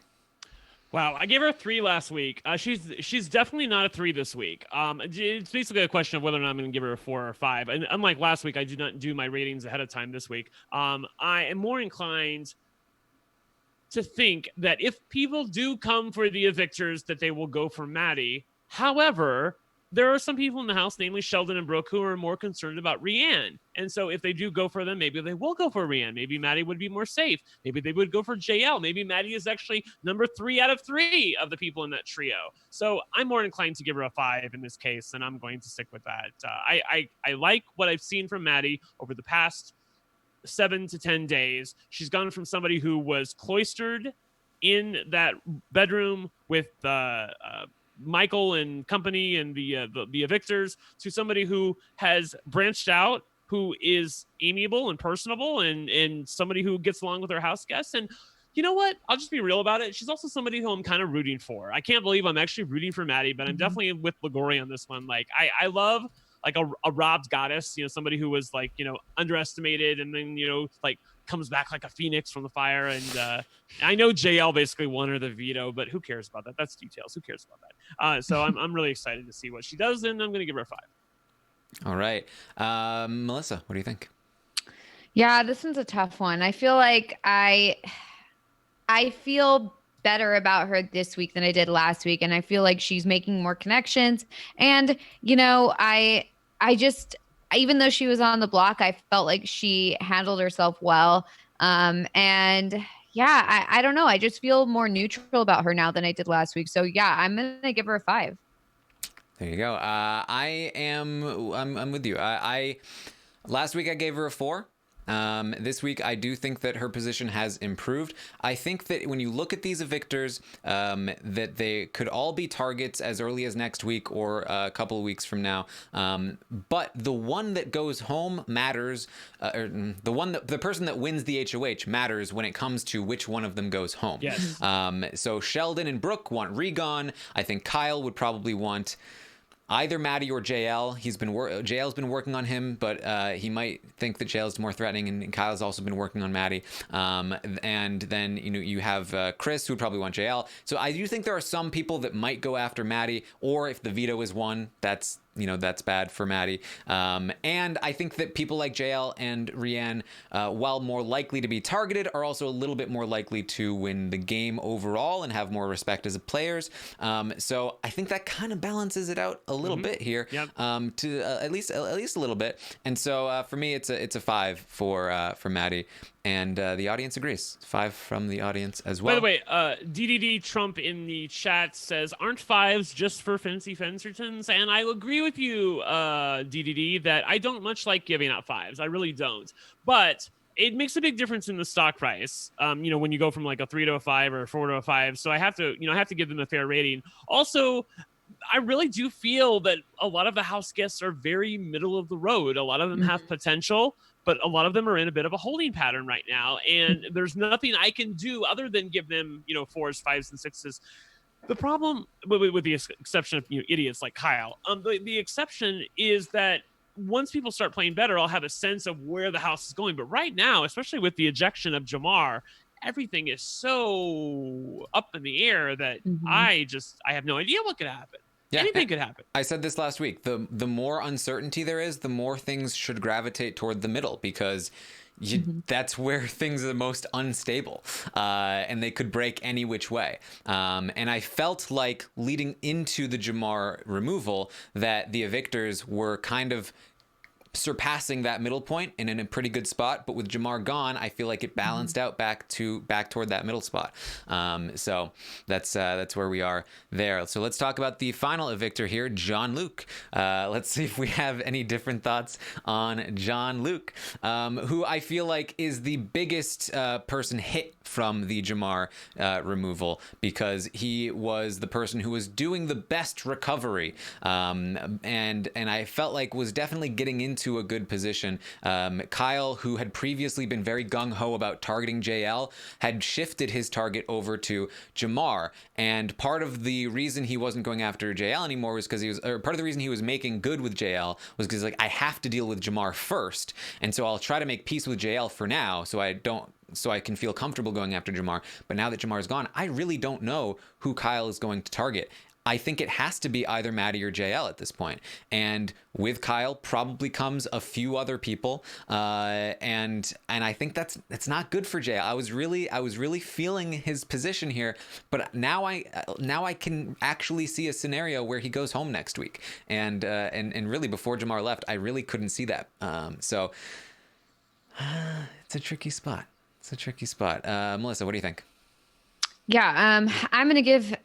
Wow, I gave her a 3 last week. She's definitely not a 3 this week. It's basically a question of whether or not I'm going to give her a 4 or a 5. And unlike last week, I did not do my ratings ahead of time this week. I am more inclined to think that if people do come for the evictors, that they will go for Maddie. However, there are some people in the house, namely Sheldon and Brooke, who are more concerned about Rhiann. And so if they do go for them, maybe they will go for Rhiann. Maybe Maddie would be more safe. Maybe they would go for JL. Maybe Maddie is actually number 3 out of 3 of the people in that trio. So I'm more inclined to give her a 5 in this case, and I'm going to stick with that. I like what I've seen from Maddie over the past 7 to 10 days. She's gone from somebody who was cloistered in that bedroom with Michael and company and the evictors to somebody who has branched out, who is amiable and personable, and somebody who gets along with her house guests. And you know what? I'll just be real about it. She's also somebody who I'm kind of rooting for. I can't believe I'm actually rooting for Maddie, but I'm definitely with Ligori on this one. Like I love like a robbed goddess, somebody who was like, underestimated and then, like comes back like a phoenix from the fire. And I know JL basically won her the veto, but who cares about that? That's details. Who cares about that? So I'm really excited to see what she does, and I'm going to give her a 5. All right. Melissa, what do you think? Yeah, this one's a tough one. I feel like I feel better about her this week than I did last week. And I feel like she's making more connections. And, I just, even though she was on the block, I felt like she handled herself well. And yeah, I don't know. I just feel more neutral about her now than I did last week. So yeah, I'm going to give her a 5. There you go. I'm with you. Last week I gave her a 4. This week, I do think that her position has improved. I think that when you look at these evictors, that they could all be targets as early as next week or a couple of weeks from now. But the one that goes home matters. The person that wins the HOH matters when it comes to which one of them goes home. Yes. So Sheldon and Brooke want Rhi gone. I think Kyle would probably want either Maddie or JL. JL's been working on him, but he might think that JL's more threatening, and Kyle's also been working on Maddie. And then you have Chris, who would probably want JL. So I do think there are some people that might go after Maddie, or if the veto is won, that's bad for Maddie. And I think that people like JL and Rhiann, while more likely to be targeted, are also a little bit more likely to win the game overall and have more respect as players. So I think that kind of balances it out a little bit here, Yep. to at least a little bit. And so for me, it's a 5 for Maddie. And the audience agrees. 5 from the audience as well. By the way, DDD Trump in the chat says, aren't 5s just for fancy Fencertons? And I agree with you, DDD, that I don't much like giving out 5s. I really don't. But it makes a big difference in the stock price, when you go from like a 3 to a 5 or a 4 to a 5. So I have to give them a fair rating. Also, I really do feel that a lot of the house guests are very middle of the road. A lot of them have potential, but a lot of them are in a bit of a holding pattern right now. And there's nothing I can do other than give them, 4s, 5s, and 6s. The problem, with the exception of idiots like Kyle, the exception is that once people start playing better, I'll have a sense of where the house is going. But right now, especially with the ejection of Jamar, everything is so up in the air that I have no idea what could happen. Yeah, anything could happen. I said this last week. The more uncertainty there is, the more things should gravitate toward the middle, because that's where things are the most unstable, and they could break any which way. And I felt like leading into the Jamar removal that the evictors were kind of surpassing that middle point and in a pretty good spot, but with Jamar gone, I feel like it balanced out back toward that middle spot. So that's where we are there. So let's talk about the final evictor here, John Luke. Let's see if we have any different thoughts on John Luke, who I feel like is the biggest person hit from the Jamar removal, because he was the person who was doing the best recovery, and I felt like was definitely getting into a good position. Kyle, who had previously been very gung-ho about targeting JL, had shifted his target over to Jamar, and part of the reason he wasn't going after JL anymore was because part of the reason he was making good with JL was because I have to deal with Jamar first, and so I'll try to make peace with JL for now, so I can feel comfortable going after Jamar. But now that Jamar is gone, I really don't know who Kyle is going to target. I think it has to be either Maddie or JL at this point. And with Kyle probably comes a few other people. And I think that's not good for JL. I was really feeling his position here, but now I can actually see a scenario where he goes home next week. And really before Jamar left, I really couldn't see that. So it's a tricky spot. Melissa, what do you think? Yeah, I'm gonna give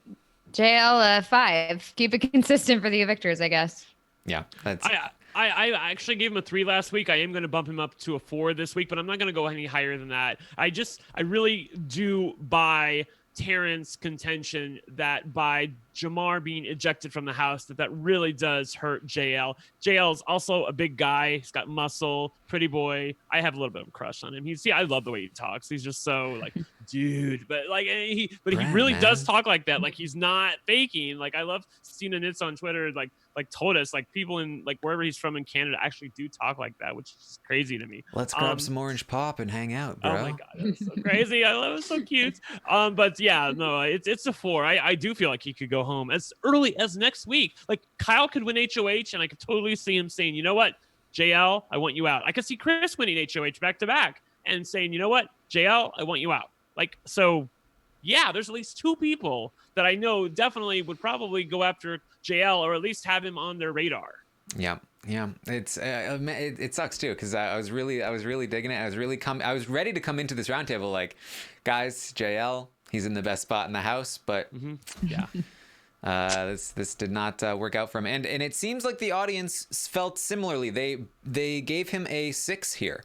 JL a 5. Keep it consistent for the evictors, I guess. Yeah, that's. I actually gave him a 3 last week. I am going to bump him up to a 4 this week, but I'm not going to go any higher than that. I really do buy Terrence's contention that by Jamar being ejected from the house, that really does hurt JL. JL is also a big guy. He's got muscle, pretty boy. I have a little bit of a crush on him. I love the way he talks. He's just so like, dude, but like he really does talk like that. Like he's not faking. Like I love Stina Nitz on Twitter. Like told us like people in like wherever he's from in Canada actually do talk like that, which is crazy to me. Let's grab some orange pop and hang out, bro. Oh my god, that's so crazy. I love it, so cute. But yeah, no, it's a 4. I do feel like he could go home as early as next week. Like Kyle could win HOH, and I could totally see him saying, you know what, JL, I want you out. I could see Chris winning HOH back to back and saying, you know what, JL, I want you out. Like so. Yeah, there's at least 2 people that I know definitely would probably go after JL or at least have him on their radar. Yeah. It's it sucks too because I was really digging it. I was ready to come into this roundtable like, guys, JL, he's in the best spot in the house, but yeah. This did not work out for him, and it seems like the audience felt similarly. They gave him a 6 here,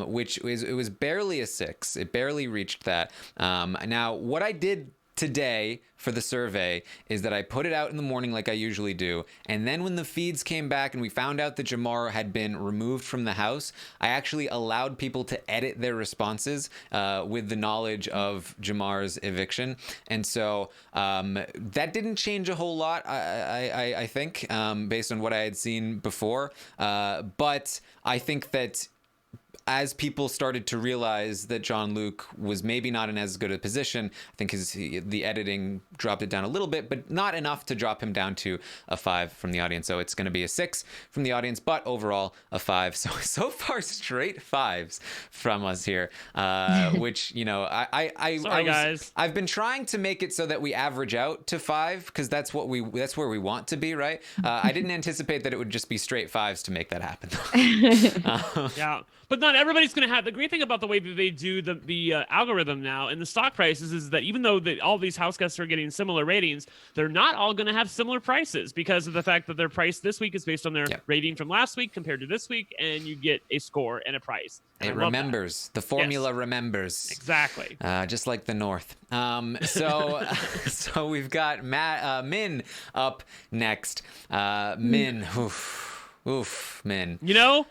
which was barely a 6. It barely reached that. Now, what I did today for the survey is that I put it out in the morning like I usually do, and then when the feeds came back and we found out that Jamar had been removed from the house, I actually allowed people to edit their responses with the knowledge of Jamar's eviction, and so that didn't change a whole lot, I think, based on what I had seen before, but I think that as people started to realize that Jean-Luc was maybe not in as good a position, I think the editing dropped it down a little bit, but not enough to drop him down to a 5 from the audience. So it's going to be a 6 from the audience, but overall a 5. So far straight 5s from us here, which, you know, guys. I've been trying to make it so that we average out to 5 because that's where we want to be, right? I didn't anticipate that it would just be straight 5s to make that happen. Yeah. But not everybody's going to have. The great thing about the way that they do the algorithm now and the stock prices is that even though all these house guests are getting similar ratings, they're not all going to have similar prices because of the fact that their price this week is based on their rating from last week compared to this week, and you get a score and a price. And it remembers. The formula remembers. Exactly. Just like the North. So we've got Min up next. Min. Oof, Min. You know,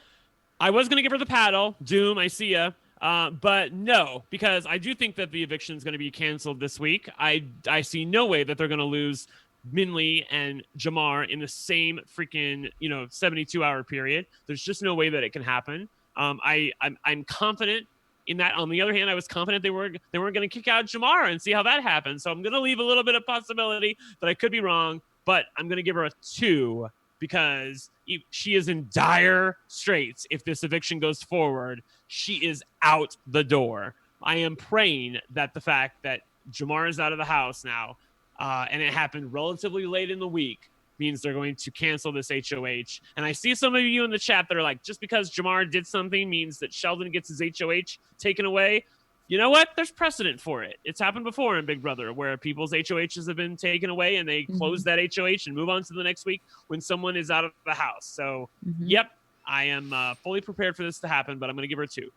I was going to give her the paddle. Doom, I see ya. But no, because I do think that the eviction is going to be canceled this week. I see no way that they're going to lose Minlee and Jamar in the same freaking 72-hour period. There's just no way that it can happen. I'm confident in that. On the other hand, I was confident they weren't going to kick out Jamar and see how that happens. So I'm going to leave a little bit of possibility that I could be wrong, but I'm going to give her a 2 because she is in dire straits. If this eviction goes forward, she is out the door. I am praying that the fact that Jamar is out of the house now, and it happened relatively late in the week, means they're going to cancel this HOH. And I see some of you in the chat that are like, just because Jamar did something means that Sheldon gets his HOH taken away. You know what? There's precedent for it. It's happened before in Big Brother where people's HOHs have been taken away and they close that HOH and move on to the next week when someone is out of the house. So, yep, I am fully prepared for this to happen, but I'm going to give her a 2.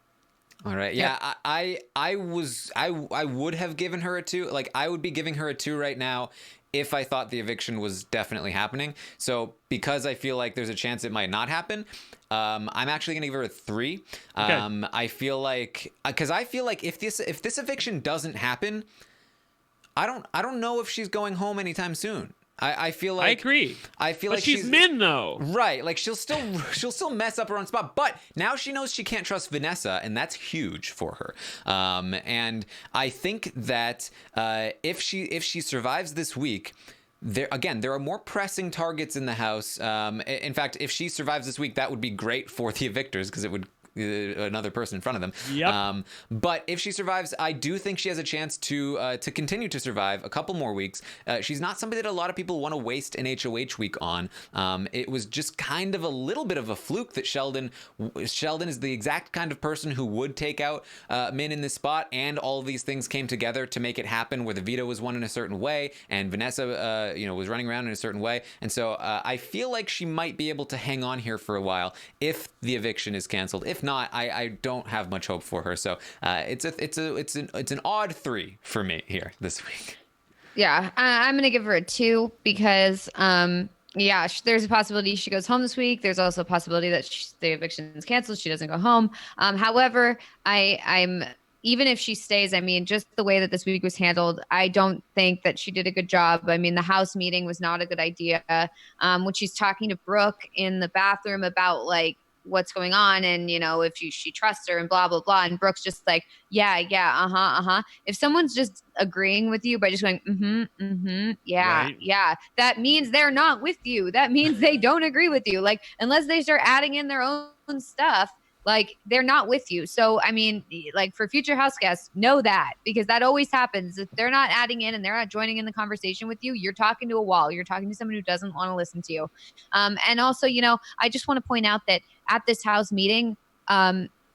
All right. Yeah, I would have given her a 2. Like, I would be giving her a 2 right now if I thought the eviction was definitely happening. So because I feel like there's a chance it might not happen, I'm actually gonna give her a 3. Okay. I feel like if this eviction doesn't happen, I don't know if she's going home anytime soon. I feel like I agree. I feel but like she's Min though. Right. Like she'll still mess up her own spot, but now she knows she can't trust Vanessa, and that's huge for her. And I think that if she survives this week, there are more pressing targets in the house. In fact, if she survives this week, that would be great for the evictors because it would another person in front of them. Yep. But if she survives, I do think she has a chance to continue to survive a couple more weeks. She's not somebody that a lot of people want to waste an HOH week on. It was just kind of a little bit of a fluke that Sheldon is the exact kind of person who would take out Min in this spot, and all of these things came together to make it happen, where the veto was won in a certain way and Vanessa was running around in a certain way. And so I feel like she might be able to hang on here for a while if the eviction is canceled. If not, I don't have much hope for her. So it's an odd 3 for me here this week. Yeah, I'm gonna give her a 2 because there's a possibility she goes home this week. There's also a possibility that the eviction is canceled. She doesn't go home. However, I'm even if she stays, I mean, just the way that this week was handled, I don't think that she did a good job. I mean, the house meeting was not a good idea. When she's talking to Brooke in the bathroom about like what's going on and if she trusts her and blah blah blah, and Brooke's just like if someone's just agreeing with you by just going yeah, that means they're not with you. That means they don't agree with you. Like, unless they start adding in their own stuff, like, they're not with you. So I mean, like, for future house guests, know that, because that always happens. If they're not adding in and they're not joining in the conversation with you, you're talking to a wall. You're talking to someone who doesn't want to listen to you. And also, I just want to point out that at this house meeting,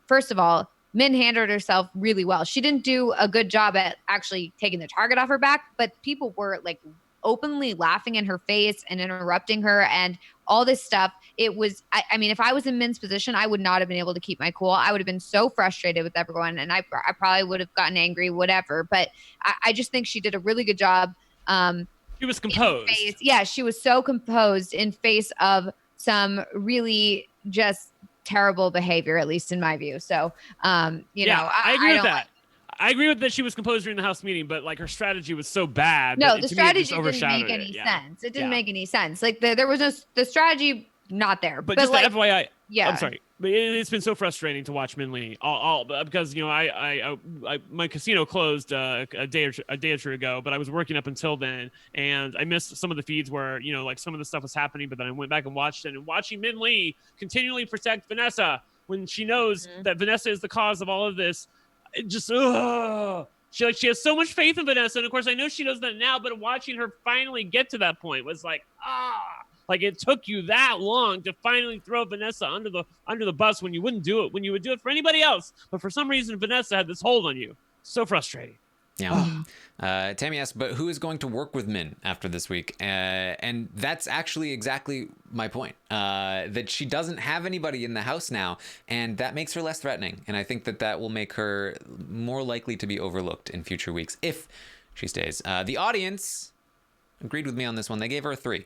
first of all, Min handled herself really well. She didn't do a good job at actually taking the target off her back, but people were like openly laughing in her face and interrupting her and all this stuff. It was, I mean, if I was in Min's position, I would not have been able to keep my cool. I would have been so frustrated with everyone, and I probably would have gotten angry, whatever. But I just think she did a really good job. She was composed. She was so composed in face of some really just terrible behavior, at least in my view. So, I agree with that. I agree with that she was composed during the house meeting, but like her strategy was so bad. No, the strategy didn't make any sense. It didn't make any sense. Like there was the strategy not there. But just like, the FYI, yeah. I'm sorry, but it's been so frustrating to watch Min Lee all because I my casino closed a day or two ago, but I was working up until then, and I missed some of the feeds where like some of the stuff was happening, but then I went back and watched it, and watching Min Lee continually protect Vanessa when she knows that Vanessa is the cause of all of this. It just she has so much faith in Vanessa, and of course I know she does that now, but watching her finally get to that point was like like it took you that long to finally throw Vanessa under the bus when you wouldn't do it, when you would do it for anybody else, but for some reason Vanessa had this hold on you. So frustrating. Yeah. Tammy asked, but who is going to work with Min after this week? And that's actually exactly my point, that she doesn't have anybody in the house now, and that makes her less threatening. And I think that will make her more likely to be overlooked in future weeks if she stays. The audience agreed with me on this one. They gave her a 3.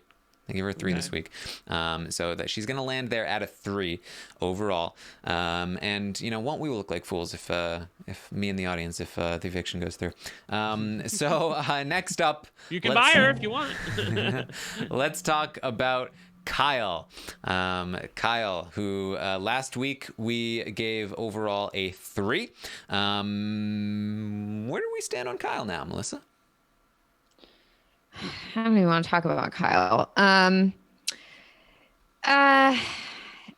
They gave her a 3 this week. So that she's going to land there at a 3 overall. And, won't we look like fools if me and the audience, if the eviction goes through. So next up. You can buy her if you want. Let's talk about Kyle. Kyle, who last week we gave overall a 3. Where do we stand on Kyle now, Melissa? I don't even want to talk about Kyle. I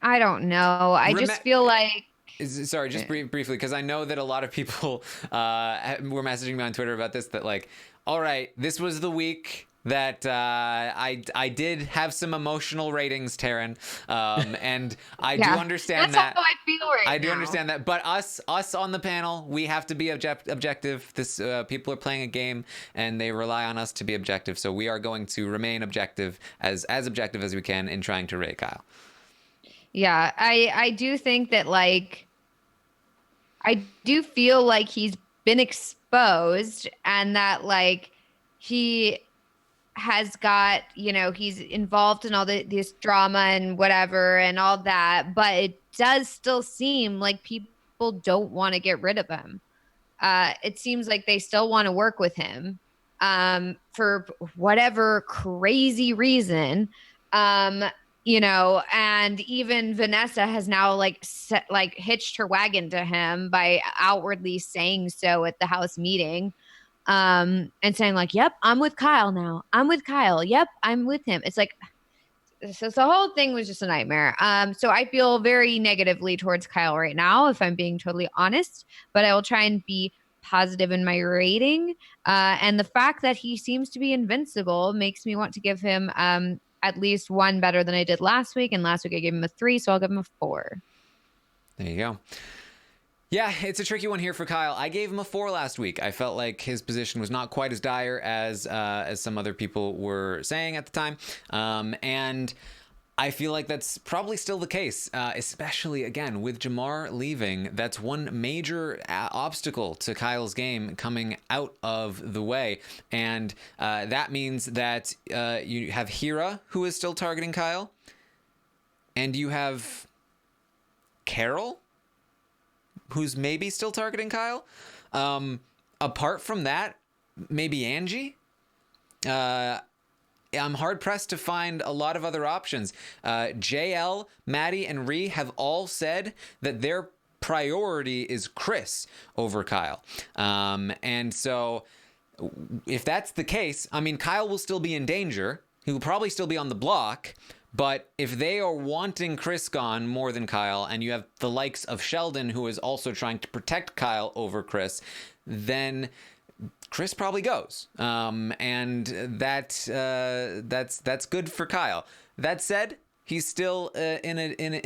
don't know. I just feel like... Sorry, just briefly, because I know that a lot of people were messaging me on Twitter about this, that like, all right, this was the week that I did have some emotional ratings, Taryn, and I do understand that's that. How I feel right I do now. understand that, but us on the panel, we have to be objective. This people are playing a game, and they rely on us to be objective. So we are going to remain objective, as objective as we can, in trying to rate Kyle. Yeah, I do think that, like, I do feel like he's been exposed, and that, like, he has got, he's involved in all this drama and whatever and all that, but it does still seem like people don't want to get rid of him. It seems like they still want to work with him for whatever crazy reason. And even Vanessa has now hitched her wagon to him by outwardly saying so at the house meeting. and saying like, yep, I'm with Kyle now. I'm with Kyle. Yep, I'm with him. It's like, so the whole thing was just a nightmare. So I feel very negatively towards Kyle right now, if I'm being totally honest, but I will try and be positive in my rating. And the fact that he seems to be invincible makes me want to give him at least one better than I did last week. And last week I gave him a 3, so I'll give him a 4. There you go. Yeah, it's a tricky one here for Kyle. I gave him a 4 last week. I felt like his position was not quite as dire as some other people were saying at the time, and I feel like that's probably still the case, especially again with Jamar leaving. That's one major obstacle to Kyle's game coming out of the way, and that means that you have Hira, who is still targeting Kyle, and you have Carol, who's maybe still targeting Kyle. Apart from that, maybe Angie. I'm hard pressed to find a lot of other options. JL, Maddie, and Ree have all said that their priority is Chris over Kyle. And so if that's the case, I mean, Kyle will still be in danger. He will probably still be on the block. But if they are wanting Chris gone more than Kyle, and you have the likes of Sheldon, who is also trying to protect Kyle over Chris, then Chris probably goes. And that's good for Kyle. That said, he's still in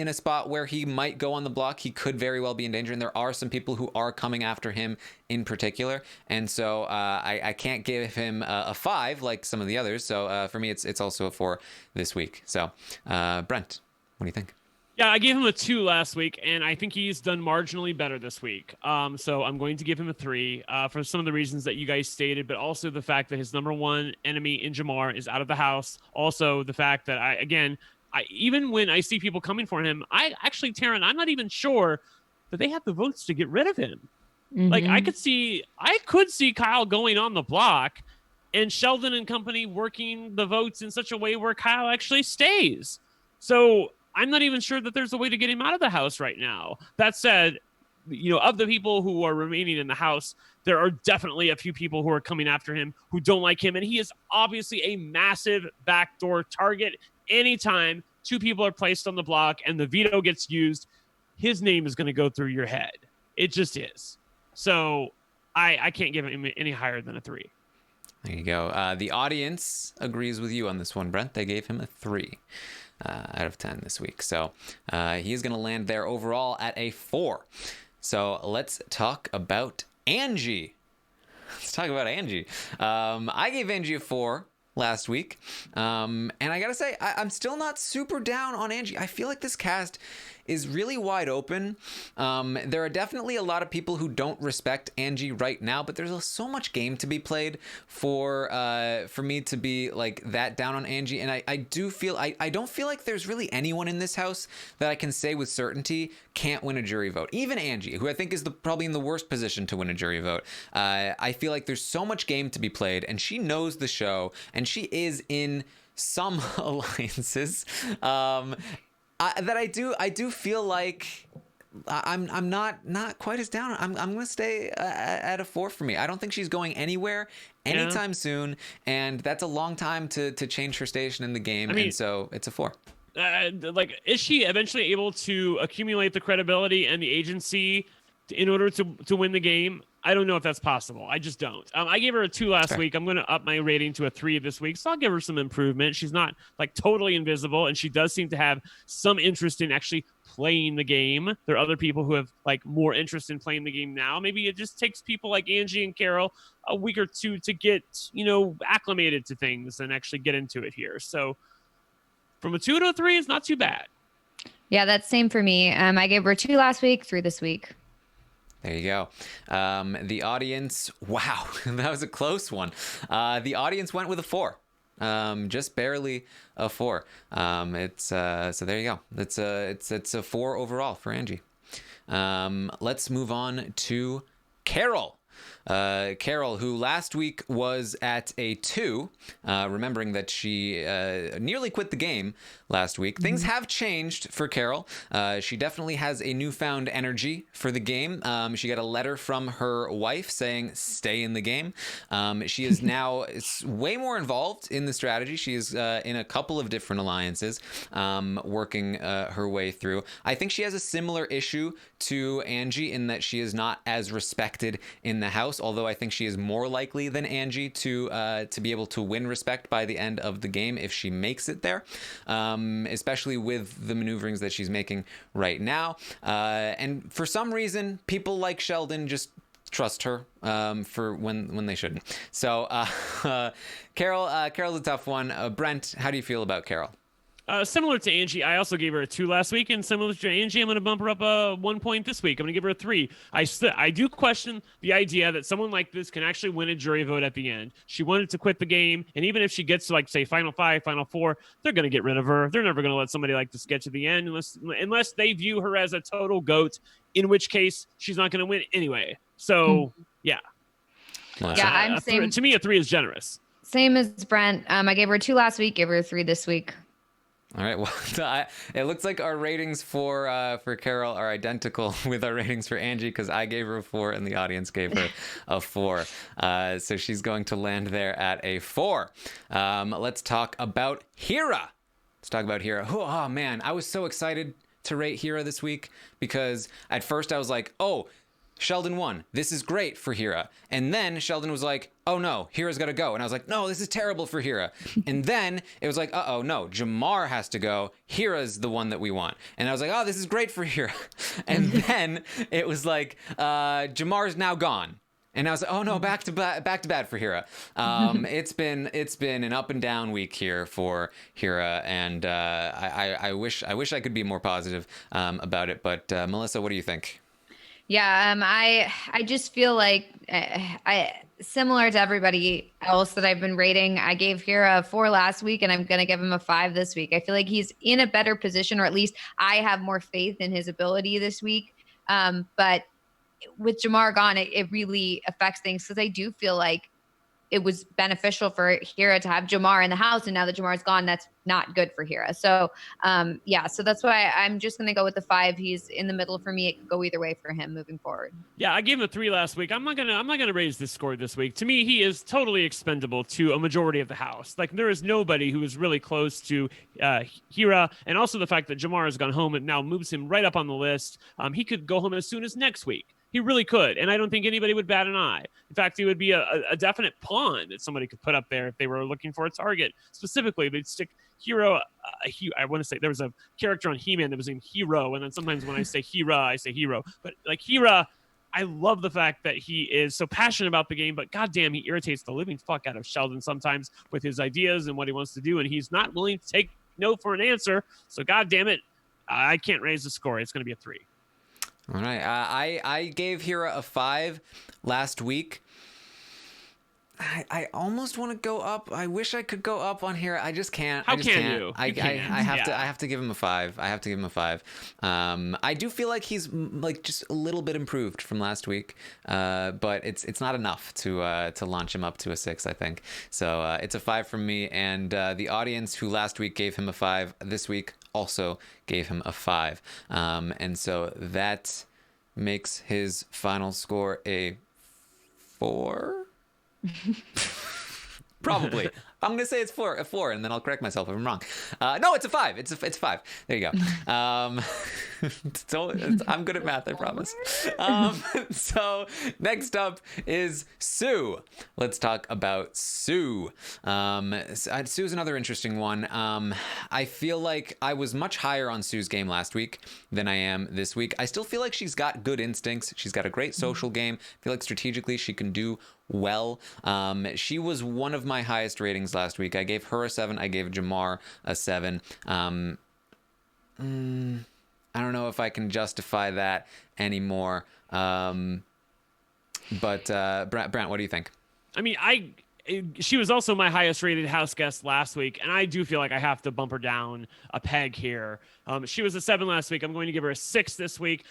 a spot where he might go on the block. He could very well be in danger, and there are some people who are coming after him in particular. And so I can't give him a 5 like some of the others. So for me, it's also a 4 this week. So Brent, what do you think? Yeah, I gave him a 2 last week, and I think he's done marginally better this week. So I'm going to give him a 3 for some of the reasons that you guys stated, but also the fact that his number one enemy in Jamar is out of the house. Also, the fact that even when I see people coming for him, Taryn, I'm not even sure that they have the votes to get rid of him. Mm-hmm. Like I could see Kyle going on the block and Sheldon and company working the votes in such a way where Kyle actually stays. So I'm not even sure that there's a way to get him out of the house right now. That said, of the people who are remaining in the house, there are definitely a few people who are coming after him who don't like him. And he is obviously a massive backdoor target. Anytime 2 people are placed on the block and the veto gets used, his name is going to go through your head. It just is. So I can't give him any higher than a 3. There you go. The audience agrees with you on this one, Brent. They gave him a 3 out of 10 this week. So he is going to land there overall at a 4. So let's talk about Angie. I gave Angie a 4 last week. And I gotta say, I'm still not super down on Angie. I feel like this cast is really wide open. There are definitely a lot of people who don't respect Angie right now, but there's so much game to be played for me to be like that down on Angie. And I don't feel like there's really anyone in this house that I can say with certainty can't win a jury vote. Even Angie, who I think is probably in the worst position to win a jury vote. I feel like there's so much game to be played, and she knows the show, and she is in some alliances. I do feel like I'm not quite as down. I'm gonna stay at a 4 for me. I don't think she's going anywhere anytime soon, and that's a long time to change her station in the game. And so it's a 4. Is she eventually able to accumulate the credibility and the agency in order to win the game? I don't know if that's possible. I just don't. I gave her a 2 last week. I'm going to up my rating to a 3 this week. So I'll give her some improvement. She's not like totally invisible, and she does seem to have some interest in actually playing the game. There are other people who have like more interest in playing the game now. Maybe it just takes people like Angie and Carol a week or 2 to get, acclimated to things and actually get into it here. So from a 2 to a 3 is not too bad. Yeah, that's same for me. I gave her a 2 last week, 3 this week. There you go. The audience, wow, that was a close one. The audience went with a 4, just barely a 4. So there you go. It's a 4 overall for Angie. Let's move on to Carol. Carol, who last week was at a 2, remembering that she nearly quit the game last week. Things have changed for Carol. She definitely has a newfound energy for the game. She got a letter from her wife saying, stay in the game. She is now way more involved in the strategy. She is in a couple of different alliances, working her way through. I think she has a similar issue to Angie in that she is not as respected in the house, although I think she is more likely than Angie to be able to win respect by the end of the game if she makes it there, especially with the maneuverings that she's making right now. And for some reason, people like Sheldon trust her for when they shouldn't. So Carol's a tough one. Brent, how do you feel about Carol? Similar to Angie, I also gave her a 2 last week, and similar to Angie, I'm going to bump her up 1 point this week. I'm going to give her a 3. I do question the idea that someone like this can actually win a jury vote at the end. She wanted to quit the game, and even if she gets to, like, say, Final 5, Final 4, they're going to get rid of her. They're never going to let somebody like this get to the end unless they view her as a total GOAT, in which case she's not going to win anyway. So, yeah. I'm same. To me, a 3 is generous. Same as Brent. I gave her a 2 last week, gave her a 3 this week. All right. Well, it looks like our ratings for Carol are identical with our ratings for Angie, because I gave her a 4 and the audience gave her a 4. So she's going to land there at a 4. Let's talk about Hira. Oh, man. I was so excited to rate Hira this week because at first I was like, oh, Sheldon won. This is great for Hira. And then Sheldon was like, oh no, Hira's got to go. And I was like, no, this is terrible for Hira. And then it was like, uh-oh, no, Jamar has to go. Hira's the one that we want. And I was like, oh, this is great for Hira. And then it was like, Jamar's now gone. And I was like, oh no, back to bad for Hira. It's been an up and down week here for Hira, and I wish I could be more positive about it. But Melissa, what do you think? Yeah, I just feel like I similar to everybody else that I've been rating. I gave Hira a 4 last week, and I'm gonna give him a 5 this week. I feel like he's in a better position, or at least I have more faith in his ability this week. But with Jamar gone, it really affects things, because I do feel like it was beneficial for Hira to have Jamar in the house, and now that Jamar's gone, that's not good for Hira. So, so that's why I'm just going to go with the 5. He's in the middle for me. It could go either way for him moving forward. Yeah, I gave him a 3 last week. I'm not gonna raise this score this week. To me, he is totally expendable to a majority of the house. Like, there is nobody who is really close to Hira, and also the fact that Jamar has gone home, it now moves him right up on the list. He could go home as soon as next week. He really could, and I don't think anybody would bat an eye. In fact, he would be a definite pawn that somebody could put up there if they were looking for a target. Specifically, they'd stick Hero. I want to say there was a character on He-Man that was named Hero, and then sometimes when I say Hira, I say Hero. But like Hira, I love the fact that he is so passionate about the game, but goddamn, he irritates the living fuck out of Sheldon sometimes with his ideas and what he wants to do, and he's not willing to take no for an answer. So goddamn it, I can't raise the score. It's going to be a 3. All right. I gave Hira a 5 last week. I almost want to go up. I wish I could go up on Hira. I just can't. How I just can can't. you? I have to give him a 5. I have to give him a 5. I do feel like he's like just a little bit improved from last week, but it's not enough to launch him up to a 6. I think so. It's a 5 from me, and the audience who last week gave him a 5 this week also gave him a 5, and so that makes his final score a 4. Probably. I'm gonna say it's a 4, and then I'll correct myself if I'm wrong. No, it's a 5. It's 5. There you go. So I'm good at math, I promise. So next up is Sue. Let's talk about Sue. Sue's another interesting one. I feel like I was much higher on Sue's game last week than I am this week. I still feel like she's got good instincts. She's got a great social game. I feel like strategically she can do well. She was one of my highest ratings last week. I gave her a 7. I gave Jamar a 7. I don't know if I can justify that anymore. But Brent, what do you think? I mean, she was also my highest rated house guest last week, and I do feel like I have to bump her down a peg here. She was a 7 last week. I'm going to give her a 6 this week.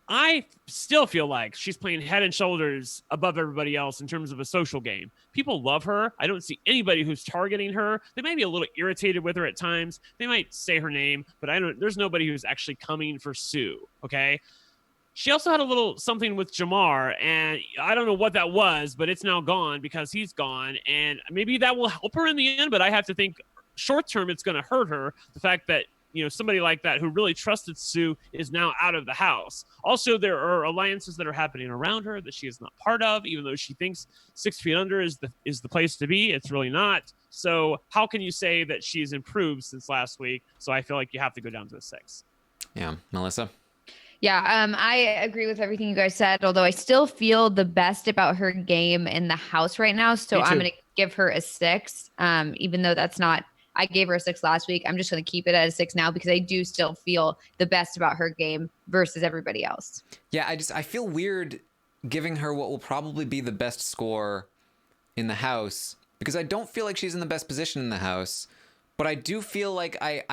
I still feel like she's playing head and shoulders above everybody else in terms of a social game. People love her. I don't see anybody who's targeting her. They might be a little irritated with her at times. They might say her name, but there's nobody who's actually coming for Sue. Okay. She also had a little something with Jamar, and I don't know what that was, but it's now gone because he's gone. And maybe that will help her in the end, but I have to think short term, it's going to hurt her. The fact that, somebody like that who really trusted Sue is now out of the house. Also, there are alliances that are happening around her that she is not part of, even though she thinks 6 feet under is the place to be. It's really not. So how can you say that she's improved since last week? So I feel like you have to go down to a 6. Yeah. Melissa? Yeah, I agree with everything you guys said, although I still feel the best about her game in the house right now. So I'm going to give her a 6, even though that's not – I gave her a 6 last week. I'm just going to keep it at a 6 now because I do still feel the best about her game versus everybody else. Yeah, I feel weird giving her what will probably be the best score in the house because I don't feel like she's in the best position in the house. But I do feel like I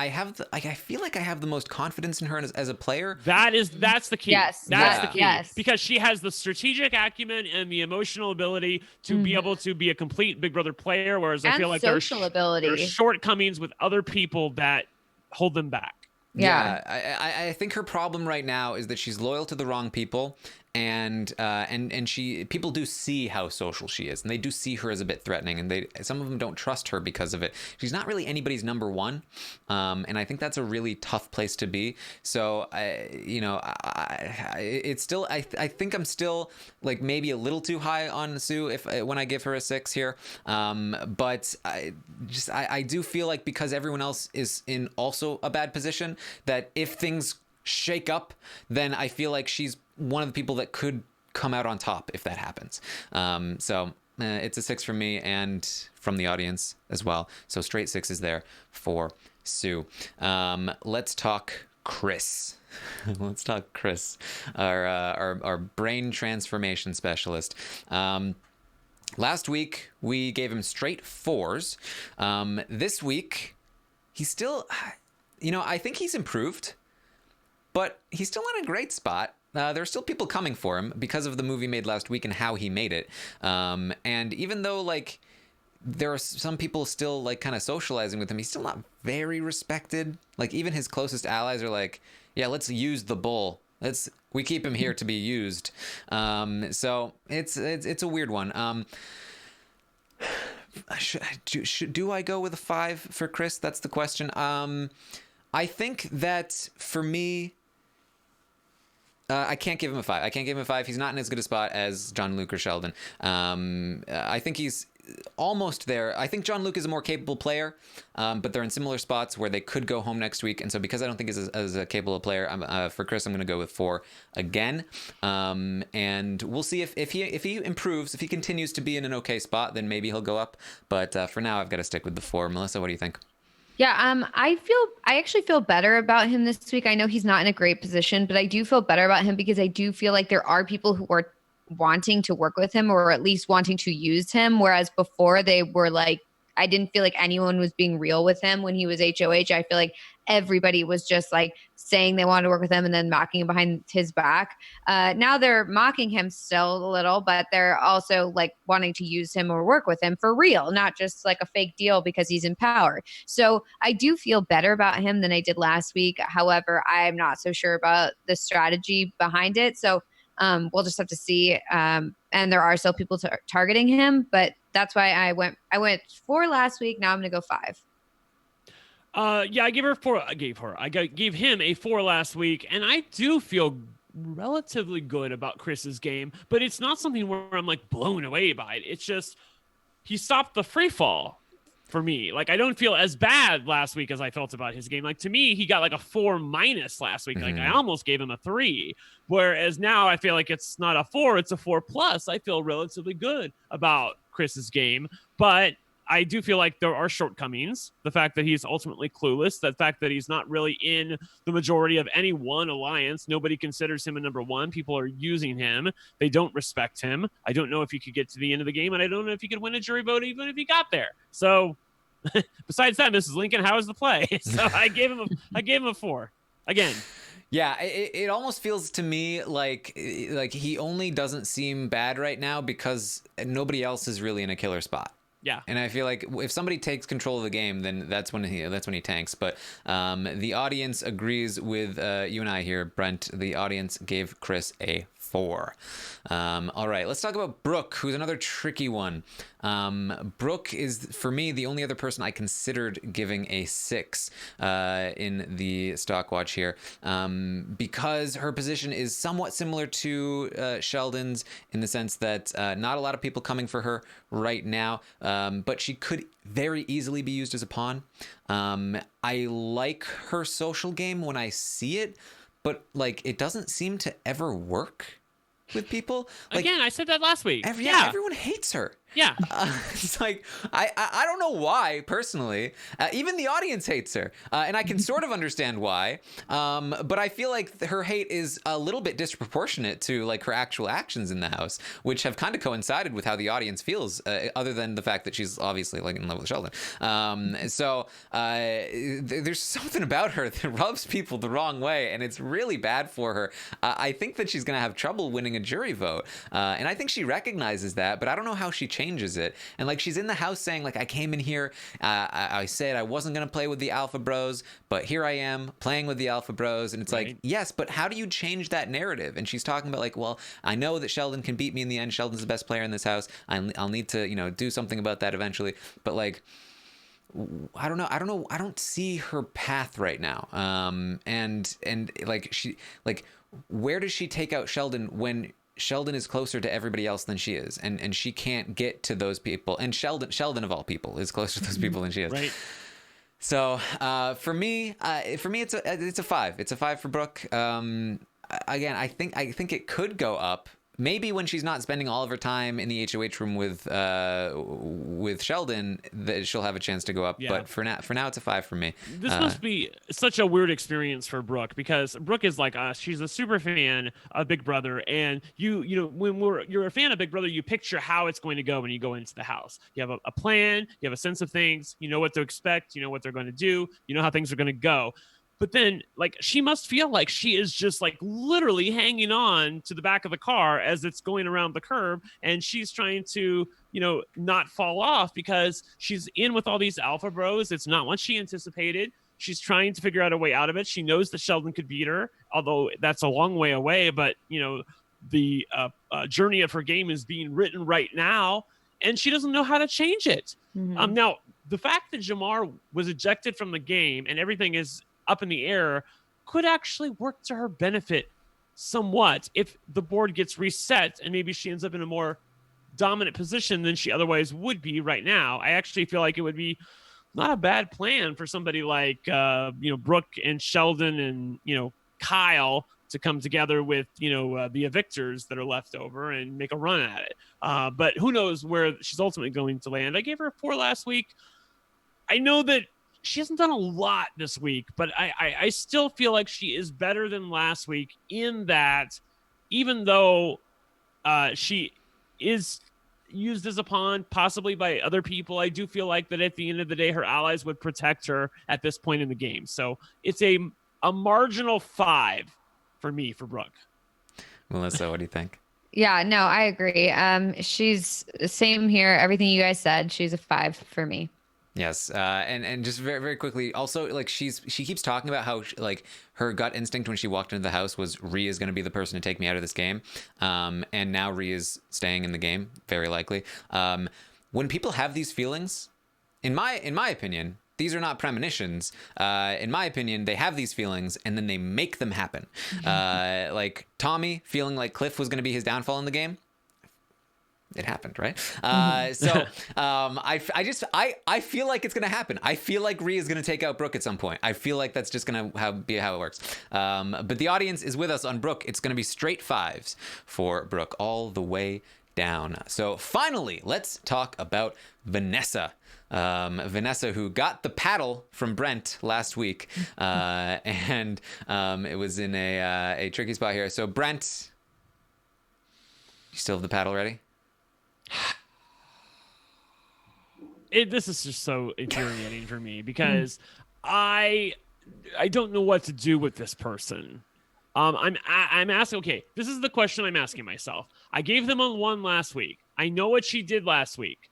feel like I have the most confidence in her as a player. That's the key. Yes, that's the key. Yes. Because she has the strategic acumen and the emotional ability to be able to be a complete Big Brother player. Whereas I feel like there's shortcomings with other people that hold them back. Yeah. I think her problem right now is that she's loyal to the wrong people. And people do see how social she is, and they do see her as a bit threatening, and some of them don't trust her because of it. She's not really anybody's number one, and I think that's a really tough place to be. So it's still I think I'm still like maybe a little too high on Sue when I give her a 6 here, but I do feel like because everyone else is in also a bad position that if things shake up, then I feel like she's one of the people that could come out on top if that happens. So it's a 6 from me and from the audience as well. So straight 6s there for Sue. Let's talk Chris. Let's talk Chris, our brain transformation specialist. Last week we gave him straight 4s. This week he's still, I think he's improved, but he's still in a great spot. There are still people coming for him because of the movie made last week and how he made it. And even though like there are some people still like kind of socializing with him, he's still not very respected. Like even his closest allies are like, yeah, let's use the bull. We keep him here to be used. So it's a weird one. Do I go with a 5 for Chris? That's the question. I think that for me, I can't give him a 5. I can't give him a 5. He's not in as good a spot as John Luke or Sheldon. I think he's almost there. I think John Luke is a more capable player, but they're in similar spots where they could go home next week. And so because I don't think he's as a capable player, for Chris, I'm going to go with 4 again. And we'll see if he improves, if he continues to be in an okay spot, then maybe he'll go up. But for now, I've got to stick with the 4. Melissa, what do you think? Yeah, I actually feel better about him this week. I know he's not in a great position, but I do feel better about him because I do feel like there are people who are wanting to work with him or at least wanting to use him. Whereas before they were like, I didn't feel like anyone was being real with him when he was HOH. I feel like everybody was just like saying they wanted to work with him and then mocking him behind his back. Now they're mocking him still a little, but they're also like wanting to use him or work with him for real, not just like a fake deal because he's in power. So I do feel better about him than I did last week. However, I'm not so sure about the strategy behind it. So we'll just have to see. And there are still people targeting him, but that's why I went 4 last week. Now I'm going to go 5. Yeah, I gave him a 4 last week, and I do feel relatively good about Chris's game, but it's not something where I'm like blown away by it. It's just he stopped the free fall for me. Like I don't feel as bad last week as I felt about his game. Like to me, he got like a 4- last week. Like I almost gave him a 3, whereas now I feel like it's not a 4, it's a 4+. I feel relatively good about Chris's game, but I do feel like there are shortcomings. The fact that he's ultimately clueless, the fact that he's not really in the majority of any one alliance. Nobody considers him a number 1. People are using him. They don't respect him. I don't know if he could get to the end of the game, and I don't know if he could win a jury vote even if he got there. So besides that, Mrs. Lincoln, how was the play? So I gave him a 4 again. Yeah, it almost feels to me like he only doesn't seem bad right now because nobody else is really in a killer spot. Yeah. And I feel like if somebody takes control of the game, then that's when he tanks. But the audience agrees with you and I here, Brent. The audience gave Chris a 4. All right, let's talk about Brooke, who's another tricky one. Brooke is, for me, the only other person I considered giving a 6 in the stock watch here, because her position is somewhat similar to Sheldon's in the sense that not a lot of people coming for her right now, but she could very easily be used as a pawn. I like her social game when I see it, but like it doesn't seem to ever work with people. Like, again, I said that last week. Everyone hates her. Yeah. It's like, I don't know why, personally. Even the audience hates her. And I can sort of understand why. But I feel like her hate is a little bit disproportionate to like her actual actions in the house, which have kind of coincided with how the audience feels, other than the fact that she's obviously like in love with Sheldon. So there's something about her that rubs people the wrong way, and it's really bad for her. I think that she's going to have trouble winning a jury vote. And I think she recognizes that, but I don't know how she changes it. And like she's in the house saying like, I came in here, I said I wasn't going to play with the Alpha Bros, but here I am playing with the Alpha Bros. And it's like, yes, but how do you change that narrative? And she's talking about like, well, I know that Sheldon can beat me in the end. Sheldon's the best player in this house. I'll need to, do something about that eventually. But like, I don't know. I don't see her path right now. And like where does she take out Sheldon when Sheldon is closer to everybody else than she is, and she can't get to those people, and Sheldon of all people is closer to those people than she is. Right. So for me, it's a 5. It's a 5 for Brooke. Again, I think it could go up. Maybe when she's not spending all of her time in the HOH room with Sheldon, that she'll have a chance to go up. Yeah. But for now, it's a 5 for me. This must be such a weird experience for Brooke, because Brooke is like us. She's a super fan of Big Brother, and you're a fan of Big Brother, you picture how it's going to go when you go into the house. You have a plan, you have a sense of things, you know what to expect, you know what they're going to do, you know how things are going to go. But then, like, she must feel like she is just, like, literally hanging on to the back of the car as it's going around the curb. And she's trying to, not fall off because she's in with all these Alpha Bros. It's not what she anticipated. She's trying to figure out a way out of it. She knows that Sheldon could beat her, although that's a long way away. But, the journey of her game is being written right now, and she doesn't know how to change it. Mm-hmm. Now, the fact that Jamar was ejected from the game and everything is up in the air could actually work to her benefit somewhat if the board gets reset and maybe she ends up in a more dominant position than she otherwise would be right now. I actually feel like it would be not a bad plan for somebody like Brooke and Sheldon and Kyle to come together with the evictors that are left over and make a run at it. But who knows where she's ultimately going to land. I gave her a 4 last week. I know that she hasn't done a lot this week, but I still feel like she is better than last week in that even though she is used as a pawn, possibly by other people, I do feel like that at the end of the day, her allies would protect her at this point in the game. So it's a marginal 5 for me, for Brooke. Melissa, what do you think? Yeah, no, I agree. She's same here. Everything you guys said, she's a 5 for me. Yes, and just very, very quickly, also, like, she keeps talking about how, like, her gut instinct when she walked into the house was Rhea is going to be the person to take me out of this game, and now Rhea's staying in the game, very likely. When people have these feelings, in my opinion, these are not premonitions. In my opinion, they have these feelings, and then they make them happen. Like, Tommy feeling like Cliff was going to be his downfall in the game. It happened, right? So I feel like it's gonna happen. I feel like Rhea is gonna take out Brooke at some point. I feel like that's just gonna be how it works. But the audience is with us on Brooke. It's gonna be straight 5s for Brooke all the way down. So finally, let's talk about Vanessa. Vanessa, who got the paddle from Brent last week, and it was in a tricky spot here. So Brent, you still have the paddle ready? This is just so infuriating for me because I don't know what to do with this person. I'm asking. Okay, this is the question I'm asking myself. I gave them a 1 last week. I know what she did last week.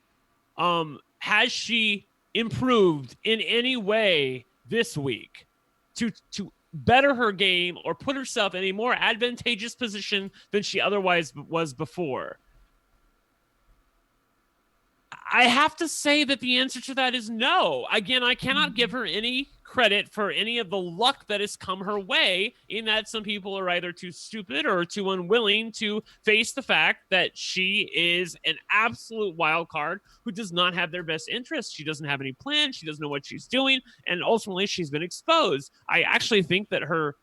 Has she improved in any way this week to better her game or put herself in a more advantageous position than she otherwise was before? I have to say that the answer to that is no. Again, I cannot give her any credit for any of the luck that has come her way, in that some people are either too stupid or too unwilling to face the fact that she is an absolute wild card who does not have their best interests. She doesn't have any plan. She doesn't know what she's doing. And ultimately, she's been exposed. I actually think that her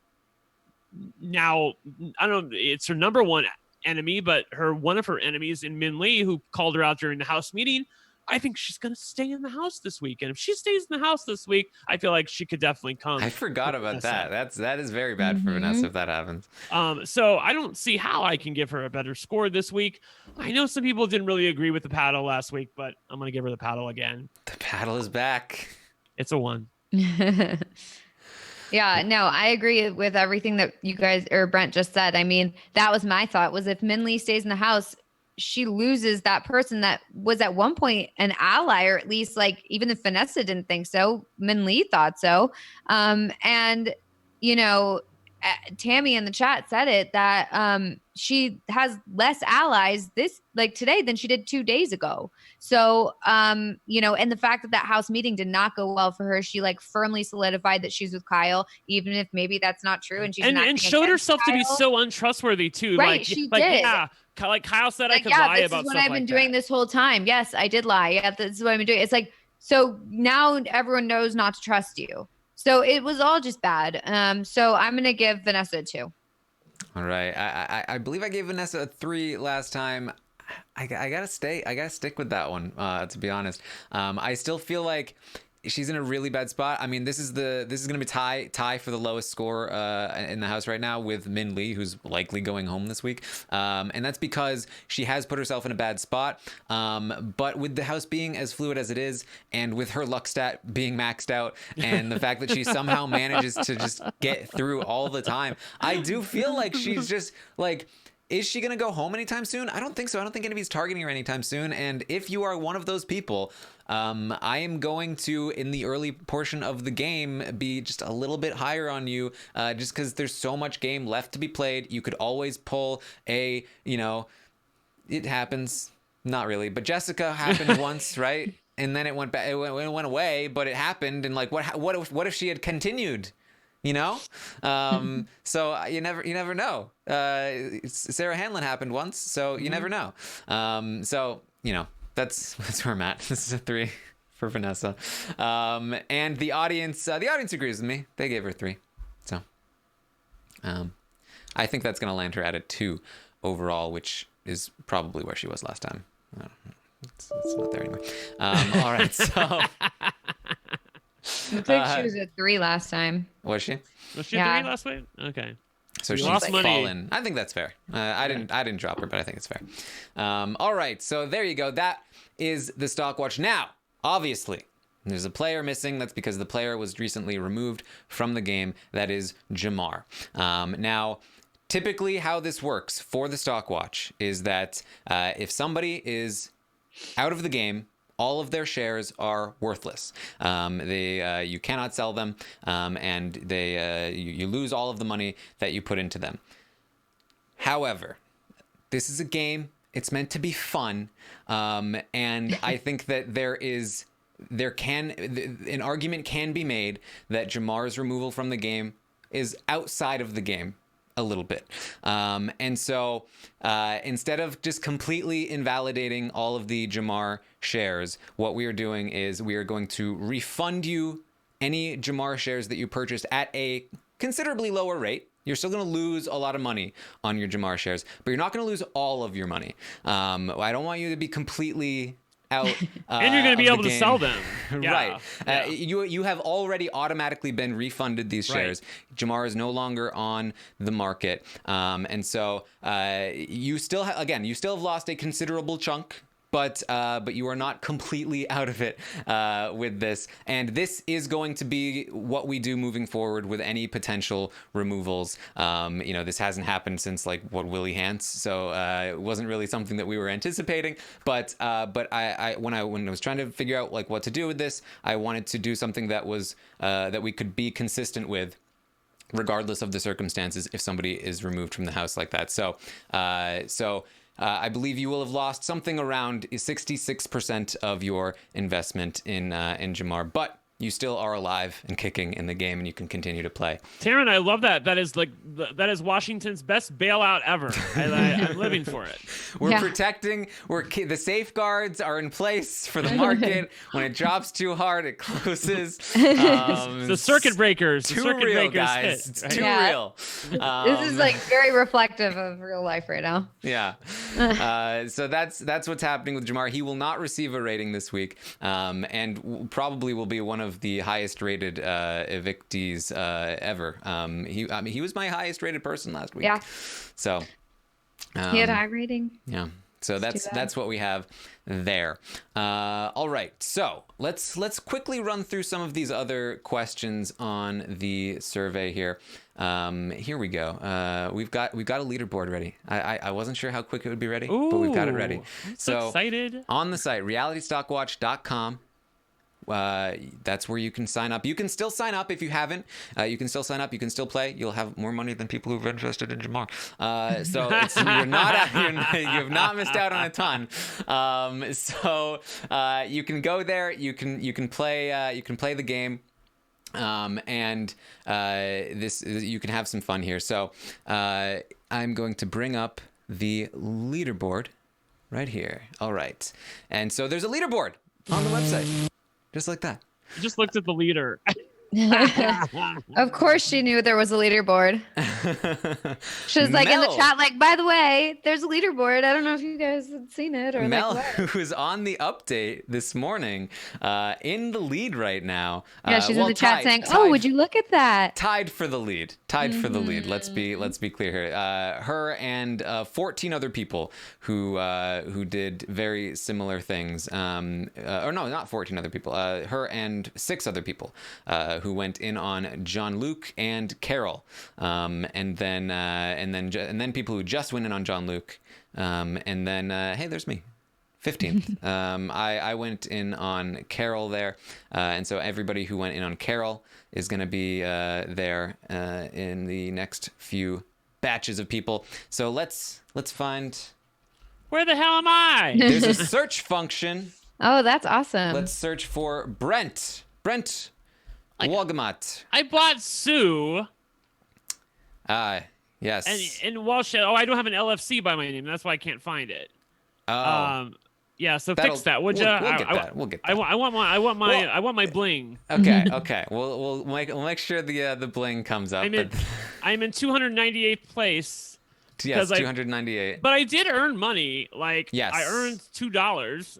now, I don't know, it's her number one enemy, but one of her enemies in Min Lee, who called her out during the house meeting, I think she's going to stay in the house this week. And if she stays in the house this week, I feel like she could definitely come. I forgot about that. That is very bad for Vanessa if that happens. So I don't see how I can give her a better score this week. I know some people didn't really agree with the paddle last week, but I'm going to give her the paddle again. The paddle is back. It's a 1. Yeah, no, I agree with everything that you guys or Brent just said. I mean, that was my thought, was if Min Lee stays in the house, she loses that person that was at one point an ally, or at least, like, even if Vanessa didn't think so, Min Lee thought so. And, you know, Tammy in the chat said it, that she has less allies today than she did 2 days ago. So, you know, and the fact that house meeting did not go well for her, she firmly solidified that she's with Kyle, even if maybe that's not true. And she's and showed herself Kyle. To be so untrustworthy too. Right, she did. Yeah, like Kyle said, I could lie about stuff like that. This is what I've been doing this whole time. Yes, I did lie. Yeah, this is what I've been doing. It's like, so now everyone knows not to trust you. So it was all just bad. So I'm going to give Vanessa a 2. All right. I believe I gave Vanessa a 3 last time. I gotta stick with that one, to be honest. I still feel like she's in a really bad spot. I mean, this is gonna be tie for the lowest score in the house right now, with Min Lee, who's likely going home this week, and that's because she has put herself in a bad spot. But with the house being as fluid as it is, and with her luck stat being maxed out, and the fact that she somehow manages to just get through all the time, I do feel like she's just like. Is she going to go home anytime soon? I don't think so. I don't think anybody's targeting her anytime soon. And if you are one of those people, I am going to, in the early portion of the game, be just a little bit higher on you, just because there's so much game left to be played. You could always pull it happens. Not really, but Jessica happened once, right? And then it went back. It went away, but it happened. And like, what if she had continued? You know, so you never know. Sarah Hanlon happened once, so you never know. So you know, that's where I'm at. This is a 3 for Vanessa, and the audience agrees with me. They gave her 3, so I think that's gonna land her at a 2 overall, which is probably where she was last time. It's not there anymore. All right, so. Looks like she was a 3 last time. Was she? Was she a 3 last week? Okay. So she's lost money. Fallen. I think that's fair. I didn't drop her, but I think it's fair. All right, so there you go. That is the stock watch. Now, obviously, there's a player missing. That's because the player was recently removed from the game. That is Jamar. Now, typically how this works for the stock watch is that if somebody is out of the game, all of their shares are worthless. You cannot sell them, and you lose all of the money that you put into them. However, this is a game. It's meant to be fun, and I think that an argument can be made that Jamar's removal from the game is outside of the game a little bit. And so instead of just completely invalidating all of the Jamar shares, what we are doing is we are going to refund you any Jamar shares that you purchased at a considerably lower rate. You're still going to lose a lot of money on your Jamar shares, but you're not going to lose all of your money. I don't want you to be completely out. And you're going to be able to sell them. Yeah. Right. Yeah. You have already automatically been refunded these shares. Right. Jamar is no longer on the market. And so you still have lost a considerable chunk but you are not completely out of it with this. And this is going to be what we do moving forward with any potential removals. This hasn't happened since Willie Hance, so it wasn't really something that we were anticipating. But I when I was trying to figure out what to do with this, I wanted to do something that was that we could be consistent with, regardless of the circumstances, if somebody is removed from the house like that. So I believe you will have lost something around 66% of your investment in Jamar, but you still are alive and kicking in the game, and you can continue to play. Taryn, I love that. That is Washington's best bailout ever. I'm living for it. We're protecting. The safeguards are in place for the market. When it drops too hard, it closes. The circuit breakers. Too real, guys. Hit, it's right? too real. This is very reflective of real life right now. Yeah. So that's what's happening with Jamar. He will not receive a rating this week, and probably will be one of the highest rated evictees ever. He was my highest rated person last week. Yeah. So he had a high rating. Yeah. So that's what we have there. All right. So let's quickly run through some of these other questions on the survey here. Here we go. We've got a leaderboard ready. I wasn't sure how quick it would be ready, but we've got it ready. I'm so excited. On the site, realitystockwatch.com. That's where you can sign up. You can still sign up if you haven't. You can still sign up. You can still play. You'll have more money than people who've invested in Jamar. So you have not missed out on a ton. You can go there. You can play. You can play the game. And you can have some fun here. So I'm going to bring up the leaderboard right here. All right. And so there's a leaderboard on the website. Just like that. I just looked at the leader. Of course she knew there was a leaderboard. She was in the chat by the way, there's a leaderboard. I don't know if you guys had seen it or Mel, who's on the update this morning, in the lead right now. Yeah, she's in the chat saying, would you look at that? Tied for the lead. For the lead. Let's be clear here. Her and 14 other people who did very similar things. Or no, not 14 other people. Her and 6 other people who went in on Jean-Luc and Carol, and then people who just went in on Jean-Luc, and then hey, there's me, 15th. I went in on Carol there, and so everybody who went in on Carol is going to be there in the next few batches of people. So let's find. Where the hell am I? There's a search function. Oh, that's awesome. Let's search for Brent. Wagamat. I bought Sue. Yes. And Walsh. I don't have an LFC by my name. That's why I can't find it. Oh. Yeah. So fix that, would you? We'll get that. I want my bling. Okay. We'll make sure the bling comes up. I'm in 298th place. Yes, 298. But I did earn money. Yes. I earned $2.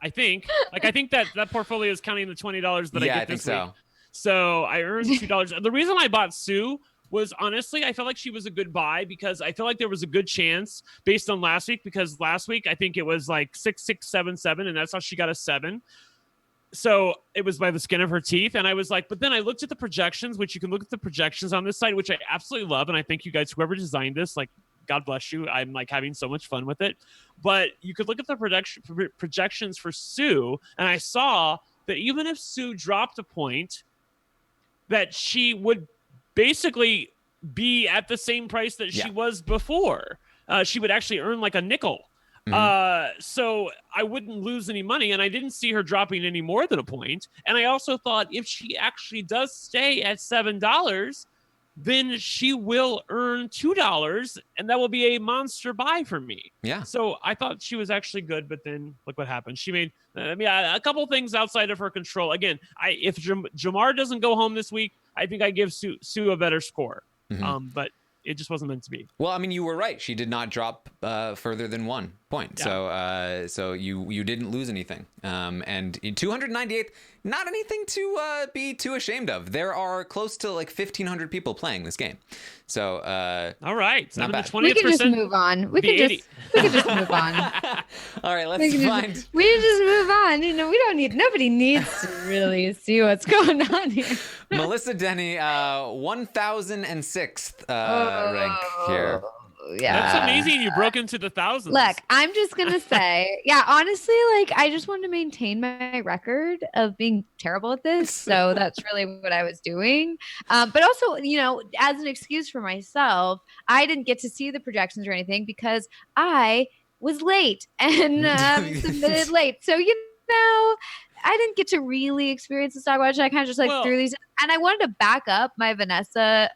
I think. I think that portfolio is counting the $20 that I get this week. So I earned $2. The reason I bought Sue was honestly, I felt like she was a good buy because I feel like there was a good chance based on last week. Because last week I think it was 6-6-7-7, and that's how she got a 7. So it was by the skin of her teeth. And I was but then I looked at the projections, which you can look at the projections on this site, which I absolutely love. And I thank you guys, whoever designed this, God bless you. I'm having so much fun with it. But you could look at the projections for Sue. And I saw that even if Sue dropped a point, that she would basically be at the same price that she was before. She would actually earn a nickel. Mm-hmm. So I wouldn't lose any money, and I didn't see her dropping any more than a point. And I also thought if she actually does stay at $7, then she will earn $2, and that will be a monster buy for me. Yeah. So I thought she was actually good, but then look what happened. She made a couple things outside of her control. Again, if Jamar doesn't go home this week, I think I give Sue a better score. Mm-hmm. But it just wasn't meant to be. Well, you were right. She did not drop further than 1 point. Yeah. So you didn't lose anything. And in 298th, not anything to be too ashamed of. There are close to like 1,500 people playing this game. So all right, not I'm in bad. the 20th We can just percent. move on. We the can 80. just move on. All right, We let's can find. just move on. You know, we don't need. Nobody needs to really see what's going on here. Melissa Denny, 1,006th rank here. Yeah. That's amazing. You broke into the thousands. Look, I'm just gonna say, yeah, honestly, like I just want to maintain my record of being terrible at this. So that's really what I was doing. But also, you know, as an excuse for myself, I didn't get to see the projections or anything because I was late and submitted late. So you know, I didn't get to really experience the stock watch. I kind of just like threw these, and I wanted to back up my Vanessa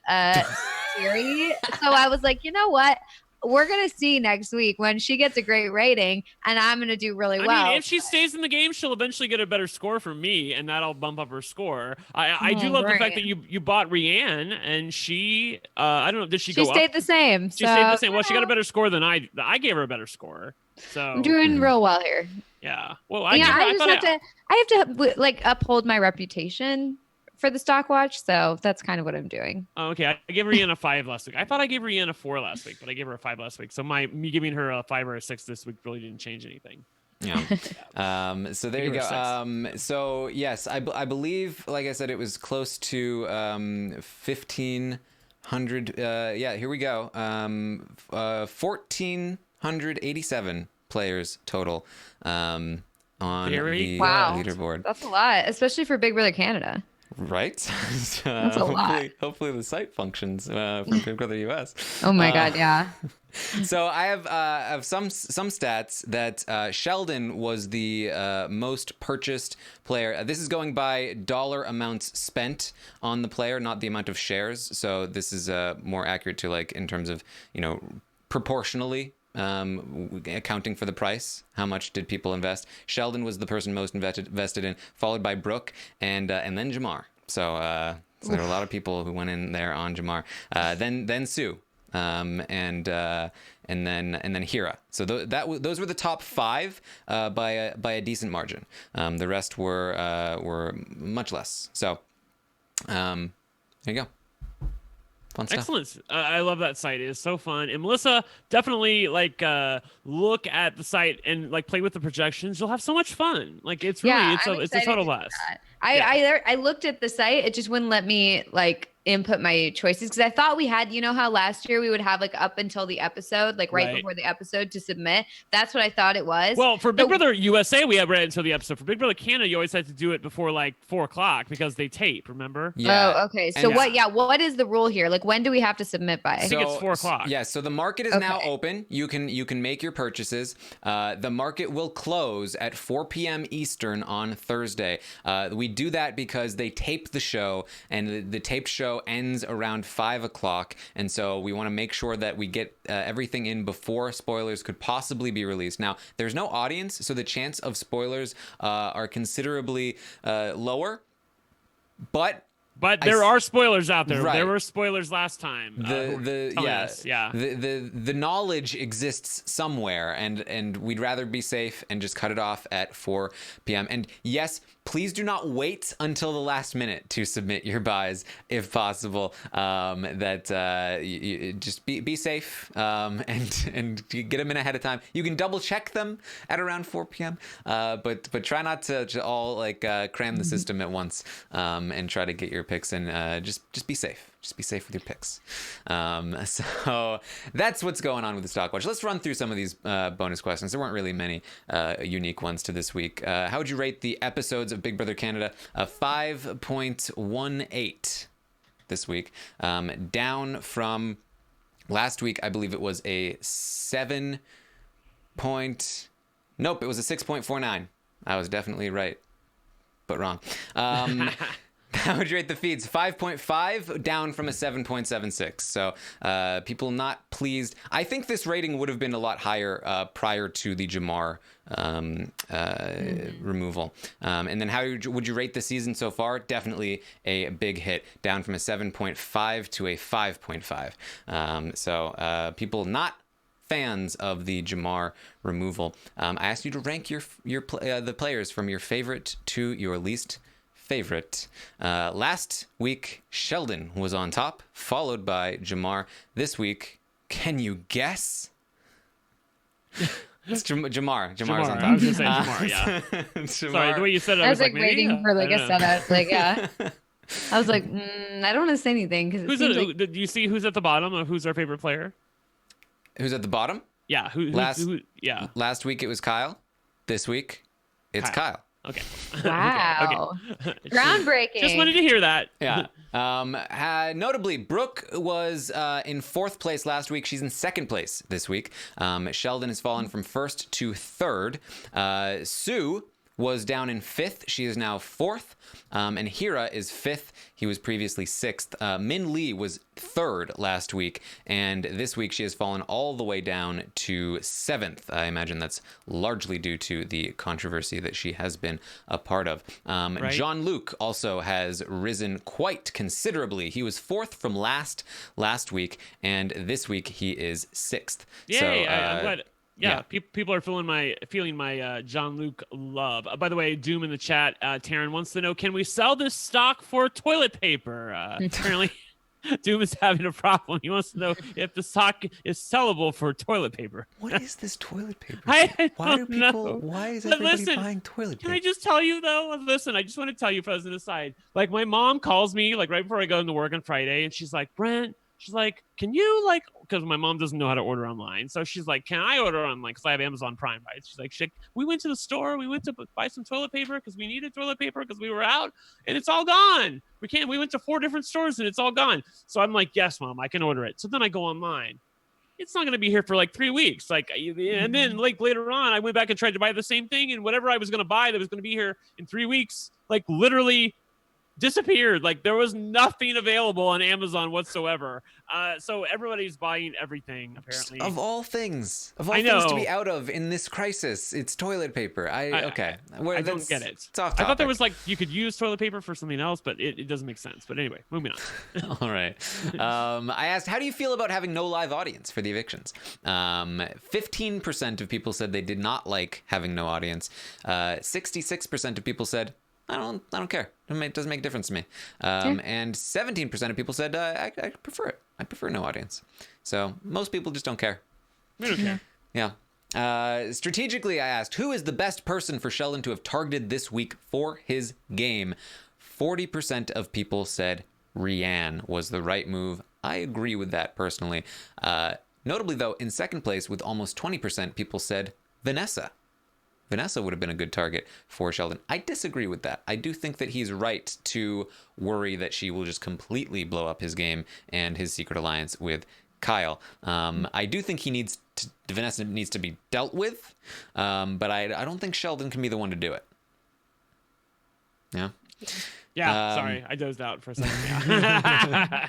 theory. So I was like, you know what? We're going to see next week when she gets a great rating and I'm going to do really well. I mean, if she stays in the game, she'll eventually get a better score from me and that'll bump up her score. I do love the fact that you bought Rianne and she, I don't know, did she go up? She stayed the same. She stayed the same. Well, she got a better score than I gave her a better score. So I'm doing real well here. Yeah. Well, I have to like uphold my reputation for the stock watch, so that's kind of what I'm doing. Oh, okay, I gave Rianne a 5 last week. I thought I gave Rianne a 4 last week, but I gave her a 5 last week. So me giving her a 5 or a 6 this week really didn't change anything. Yeah. So there you go. So yes, I believe, like I said, it was close to 1,500. Yeah, here we go. 1,487 players total on the leaderboard. That's a lot, especially for Big Brother Canada. Right. That's a lot. Hopefully the site functions from Big Brother US. Oh my God, yeah. So I have some stats that Sheldon was the most purchased player. This is going by dollar amounts spent on the player, not the amount of shares. So this is more accurate to like in terms of, you know, proportionally. Accounting for the price, how much did people invest? Sheldon was the person most invested in, followed by Brooke and then Jamar. So there were a lot of people who went in there on Jamar. Then Sue, and then Hira. So those were the top 5 by a decent margin. The rest were much less. So there you go. Fun stuff. Excellent. I love that site. It is so fun. And Melissa, definitely like look at the site and like play with the projections. You'll have so much fun. Like it's really it's a total blast. I looked at the site. It just wouldn't let me like input my choices because I thought we had, you know how last year we would have like up until the episode, like right before the episode to submit. That's what I thought it was. Well, for Big Brother USA, we have right until the episode. For Big Brother Canada, you always had to do it before like 4:00 because they tape. Remember? Yeah. Oh, okay. So what is the rule here? Like when do we have to submit by? I think it's 4:00. Yeah. So the market is now open. You can make your purchases. The market will close at 4 p.m. Eastern on Thursday. We do that because they tape the show, and the taped show ends around 5 o'clock, and so we want to make sure that we get everything in before spoilers could possibly be released. Now, there's no audience, so the chance of spoilers are considerably lower, but there are spoilers out there. Right. There were spoilers last time. The knowledge exists somewhere, and we'd rather be safe and just cut it off at 4 p.m. And yes, please do not wait until the last minute to submit your buys if possible. You just be safe and get them in ahead of time. You can double check them at around 4 p.m. But try not to all like cram the system at once and try to get your picks in. Just be safe. Just be safe with your picks. So that's what's going on with the stock watch. Let's run through some of these bonus questions. There weren't really many unique ones to this week. How would you rate the episodes of Big Brother Canada? 5.18 this week, down from last week. I believe it was a 7. Nope, it was a 6.49. I was definitely right, but wrong. How would you rate the feeds? 5.5, down from a 7.76. So people not pleased. I think this rating would have been a lot higher prior to the Jamar removal. And then how would you rate the season so far? Definitely a big hit, down from a 7.5 to a 5.5. So people not fans of the Jamar removal. I asked you to rank the players from your favorite to your least favorite. Last week, Sheldon was on top, followed by Jamar. This week, can you guess? It's Jamar. Jamar's on top. I was gonna say Jamar. Yeah. Jamar. Sorry, the way you said it, I was like maybe? waiting for like I a don't know. setup. Like, yeah. I was like, I don't want to say anything because it Who's seems it? like Do you see who's at the bottom of who's our favorite player? Who's at the bottom? Yeah. Yeah. Last week it was Kyle. This week it's Kyle. Okay. wow, Okay. groundbreaking. Just wanted to hear that. Yeah. Notably, Brooke was in 4th place last week. She's in 2nd place this week. Sheldon has fallen from 1st to 3rd. Sue was down in 5th. She is now 4th. And Hira is 5th. He was previously 6th. Min Lee was 3rd last week. And this week she has fallen all the way down to 7th. I imagine that's largely due to the controversy that she has been a part of. Right. John Luke also has risen quite considerably. He was 4th from last week. And this week he is 6th. Yay! So, I'm glad. Yeah, yeah. people are feeling my John Luke love. By the way, Doom in the chat, Taryn wants to know, can we sell this stock for toilet paper? Apparently, Doom is having a problem. He wants to know if the stock is sellable for toilet paper. What is this toilet paper? I Why don't do people? know. Why is But everybody listen, buying toilet Can paper? I just tell you though? Listen, I just want to tell you, as an aside, like my mom calls me like right before I go into work on Friday, and she's like, Brent, she's like, can you like, because my mom doesn't know how to order online, so she's like, can I order online? Because I have Amazon Prime, right? She's like, we went to the store, we went to buy some toilet paper because we needed toilet paper because we were out, and it's all gone. We went to 4 different stores and it's all gone. So I'm like, yes, mom, I can order it. So then I go online. It's not going to be here for like 3 weeks. Like, and then like later on, I went back and tried to buy the same thing, and whatever I was going to buy that was going to be here in 3 weeks, like literally disappeared. Like there was nothing available on Amazon whatsoever. So everybody's buying everything apparently. Of all things to know. be out of in this crisis, it's toilet paper. Okay. I don't get it. It's off I thought there topic. was like you could use toilet paper for something else, but it doesn't make sense. But anyway, moving on. All right. I asked, how do you feel about having no live audience for the evictions? 15% of people said they did not like having no audience. 66% of people said, I don't care. It doesn't make a difference to me. And 17% of people said, I prefer it. I prefer no audience. So most people just don't care. We don't care. Yeah. Strategically, I asked, who is the best person for Sheldon to have targeted this week for his game? 40% of people said Rianne was the right move. I agree with that personally. Notably, though, in 2nd place with almost 20%, people said Vanessa. Vanessa would have been a good target for Sheldon. I disagree with that. I do think that he's right to worry that she will just completely blow up his game and his secret alliance with Kyle. I do think Vanessa needs to be dealt with, but I don't think Sheldon can be the one to do it. Yeah. Yeah, sorry, I dozed out for a second. Yeah.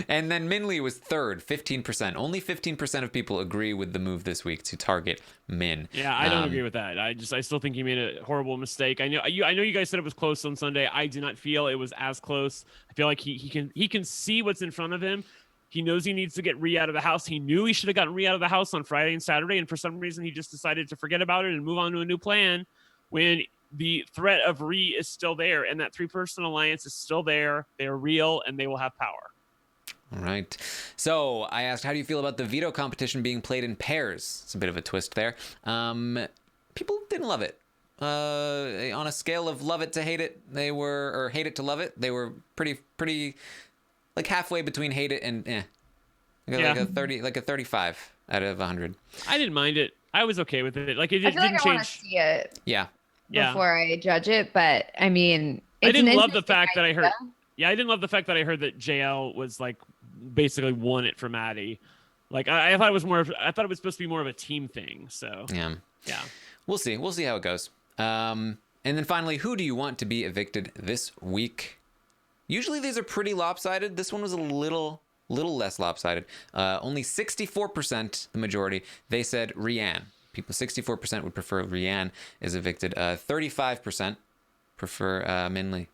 And then Min Lee was 3rd, 15%. Only 15% of people agree with the move this week to target Min. Yeah, I don't agree with that. I still think he made a horrible mistake. I know you guys said it was close on Sunday. I do not feel it was as close. I feel like he can see what's in front of him. He knows he needs to get Rhea out of the house. He knew he should have gotten Rhea out of the house on Friday and Saturday, and for some reason he just decided to forget about it and move on to a new plan when the threat of Rhea is still there, and that 3-person alliance is still there. They're real, and they will have power. All right. So I asked, how do you feel about the veto competition being played in pairs? It's a bit of a twist there. People didn't love it. On a scale of love it to hate it, or hate it to love it, they were pretty like halfway between hate it and like a 35 out of 100. I didn't mind it. I was okay with it. Like it I feel didn't like I want to change. see it Yeah. before I judge it, but I mean, I it's an didn't love the interesting fact that I heard. idea. Yeah, I didn't love the fact that I heard that JL was like basically won it from Maddie. Like I thought it was I thought it was supposed to be more of a team thing. So Yeah. We'll see how it goes. And then finally, who do you want to be evicted this week? Usually these are pretty lopsided. This one was a little less lopsided. Only 64%, the majority, they said Rianne. People, 64% would prefer Rianne is evicted. 35% prefer Min Lee.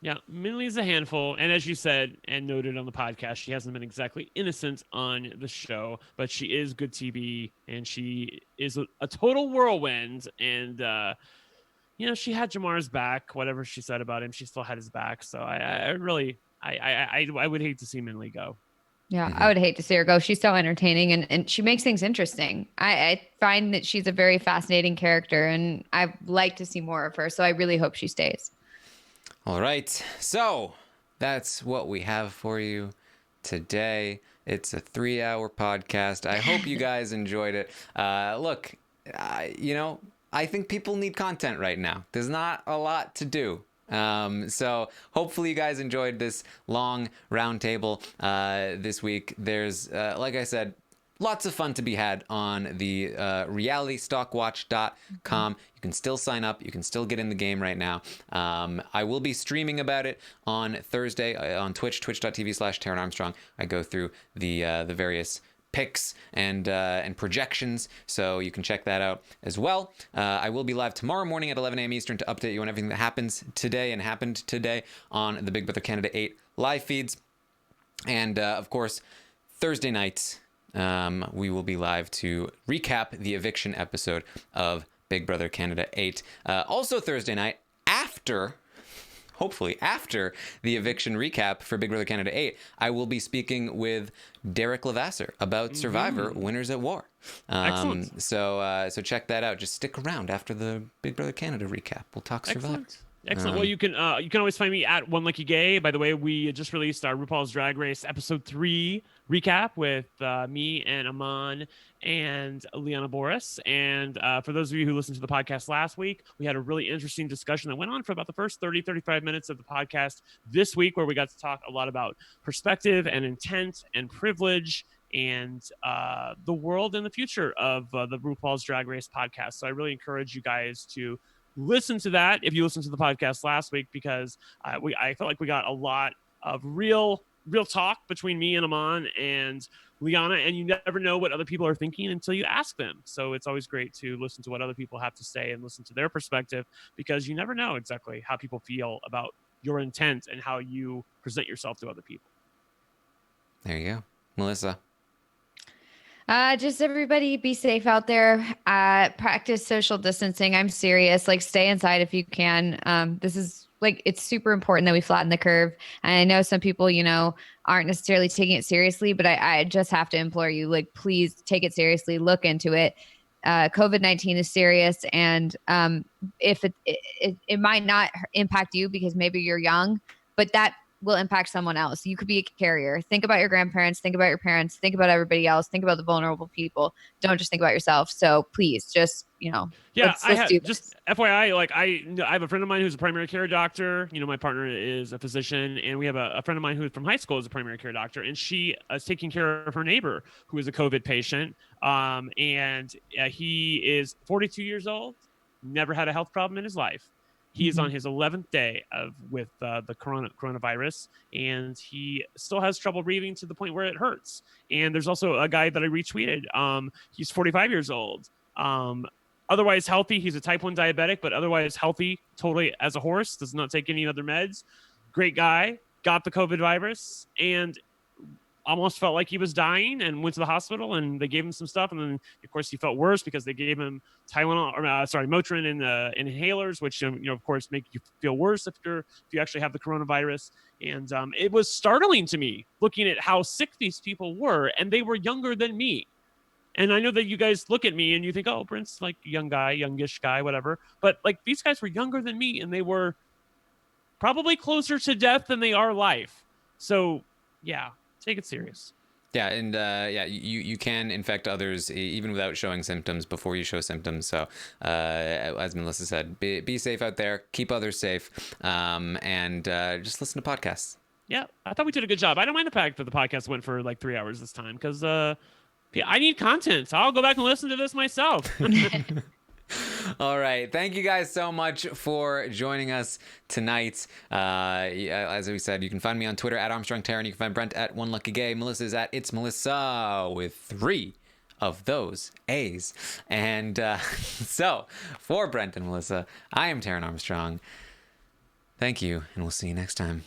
Yeah, Minley's a handful, and as you said and noted on the podcast, she hasn't been exactly innocent on the show, but she is good TV, and she is a total whirlwind. And she had Jamar's back. Whatever she said about him, she still had his back. So I really, I would hate to see Minley go. Yeah, I would hate to see her go. She's so entertaining and she makes things interesting. I find that she's a very fascinating character and I'd like to see more of her. So I really hope she stays. All right. So that's what we have for you today. It's a 3-hour podcast. I hope you guys enjoyed it. Look, I think people need content right now. There's not a lot to do. So hopefully you guys enjoyed this long roundtable this week. There's, like I said, lots of fun to be had on the realitystockwatch.com. You can still sign up. You can still get in the game right now. I will be streaming about it on Thursday on Twitch, twitch.tv/Taron Armstrong. I go through the various picks and projections, so you can check that out as well. I will be live tomorrow morning at 11 a.m. Eastern to update you on everything that happens today and happened today on the Big Brother Canada 8 live feeds. And of course, Thursday nights, we will be live to recap the eviction episode of Big Brother Canada 8. Also Thursday night, hopefully after the eviction recap for Big Brother Canada 8, I will be speaking with Derek Levasseur about Survivor Winners at War. Excellent. So check that out. Just stick around after the Big Brother Canada recap. We'll talk Survivor. Excellent. Well, you can always find me at One Lucky Gay. By the way, we just released our RuPaul's Drag Race episode 3 recap with me and Aman and Liana Boris. And for those of you who listened to the podcast last week, we had a really interesting discussion that went on for about the first 35 minutes of the podcast this week, where we got to talk a lot about perspective and intent and privilege and the world and the future of the RuPaul's Drag Race podcast. So I really encourage you guys to listen to that if you listened to the podcast last week, because I felt like we got a lot of real talk between me and Aman and Liana, and you never know what other people are thinking until you ask them. So it's always great to listen to what other people have to say and listen to their perspective, because you never know exactly how people feel about your intent and how you present yourself to other people. There you go. Melissa. Just everybody be safe out there. Practice social distancing. I'm serious. Like, stay inside if you can. This is it's super important that we flatten the curve. And I know some people, aren't necessarily taking it seriously, but I just have to implore you, please take it seriously. Look into it. COVID-19 is serious. And if it might not impact you because maybe you're young, but that will impact someone else. You could be a carrier. Think about your grandparents, think about your parents, think about everybody else, think about the vulnerable people. Don't just think about yourself. So please just, yeah, let's do this. Just FYI, I have a friend of mine who's a primary care doctor. My partner is a physician, and we have a friend of mine who from high school is a primary care doctor, and she is taking care of her neighbor who is a COVID patient. And he is 42 years old, never had a health problem in his life. He is on his 11th day with the coronavirus, and he still has trouble breathing to the point where it hurts. And there's also a guy that I retweeted. He's 45 years old. Otherwise healthy. He's a type 1 diabetic, but otherwise healthy, totally as a horse, does not take any other meds. Great guy, got the COVID virus, and almost felt like he was dying, and went to the hospital, and they gave him some stuff. And then, of course, he felt worse because they gave him Motrin and inhalers, which, of course, make you feel worse if you actually have the coronavirus. And it was startling to me looking at how sick these people were, and they were younger than me. And I know that you guys look at me and you think, oh, Brent's youngish guy, whatever. But these guys were younger than me, and they were probably closer to death than they are life. So, yeah. Take it serious. Yeah, and you can infect others even without showing symptoms before you show symptoms. So, as Melissa said, be safe out there, keep others safe, and just listen to podcasts. Yeah, I thought we did a good job. I don't mind the fact that the podcast went for 3 hours this time, because I need content. So I'll go back and listen to this myself. All right. Thank you guys so much for joining us tonight. As we said, you can find me on Twitter at Armstrong Taron. You can find Brent at One Lucky Gay. Melissa is at It's Melissa with 3 of those A's. And so for Brent and Melissa, I am Taron Armstrong. Thank you, and we'll see you next time.